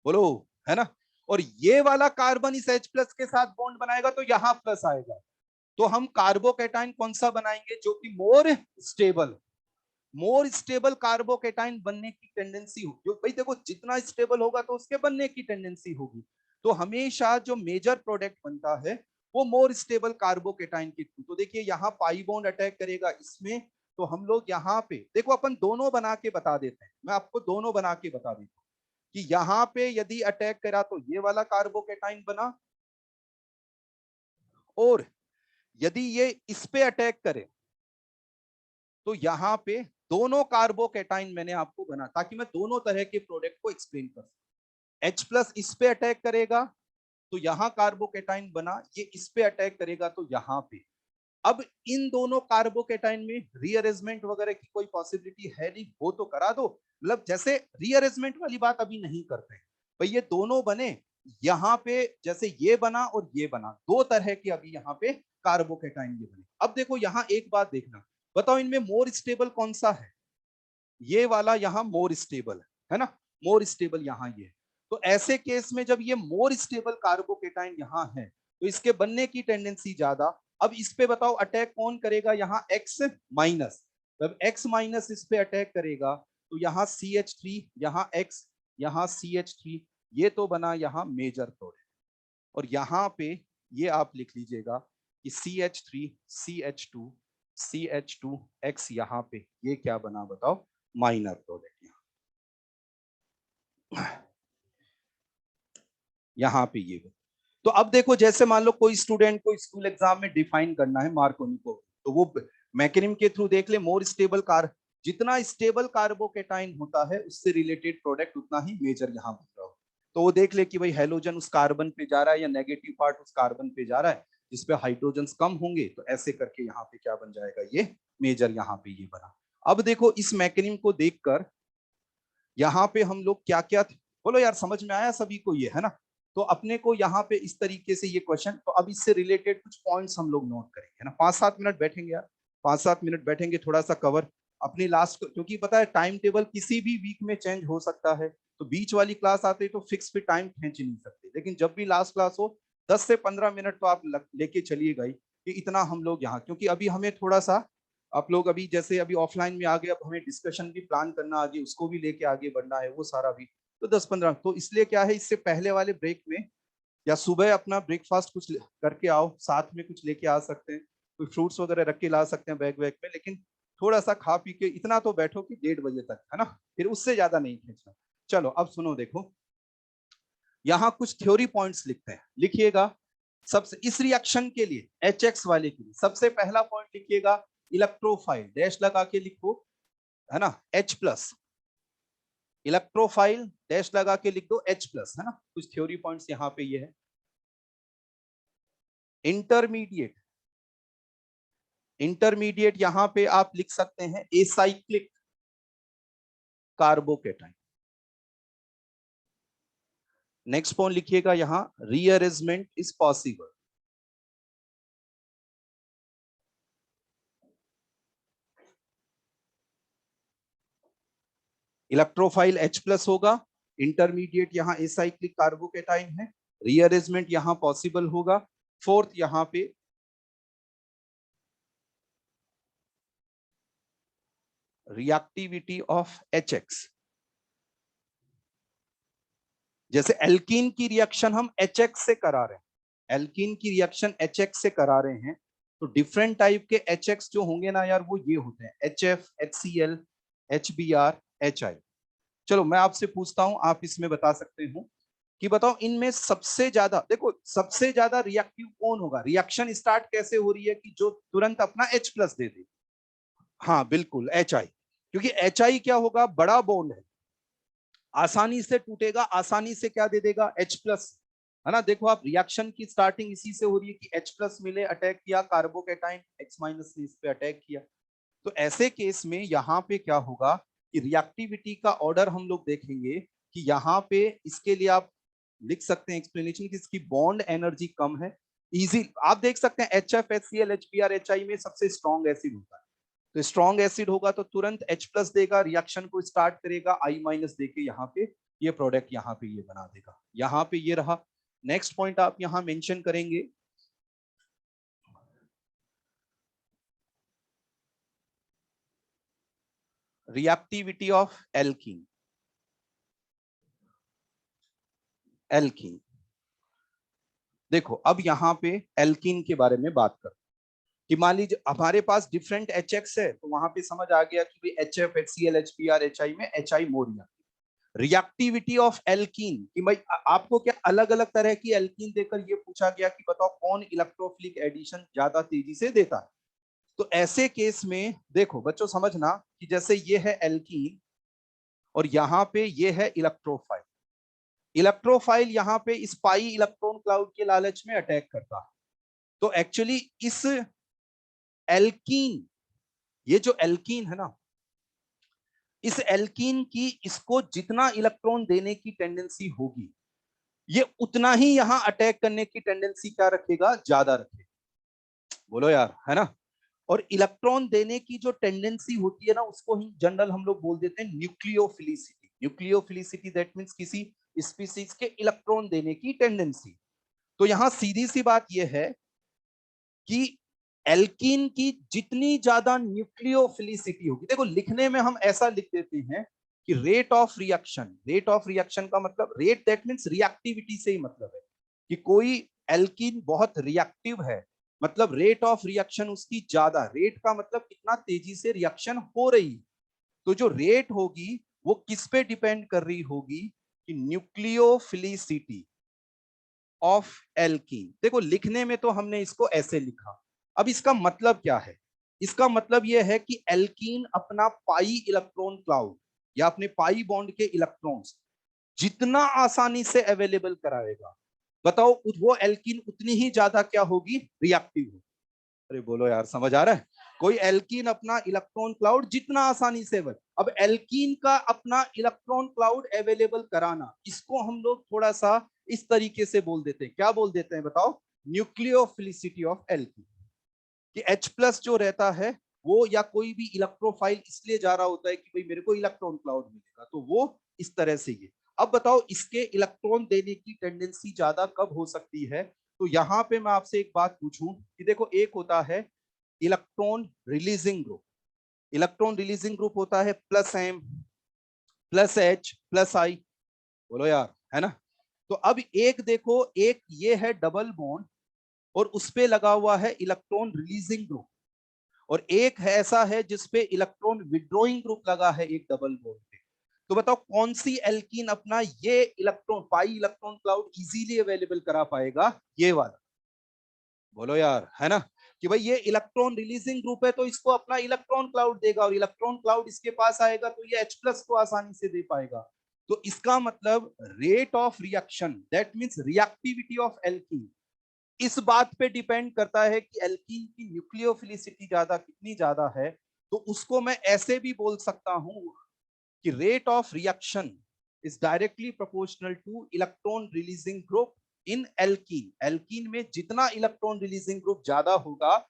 बोलो, है ना। और ये वाला कार्बन इस H प्लस के साथ बॉन्ड बनाएगा तो यहां प्लस आएगा। तो हम कार्बोकेटाइन कौन सा बनाएंगे, जो कि मोर स्टेबल कार्बोकेटाइन बनने की टेंडेंसी हो, जो भाई देखो जितना स्टेबल होगा तो उसके बनने की टेंडेंसी होगी। तो हमेशा जो मेजर प्रोडक्ट बनता है वो मोर स्टेबल कार्बोकेटाइन के थ्रू। तो देखिए यहाँ पाई बॉन्ड अटैक करेगा इसमें, तो हम लोग यहाँ पे देखो अपन दोनों बना के बता देते हैं, मैं आपको दोनों बना के बता देता हूँ कि यहाँ पे यदि अटैक करा तो ये वाला कार्बोकेटाइन बना, और यदि ये इस पे अटैक करे तो यहाँ पे दोनों कार्बोकेटाइन मैंने आपको बना, ताकि मैं दोनों तरह के प्रोडक्ट को एक्सप्लेन कर सकूं। H प्लस इस पे अटैक करेगा तो यहाँ कार्बोकेटाइन बना, ये इस पे अटैक करेगा तो यहाँ पे। अब इन दोनों कार्बोकेटाइन में रीअरेंजमेंट वगैरह की कोई पॉसिबिलिटी है नहीं, हो तो करा दो, मतलब जैसे रीअरेंजमेंट वाली बात अभी नहीं करते हैं भाई। ये दोनों बने, यहाँ पे जैसे ये बना और ये बना, दो तरह के अभी यहाँ पे कार्बोकेटाइन ये बने। अब देखो यहाँ एक बात देखना, बताओ इनमें मोर स्टेबल कौन सा है, ये वाला यहाँ मोर स्टेबल है ना, मोर स्टेबल यहाँ ये है। तो ऐसे केस में जब ये मोर स्टेबल कार्बोकेटाइन यहाँ है तो इसके बनने की टेंडेंसी ज्यादा। अब इस पे बताओ अटैक कौन करेगा, यहाँ X माइनस, जब X माइनस इस पे अटैक करेगा तो यहाँ CH3, यहाँ X, यहाँ CH3, ये तो बना यहाँ मेजर प्रोडक्ट। और यहाँ पे ये आप लिख लीजिएगा कि CH3 CH2 CH2X, यहाँ पे ये क्या बना बताओ, माइनर प्रोडक्ट। यहाँ यहाँ पे ये। तो अब देखो, जैसे मान लो कोई स्टूडेंट को स्कूल एग्जाम में डिफाइन करना है मार्कोनी को, तो वो मैकेनिम के थ्रू देख ले, मोर स्टेबल कार, जितना स्टेबल कार्बोकेटाइन होता है उससे रिलेटेड प्रोडक्ट उतना ही मेजर यहाँ बन रहा हो। तो वो देख ले कि भाई हेलोजन उस कार्बन पे जा रहा है या नेगेटिव पार्ट उस कार्बन पे जा रहा है जिसपे हाइड्रोजन कम होंगे, तो ऐसे करके यहाँ पे क्या बन जाएगा, ये मेजर यहाँ पे ये बना। अब देखो इस मैकेनिम को देखकर यहाँ पे हम लोग क्या क्या, बोलो यार समझ में आया सभी को ये, है ना। तो अपने को यहाँ पे इस तरीके से ये क्वेश्चन, तो अब इससे रिलेटेड कुछ पॉइंट्स हम लोग नोट करेंगे, है ना। 5-7 मिनट बैठेंगे यार, 5-7 मिनट बैठेंगे, थोड़ा सा कवर अपनी लास्ट, क्योंकि पता है टाइम टेबल किसी भी वीक में चेंज हो सकता है, तो बीच वाली क्लास आते तो फिक्स पे टाइम खींच नहीं सकते, लेकिन जब भी लास्ट क्लास हो 10 से 15 मिनट तो आप लेके चलिएगा ही, कि इतना हम लोग यहाँ, क्योंकि अभी हमें थोड़ा सा, आप लोग अभी जैसे अभी ऑफलाइन में आगे, अब हमें डिस्कशन भी प्लान करना आगे, उसको भी लेके आगे बढ़ना है, वो सारा भी, तो 10-15, तो इसलिए क्या है, इससे पहले वाले ब्रेक में या सुबह अपना ब्रेकफास्ट कुछ करके आओ, साथ में कुछ लेके आ सकते हैं, कोई फ्रूट्स वगैरह रख के ला सकते हैं बैग वैग में, लेकिन थोड़ा सा खा पी के इतना तो बैठो कि 1:30 बजे तक, है ना, फिर उससे ज्यादा नहीं खींचना। चलो अब सुनो, देखो यहाँ कुछ थ्योरी पॉइंट्स लिखते हैं, लिखिएगा। सबसे इस रिएक्शन के लिए, HX वाले के लिए सबसे पहला पॉइंट लिखिएगा, इलेक्ट्रोफाइल, डैश लगा के लिखो, है ना, H+, इलेक्ट्रोफाइल डैश लगा के लिख दो H+, है ना। कुछ थ्योरी पॉइंट्स यहाँ पे ये है। इंटरमीडिएट, इंटरमीडिएट यहां पे आप लिख सकते हैं एसाइक्लिक कार्बोकेटाइन। नेक्स्ट पॉइंट लिखिएगा यहां, rearrangement is possible. Electrophile H+ होगा, इंटरमीडिएट यहां एसाइक्लिक कार्बोकेटाइन है, रीअरेंजमेंट यहां पॉसिबल होगा। फोर्थ यहां पे रिएक्टिविटी ऑफ HX, जैसे एल्कीन की रिएक्शन हम HX से करा रहे हैं, एल्कीन की रिएक्शन HX से करा रहे हैं, तो डिफरेंट टाइप के HX जो होंगे ना यार, वो ये होते हैं HF, HCl, HBr, HI। चलो मैं आपसे पूछता हूं, आप इसमें बता सकते हो कि बताओ इनमें सबसे ज्यादा, देखो सबसे ज्यादा रिएक्टिव कौन होगा, रिएक्शन स्टार्ट कैसे हो रही है कि जो तुरंत अपना H+ दे दे। हाँ बिल्कुल HI, क्योंकि HI क्या होगा, बड़ा बॉन्ड है, आसानी से टूटेगा, आसानी से क्या दे देगा, H+, है ना। देखो आप रिएक्शन की स्टार्टिंग इसी से हो रही है कि H+ मिले, अटैक किया कार्बोकेटाइन, X- ने इस पे अटैक किया। तो ऐसे केस में यहाँ पे क्या होगा कि रिएक्टिविटी का ऑर्डर हम लोग देखेंगे कि यहाँ पे इसके लिए आप लिख सकते हैं एक्सप्लेनेशन कि इसकी बॉन्ड एनर्जी कम है, इजी आप देख सकते हैं HF, HCl, HBr, HI में सबसे स्ट्रॉन्ग एसिड होता है, तो स्ट्रॉन्ग एसिड होगा तो तुरंत H+ देगा, रिएक्शन को स्टार्ट करेगा, I- देके यहाँ पे ये प्रोडक्ट यहाँ पे ये बना देगा, यहाँ पे ये रहा। नेक्स्ट पॉइंट आप यहाँ मेंशन करेंगे, रिएक्टिविटी ऑफ एल्कीन, एल्कीन। देखो अब यहाँ पे एल्कीन के बारे में बात कर, कि मान लीजिए हमारे पास डिफरेंट HX है, तो वहां पे समझ आ गया कि भाई HF, HCl, HBr, HI में HI more reactivity of alkene, कि भाई आपको क्या अलग अलग तरह की एल्कीन देकर ये पूछा गया कि बताओ कौन इलेक्ट्रोफिलिक एडिशन ज्यादा तेजी से देता है। तो ऐसे केस में देखो बच्चों समझना कि जैसे ये है एल्कीन और यहाँ पे ये है इलेक्ट्रोफाइल, इलेक्ट्रोफाइल यहाँ पे इस पाई इलेक्ट्रॉन क्लाउड के लालच में अटैक करता है। तो एक्चुअली इस एल्कीन, ये जो एल्कीन है ना, इस एल्कीन की इसको जितना इलेक्ट्रॉन देने की टेंडेंसी होगी, ये उतना ही यहां अटैक करने की टेंडेंसी क्या रखेगा, ज्यादा रखेगा। बोलो यार, है ना। और इलेक्ट्रॉन देने की जो टेंडेंसी होती है ना, उसको ही जनरल हम लोग बोल देते हैं न्यूक्लियोफिलिसिटी। न्यूक्लियोफिलिसिटी दैट मींस किसी स्पीसीज के इलेक्ट्रॉन देने की टेंडेंसी। तो यहां सीधी सी बात यह है कि एल्कीन की जितनी ज्यादा न्यूक्लियोफिलिसिटी होगी, देखो लिखने में हम ऐसा लिख देते हैं कि rate of reaction, rate of reaction का मतलब रेट दैट मींस रिएक्टिविटी से ही मतलब है कि कोई एल्कीन बहुत रिएक्टिव है, मतलब रेट ऑफ रिएक्शन उसकी ज्यादा, रेट का मतलब कितना तेजी से रिएक्शन हो रही। तो जो रेट होगी वो किस पे डिपेंड कर रही होगी, कि न्यूक्लियोफिलिसिटी, ऑफ एल्कीन। देखो लिखने में तो हमने इसको ऐसे लिखा, अब इसका मतलब क्या है? इसका मतलब यह है कि एल्कीन अपना पाई इलेक्ट्रॉन क्लाउड या अपने पाई बॉन्ड के इलेक्ट्रॉन्स जितना आसानी से अवेलेबल कराएगा, बताओ वो एल्कीन उतनी ही ज्यादा क्या होगी? रिएक्टिव होगी। अरे बोलो यार, समझ आ रहा है? कोई एल्कीन अपना इलेक्ट्रॉन क्लाउड जितना आसानी से अब एल्कीन का अपना इलेक्ट्रॉन क्लाउड अवेलेबल कराना, इसको हम लोग थोड़ा सा इस तरीके से बोल देते हैं। क्या बोल देते हैं बताओ? Nucleophilicity of alkene. कि H+ जो रहता है वो, या कोई भी इलेक्ट्रोफाइल इसलिए जा रहा होता है कि भाई मेरे को इलेक्ट्रॉन क्लाउड मिलेगा, तो वो इस तरह से ये। अब बताओ इसके इलेक्ट्रॉन देने की टेंडेंसी ज्यादा कब हो सकती है? तो यहाँ पे मैं आपसे एक बात पूछूं कि देखो, एक होता है electron releasing group. Electron releasing group होता है +M +H +I। बोलो यार, है ना? तो अब एक देखो, एक ये है डबल बॉन्ड और उस पे लगा हुआ है इलेक्ट्रॉन रिलीजिंग ग्रुप, और एक है ऐसा है जिसपे इलेक्ट्रॉन विड्रॉइंग ग्रुप लगा है एक डबल बॉन्ड पे। तो बताओ कौन सी एल्कीन अपना ये electron pi electron cloud easily available करा पाएगा? ये वाला। बोलो यार, है ना? कि भाई ये इलेक्ट्रॉन रिलीजिंग ग्रुप है तो इसको अपना इलेक्ट्रॉन क्लाउड देगा, और इलेक्ट्रॉन क्लाउड इसके पास आएगा तो ये H+ को आसानी से दे पाएगा। तो इसका मतलब rate of reaction, that means reactivity of alkene, इस बात पे डिपेंड करता है कि एल्कीन की न्यूक्लियोफिलिसिटी ज्यादा कितनी ज्यादा है। तो उसको मैं ऐसे भी बोल सकता हूं कि rate of reaction is directly proportional two electron releasing group in alkene. Alkene में जितना इलेक्ट्रॉन रिलीजिंग ग्रुप ज्यादा होगा,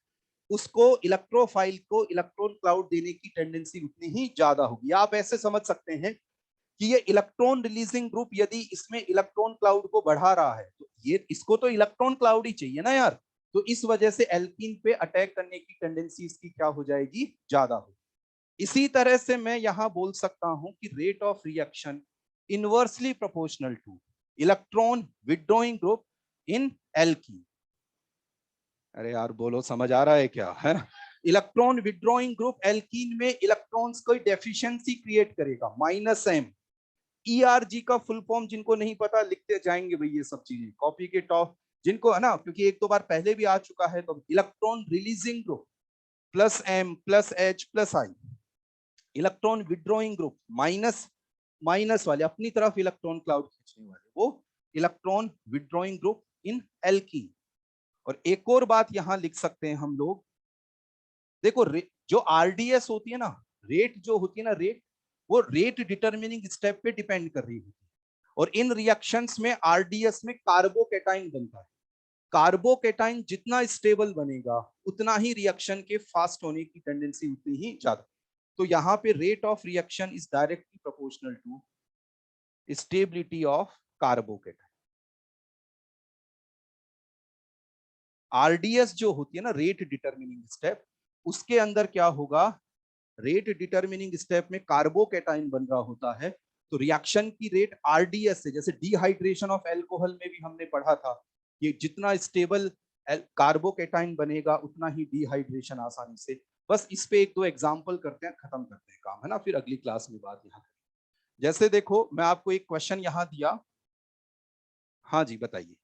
उसको इलेक्ट्रोफाइल को इलेक्ट्रॉन क्लाउड देने की टेंडेंसी उतनी ही ज्यादा होगी। आप ऐसे समझ सकते हैं कि ये इलेक्ट्रॉन रिलीजिंग ग्रुप यदि इसमें इलेक्ट्रॉन क्लाउड को बढ़ा रहा है, तो ये इसको तो इलेक्ट्रॉन क्लाउड ही चाहिए ना यार। तो इस वजह से एल्कीन पे अटैक करने की टेंडेंसी इसकी क्या हो जाएगी? ज्यादा हो। इसी तरह से मैं यहां बोल सकता हूं कि rate of reaction inversely proportional two electron withdrawing group in alkene. अरे यार बोलो, समझ आ रहा है क्या? है ना? इलेक्ट्रॉन विड्रॉइंग ग्रुप एल्कीन में इलेक्ट्रॉन्स कोई डेफिशिएंसी क्रिएट करेगा, -M। ERG का फुल फॉर्म जिनको नहीं पता लिखते जाएंगे भाई, ये सब चीजें कॉपी के टॉप जिनको, है ना, क्योंकि एक दो बार पहले भी आ चुका है। तो electron releasing group +M +H+I, electron withdrawing group minus वाले अपनी तरफ इलेक्ट्रॉन क्लाउड खींचने वाले, वो electron withdrawing group in alkene. और एक और बात यहां लिख सकते हैं हम लोग, देखो जो RDS होती है ना, रेट जो होती है ना, रेट, वो रेट डिटरमिनिंग स्टेप पे डिपेंड कर रही होती है। और इन रिएक्शंस में RDS में कार्बोकेटाइन बनता है। कार्बोकेटाइन जितना स्टेबल बनेगा उतना ही रिएक्शन के फास्ट होने की टेंडेंसी उतनी ही ज्यादा। तो यहाँ पे rate of reaction is directly proportional to stability of carbocation. RDS जो होती है ना, रेट डिटरमिनिंग स्टेप, उसके अंदर क्या होगा? रेट डिटरमिनिंग स्टेप में कार्बोकेटाइन बन रहा होता है, तो रिएक्शन की रेट RDS से, जैसे डिहाइड्रेशन ऑफ अल्कोहल में भी हमने पढ़ा था कि जितना स्टेबल कार्बोकेटाइन बनेगा उतना ही डिहाइड्रेशन आसानी से। बस इस पे एक दो एग्जांपल करते हैं, खत्म करते हैं काम, है ना? फिर अगली क्लास में बात यहाँ करें। जैसे देखो, मैं आपको एक क्वेश्चन यहाँ दिया। हाँ जी, बताइए।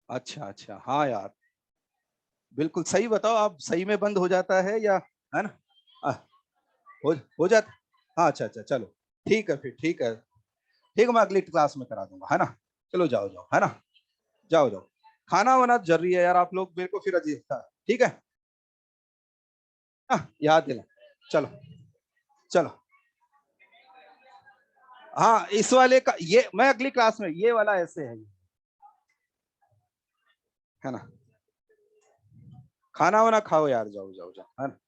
अच्छा अच्छा, हाँ यार, बिल्कुल सही बताओ, आप सही में बंद हो जाता है या, है ना? आ, हो जाता। हाँ अच्छा अच्छा, चलो ठीक है, फिर ठीक है, ठीक है, मैं अगली क्लास में करा दूंगा, है ना? चलो जाओ जाओ, है ना? जाओ जाओ, खाना वाना जरूरी है यार, आप लोग मेरे को फिर अजीब था, ठीक है? याद दिला। चलो चलो। हाँ, इस वाले का ये मैं अगली क्लास में, ये वाला ऐसे है ना? खाना वाना खाओ यार, जाओ जाओ जाओ, है ना?